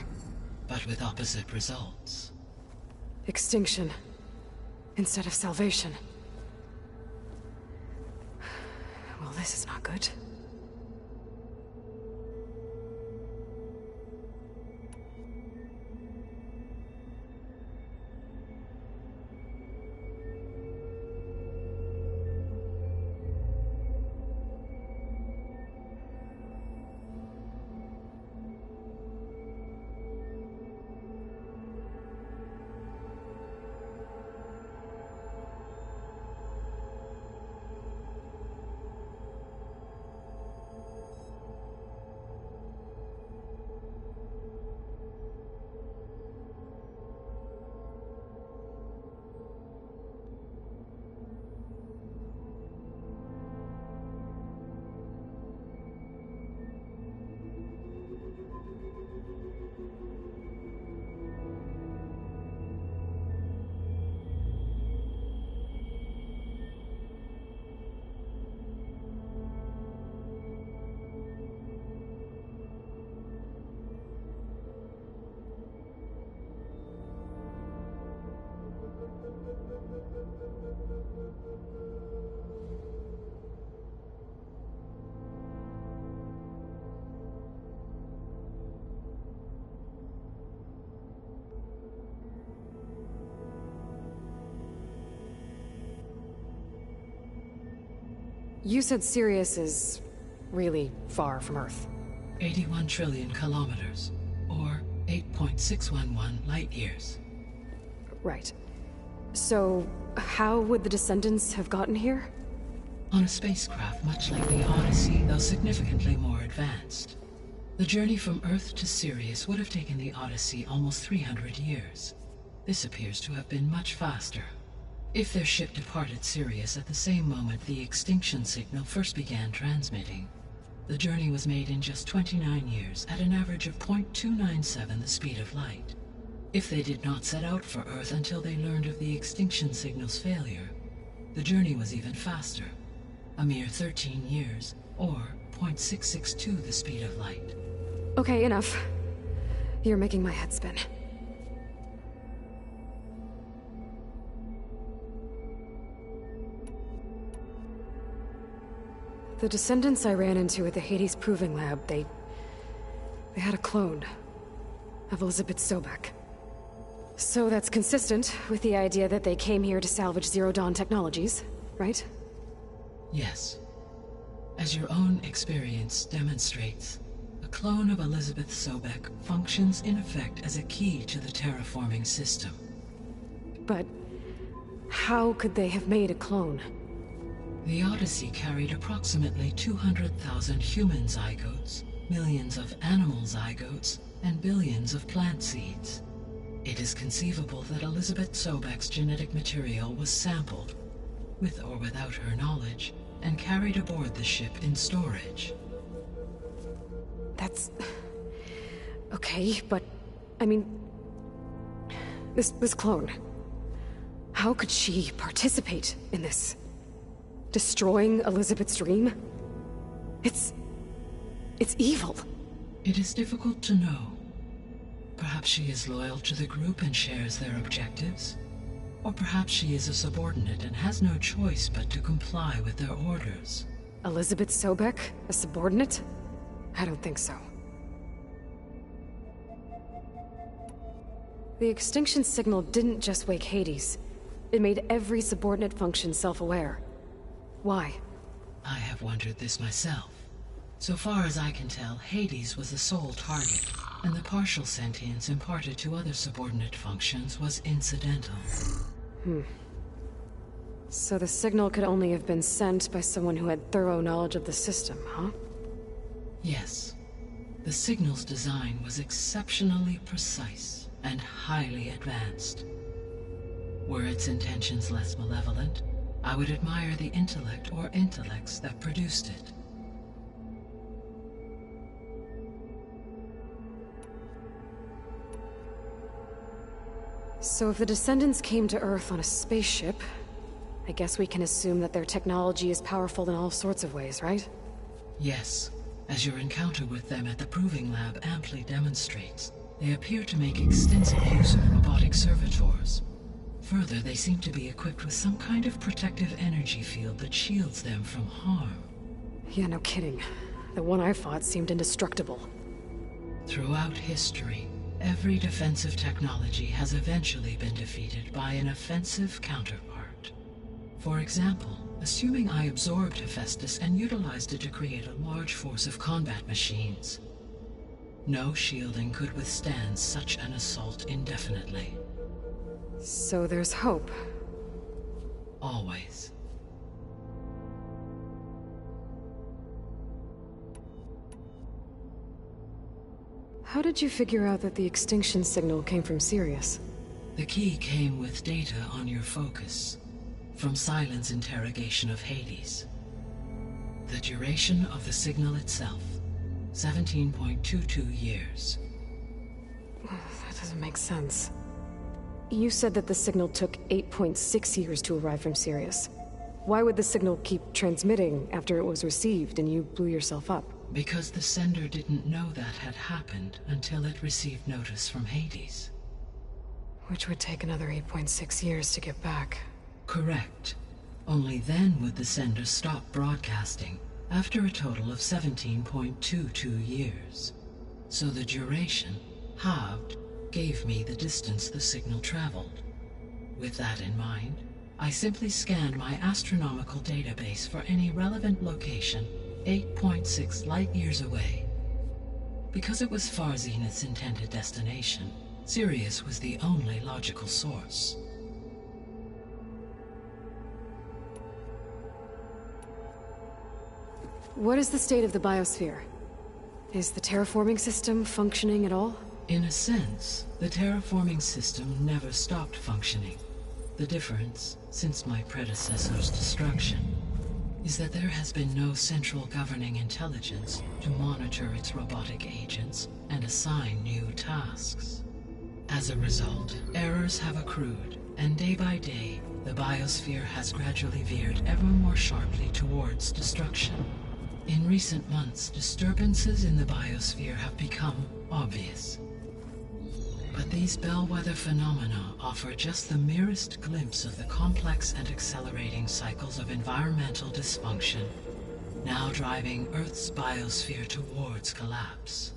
But with opposite results. Extinction. Instead of salvation. Well, this is not good. You said Sirius is really far from Earth. 81 trillion kilometers, or 8.611 light years. Right. So, how would the Descendants have gotten here? On a spacecraft much like the Odyssey, though significantly more advanced. The journey from Earth to Sirius would have taken the Odyssey almost 300 years. This appears to have been much faster. If their ship departed Sirius at the same moment the extinction signal first began transmitting, the journey was made in just 29 years at an average of 0.297 the speed of light. If they did not set out for Earth until they learned of the extinction signal's failure, the journey was even faster, a mere 13 years, or 0.662 the speed of light. Okay, enough. You're making my head spin. The Descendants I ran into at the Hades Proving Lab, they had a clone of Elizabeth Sobek. So that's consistent with the idea that they came here to salvage Zero Dawn technologies, right? Yes. As your own experience demonstrates, a clone of Elizabeth Sobek functions in effect as a key to the terraforming system. But how could they have made a clone? The Odyssey carried approximately 200,000 human zygotes, millions of animal zygotes, and billions of plant seeds. It is conceivable that Elizabeth Sobek's genetic material was sampled, with or without her knowledge, and carried aboard the ship in storage. That's... okay, but... I mean... This clone... How could she participate in this? Destroying Elizabeth's dream? It's evil. It is difficult to know. Perhaps she is loyal to the group and shares their objectives. Or perhaps she is a subordinate and has no choice but to comply with their orders. Elizabeth Sobek? A subordinate? I don't think so. The extinction signal didn't just wake Hades. It made every subordinate function self-aware. Why? I have wondered this myself. So far as I can tell, Hades was the sole target, and the partial sentience imparted to other subordinate functions was incidental. So the signal could only have been sent by someone who had thorough knowledge of the system, huh? Yes. The signal's design was exceptionally precise and highly advanced. Were its intentions less malevolent, I would admire the intellect or intellects that produced it. So if the Descendants came to Earth on a spaceship, I guess we can assume that their technology is powerful in all sorts of ways, right? Yes. As your encounter with them at the Proving Lab amply demonstrates, they appear to make extensive use of robotic servitors. Further, they seem to be equipped with some kind of protective energy field that shields them from harm. Yeah, no kidding. The one I fought seemed indestructible. Throughout history, every defensive technology has eventually been defeated by an offensive counterpart. For example, assuming I absorbed Hephaestus and utilized it to create a large force of combat machines. No shielding could withstand such an assault indefinitely. So there's hope. Always. How did you figure out that the extinction signal came from Sirius? The key came with data on your focus, from Silent's interrogation of Hades. The duration of the signal itself, 17.22 years. That doesn't make sense. You said that the signal took 8.6 years to arrive from Sirius. Why would the signal keep transmitting after it was received and you blew yourself up? Because the sender didn't know that had happened until it received notice from Hades. Which would take another 8.6 years to get back. Correct. Only then would the sender stop broadcasting, after a total of 17.22 years. So the duration, halved, gave me the distance the signal traveled. With that in mind, I simply scanned my astronomical database for any relevant location 8.6 light-years away. Because it was Far Zenith's intended destination, Sirius was the only logical source. What is the state of the biosphere? Is the terraforming system functioning at all? In a sense, the terraforming system never stopped functioning. The difference, since my predecessor's destruction, is that there has been no central governing intelligence to monitor its robotic agents and assign new tasks. As a result, errors have accrued, and day by day, the biosphere has gradually veered ever more sharply towards destruction. In recent months, disturbances in the biosphere have become obvious. But these bellwether phenomena offer just the merest glimpse of the complex and accelerating cycles of environmental dysfunction, now driving Earth's biosphere towards collapse.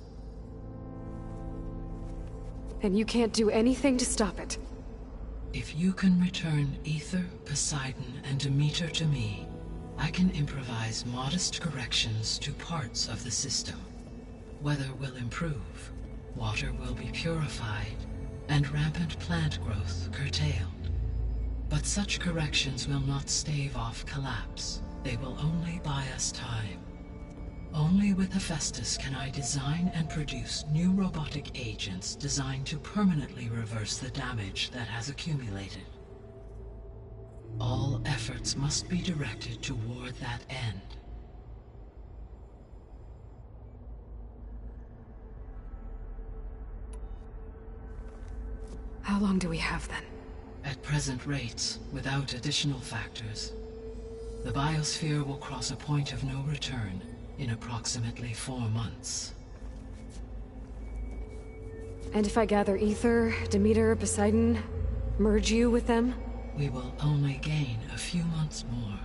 And you can't do anything to stop it? If you can return Ether, Poseidon, and Demeter to me, I can improvise modest corrections to parts of the system. Weather will improve, water will be purified, and rampant plant growth curtailed. But such corrections will not stave off collapse. They will only buy us time. Only with Hephaestus can I design and produce new robotic agents designed to permanently reverse the damage that has accumulated. All efforts must be directed toward that end. How long do we have then? At present rates, without additional factors, the biosphere will cross a point of no return in approximately 4 months. And if I gather Ether, Demeter, Poseidon, merge you with them? We will only gain a few months more.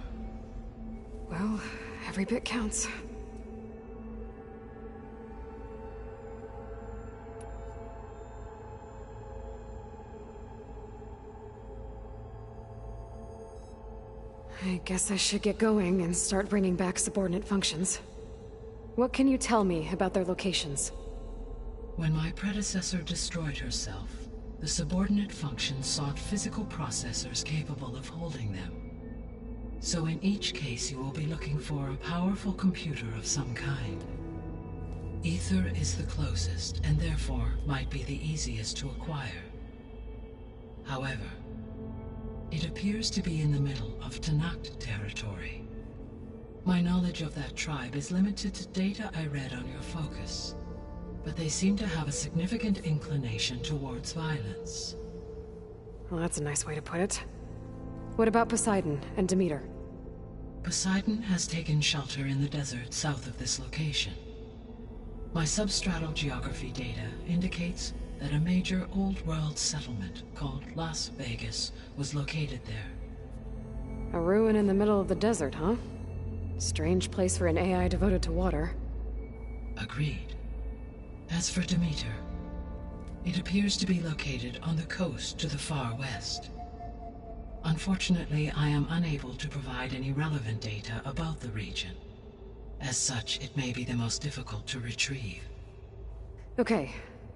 Well, every bit counts. I guess I should get going and start bringing back subordinate functions. What can you tell me about their locations? When my predecessor destroyed herself, the subordinate functions sought physical processors capable of holding them. So in each case you will be looking for a powerful computer of some kind. Ether is the closest, and therefore might be the easiest to acquire. However, it appears to be in the middle of Tanact territory. My knowledge of that tribe is limited to data I read on your focus, but they seem to have a significant inclination towards violence. Well, that's a nice way to put it. What about Poseidon and Demeter? Poseidon has taken shelter in the desert south of this location. My substratal geography data indicates that a major old-world settlement called Las Vegas was located there. A ruin in the middle of the desert, huh? Strange place for an AI devoted to water. Agreed. As for Demeter, it appears to be located on the coast to the far west. Unfortunately, I am unable to provide any relevant data about the region. As such, it may be the most difficult to retrieve. Okay,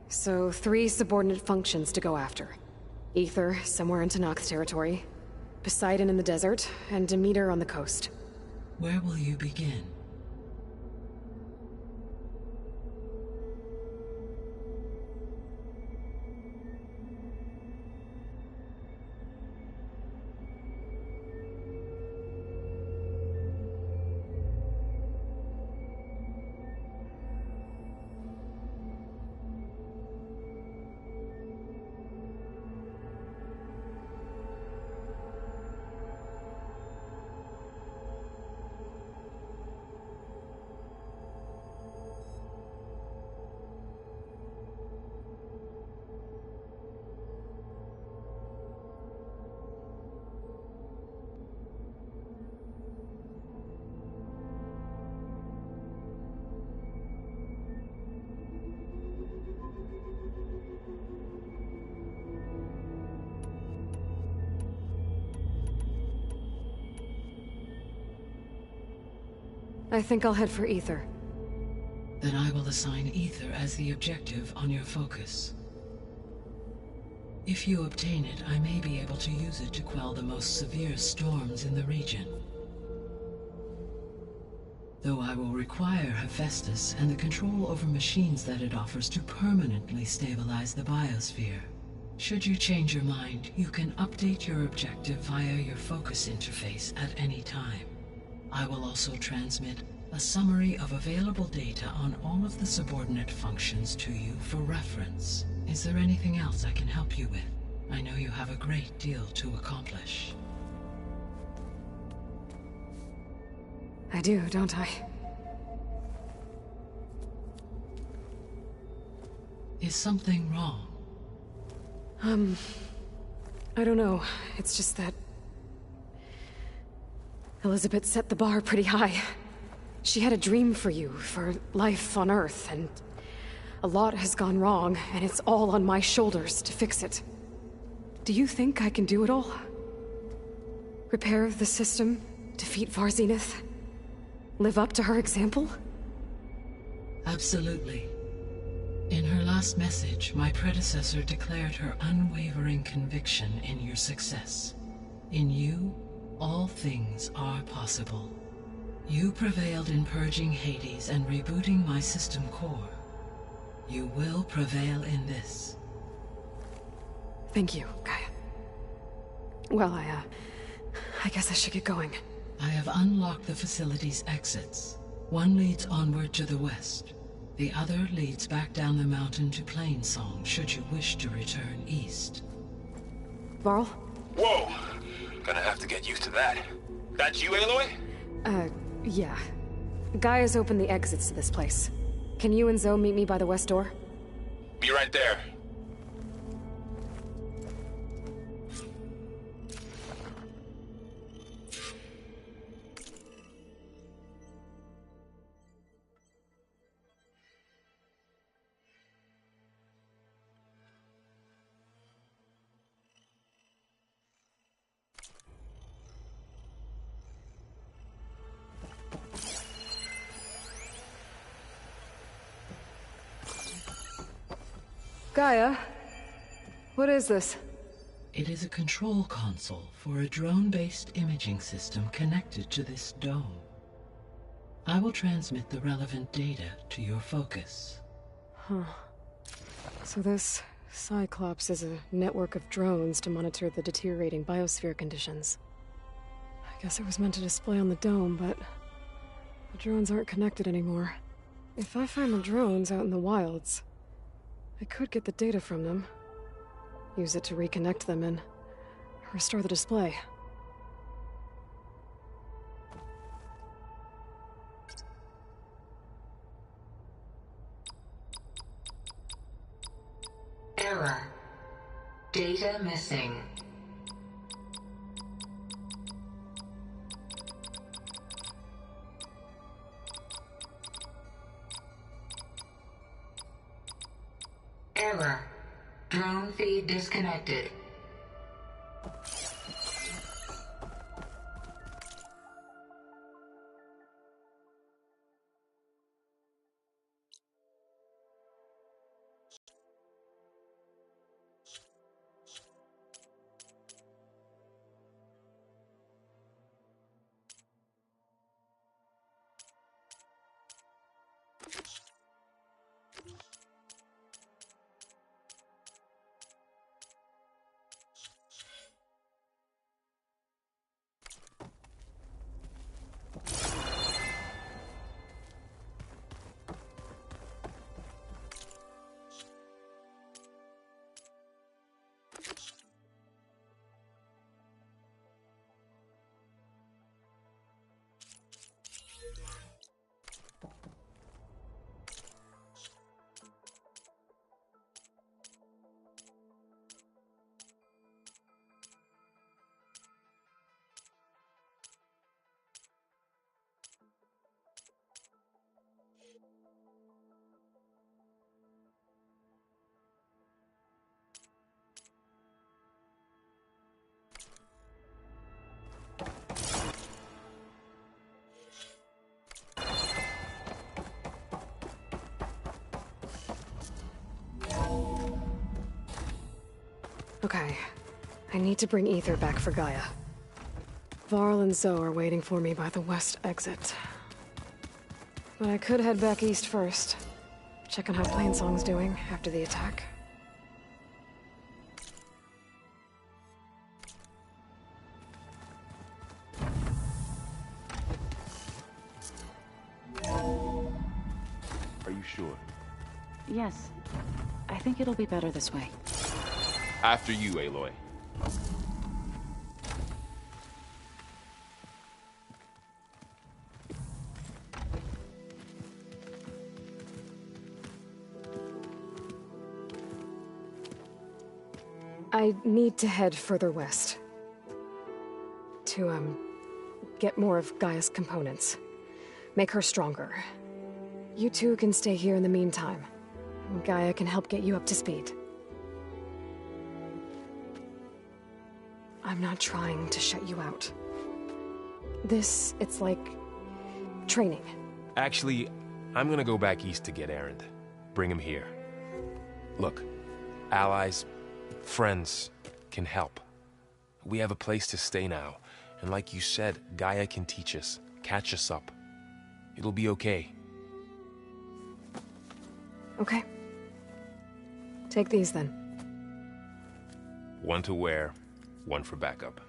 so 3 subordinate functions to go after. Ether, somewhere in Tanact territory, Poseidon in the desert, and Demeter on the coast. Where will you begin? I think I'll head for Ether. Then I will assign Ether as the objective on your focus. If you obtain it, I may be able to use it to quell the most severe storms in the region. Though I will require Hephaestus and the control over machines that it offers to permanently stabilize the biosphere. Should you change your mind, you can update your objective via your focus interface at any time. I will also transmit a summary of available data on all of the subordinate functions to you for reference. Is there anything else I can help you with? I know you have a great deal to accomplish. I do, don't I? Is something wrong? I don't know. It's just that Elizabeth set the bar pretty high. She had a dream for you, for life on Earth, and a lot has gone wrong, and it's all on my shoulders to fix it. Do you think I can do it all? Repair the system, defeat Varzenith, live up to her example? Absolutely. In her last message, my predecessor declared her unwavering conviction in your success. In you, all things are possible. You prevailed in purging Hades and rebooting my system core. You will prevail in this. Thank you, Gaia. Well, I guess I should get going. I have unlocked the facility's exits. One leads onward to the west. The other leads back down the mountain to Plainsong, should you wish to return east. Varl? Whoa! Gonna have to get used to that. That's you, Aloy? Yeah. Gaia's opened the exits to this place. Can you and Zoe meet me by the west door? Be right there. Gaia? What is this? It is a control console for a drone-based imaging system connected to this dome. I will transmit the relevant data to your focus. Huh. So this Cyclops is a network of drones to monitor the deteriorating biosphere conditions. I guess it was meant to display on the dome, but the drones aren't connected anymore. If I find the drones out in the wilds, I could get the data from them, use it to reconnect them and restore the display. Error. Data missing. Error. Drone feed disconnected. Okay. I need to bring Ether back for Gaia. Varl and Zoe are waiting for me by the west exit. But I could head back east first. Check on how Plainsong's doing after the attack. Are you sure? Yes. I think it'll be better this way. After you, Aloy. I need to head further west. To, get more of Gaia's components. Make her stronger. You two can stay here in the meantime. Gaia can help get you up to speed. I'm not trying to shut you out. It's like... training. Actually, I'm gonna go back east to get Erend. Bring him here. Look, allies, friends can help. We have a place to stay now, and like you said, Gaia can teach us, catch us up. It'll be okay. Okay. Take these then. One to wear, one for backup.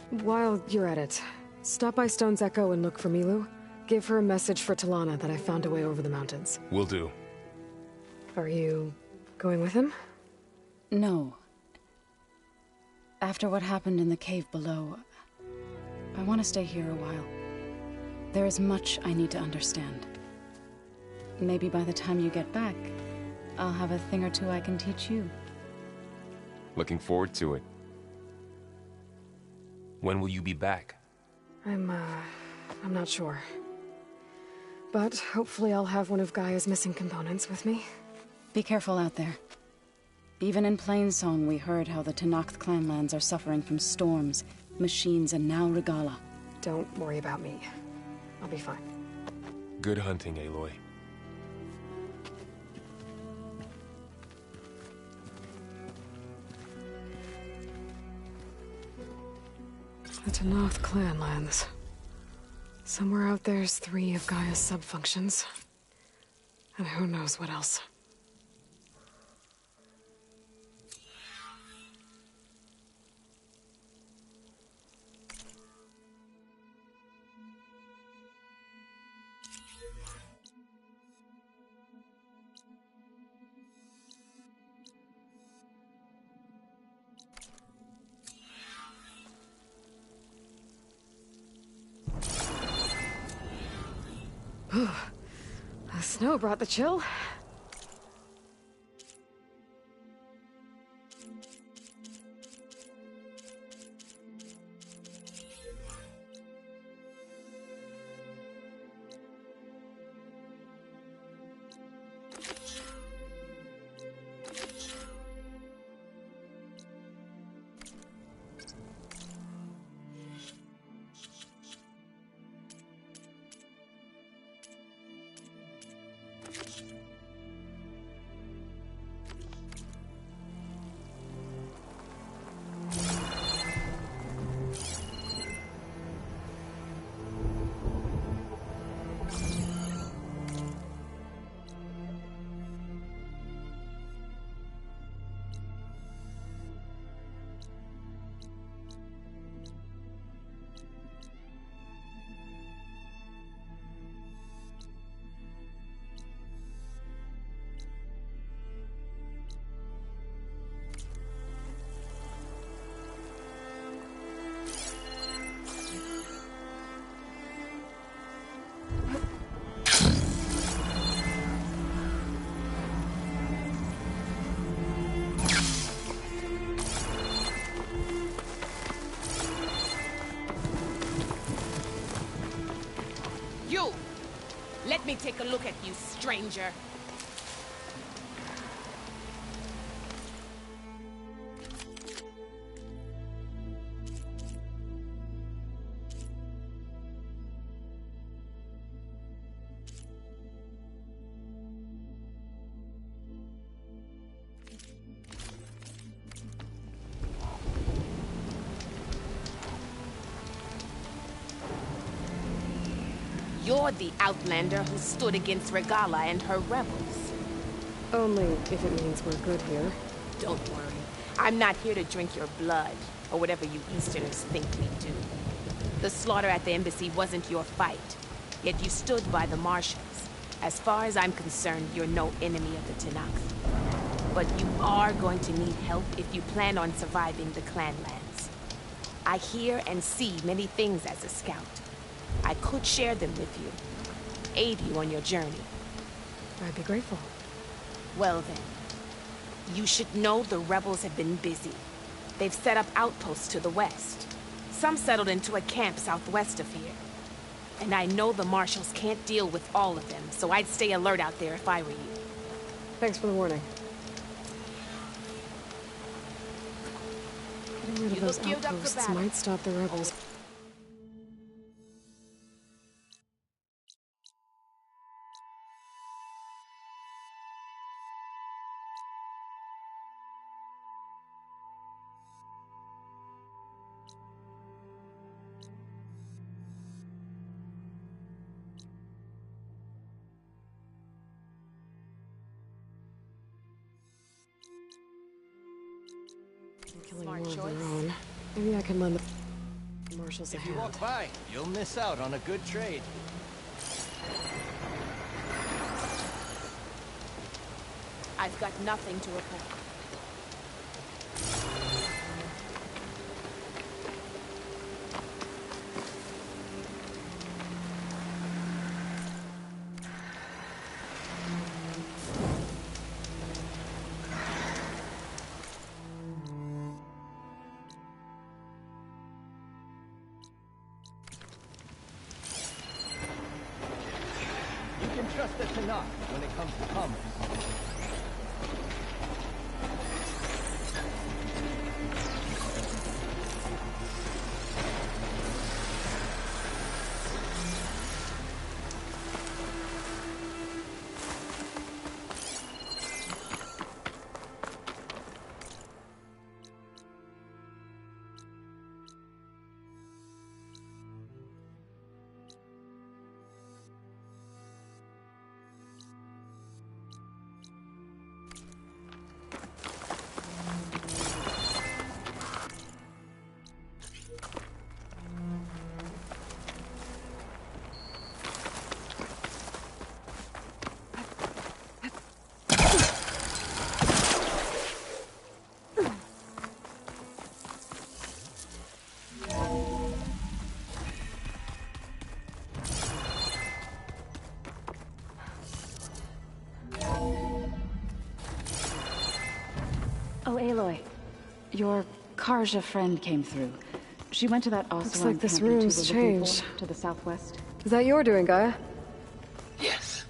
While you're at it, stop by Stone's Echo and look for Milu. Give her a message for Talana that I found a way over the mountains. Will do. Are you going with him? No. After what happened in the cave below, I want to stay here a while. There is much I need to understand. Maybe by the time you get back, I'll have a thing or two I can teach you. Looking forward to it. When will you be back? I'm not sure. But hopefully I'll have one of Gaia's missing components with me. Be careful out there. Even in Plainsong, we heard how the Tenakth clanlands are suffering from storms, machines, and now Regala. Don't worry about me. I'll be fine. Good hunting, Aloy. The Tenakth clanlands. Somewhere out there's 3 of Gaia's sub-functions. And who knows what else. The snow brought the chill. You! Let me take a look at you, stranger. You're the outlander who stood against Regala and her rebels. Only if it means we're good here. Don't worry. I'm not here to drink your blood, or whatever you Easterners think we do. The slaughter at the embassy wasn't your fight, yet you stood by the Marshals. As far as I'm concerned, you're no enemy of the Tenakth. But you are going to need help if you plan on surviving the Clanlands. I hear and see many things as a scout. I could share them with you, aid you on your journey. I'd be grateful. Well then, you should know the rebels have been busy. They've set up outposts to the west. Some settled into a camp southwest of here. And I know the Marshals can't deal with all of them, so I'd stay alert out there if I were you. Thanks for the warning. Getting rid of those outposts might stop the rebels. Killing more of their own. Maybe I can lend the Marshals a hand. If you walk by, you'll miss out on a good trade. I've got nothing to report. Trust the Tenakth when it comes to commerce. Oh, Aloy. Your Karja friend came through. She went to that awesome Looks like this room's changed. To the southwest. Is that your doing, Gaia? Yes.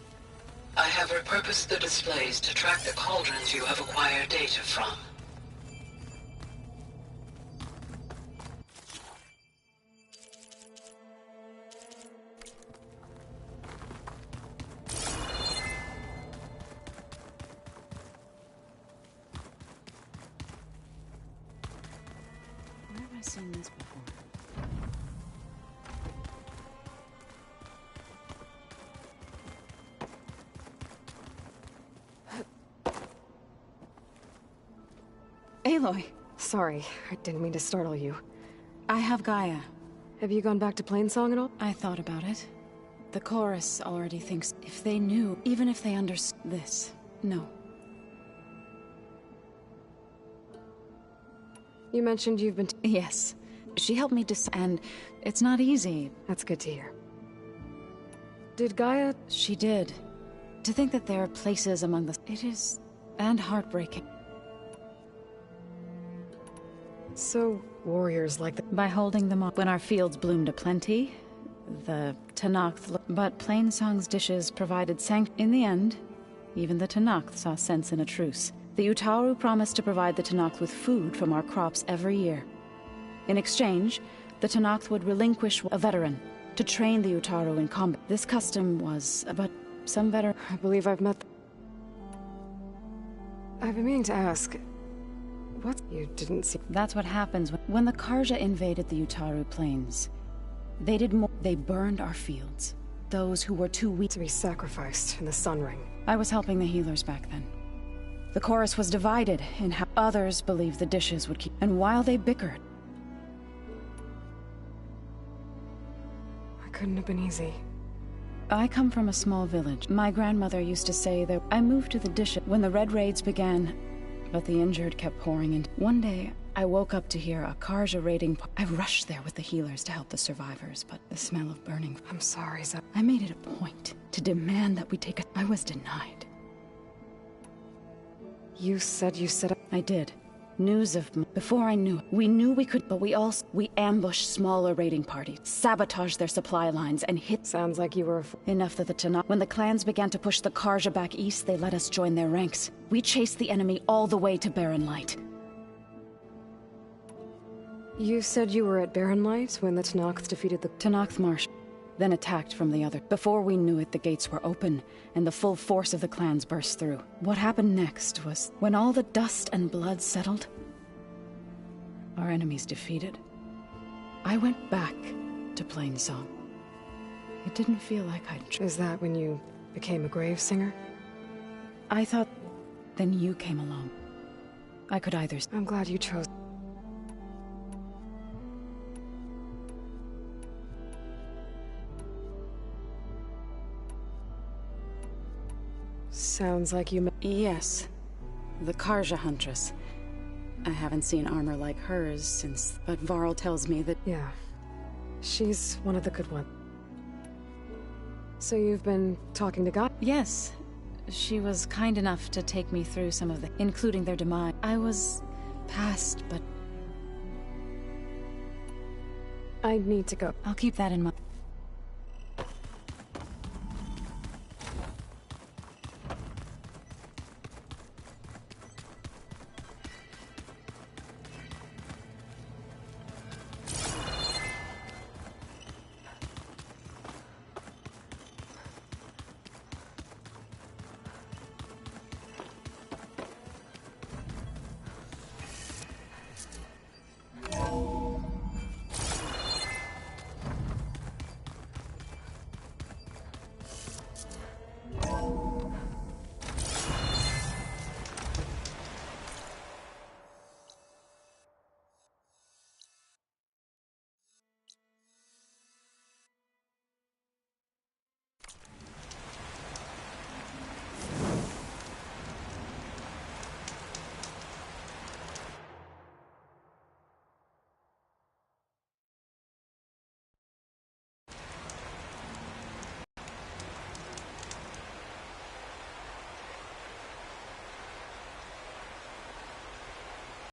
I have repurposed the displays to track the cauldrons you have acquired data from. Where have I seen this before? Aloy! Sorry, I didn't mean to startle you. I have Gaia. Have you gone back to Plainsong at all? I thought about it. The chorus already thinks if they knew, even if they understood this. No. You mentioned you've been Yes. She helped me and it's not easy. That's good to hear. Did Gaia... She did. To think that there are places among the... It is... and heartbreaking. So, warriors like the... By holding them up when our fields bloomed aplenty, the Tenakth... But Plainsong's dishes provided in the end, even the Tenakth saw sense in a truce. The Utaru promised to provide the Tenakth with food from our crops every year. In exchange, the Tenakth would relinquish a veteran to train the Utaru in combat. This custom was... but some veteran... I believe I've met... I've been meaning to ask... What? You didn't see... That's what happens when the Karja invaded the Utaru plains. They did more. They burned our fields. those who were too weak to be sacrificed in the Sun Ring. I was helping the healers back then. The chorus was divided in how others believed the dishes would keep, and while they bickered... It couldn't have been easy. I come from a small village. My grandmother used to say that I moved to the dishes when the Red Raids began, but the injured kept pouring in. One day, I woke up to hear a Karja raiding. I rushed there with the healers to help the survivors, but the smell of burning... I'm sorry, Zeb. I made it a point to demand that we take a... I was denied. You said you set up... I did. News of... Before I knew it, we knew we could, but we ambushed smaller raiding parties, sabotaged their supply lines, and hit... Sounds like you were... Enough that the Tanakh... When the clans began to push the Karja back east, they let us join their ranks. We chased the enemy all the way to Barren Light. You said you were at Barren Light when the Tanakh defeated the... Tanakh Marsh, then attacked from the other. Before we knew it, the gates were open, and the full force of the clans burst through. What happened next was, when all the dust and blood settled, our enemies defeated, I went back to Plainsong. It didn't feel like I'd... Is that when you became a grave singer? I thought... Then you came along. I could either... I'm glad you chose... Sounds like you... Yes. The Karja Huntress. I haven't seen armor like hers since... But Varl tells me that... Yeah. She's one of the good ones. So you've been talking to God? Yes. She was kind enough to take me through some of the... including their demise. I was... past, but... I need to go. I'll keep that in mind.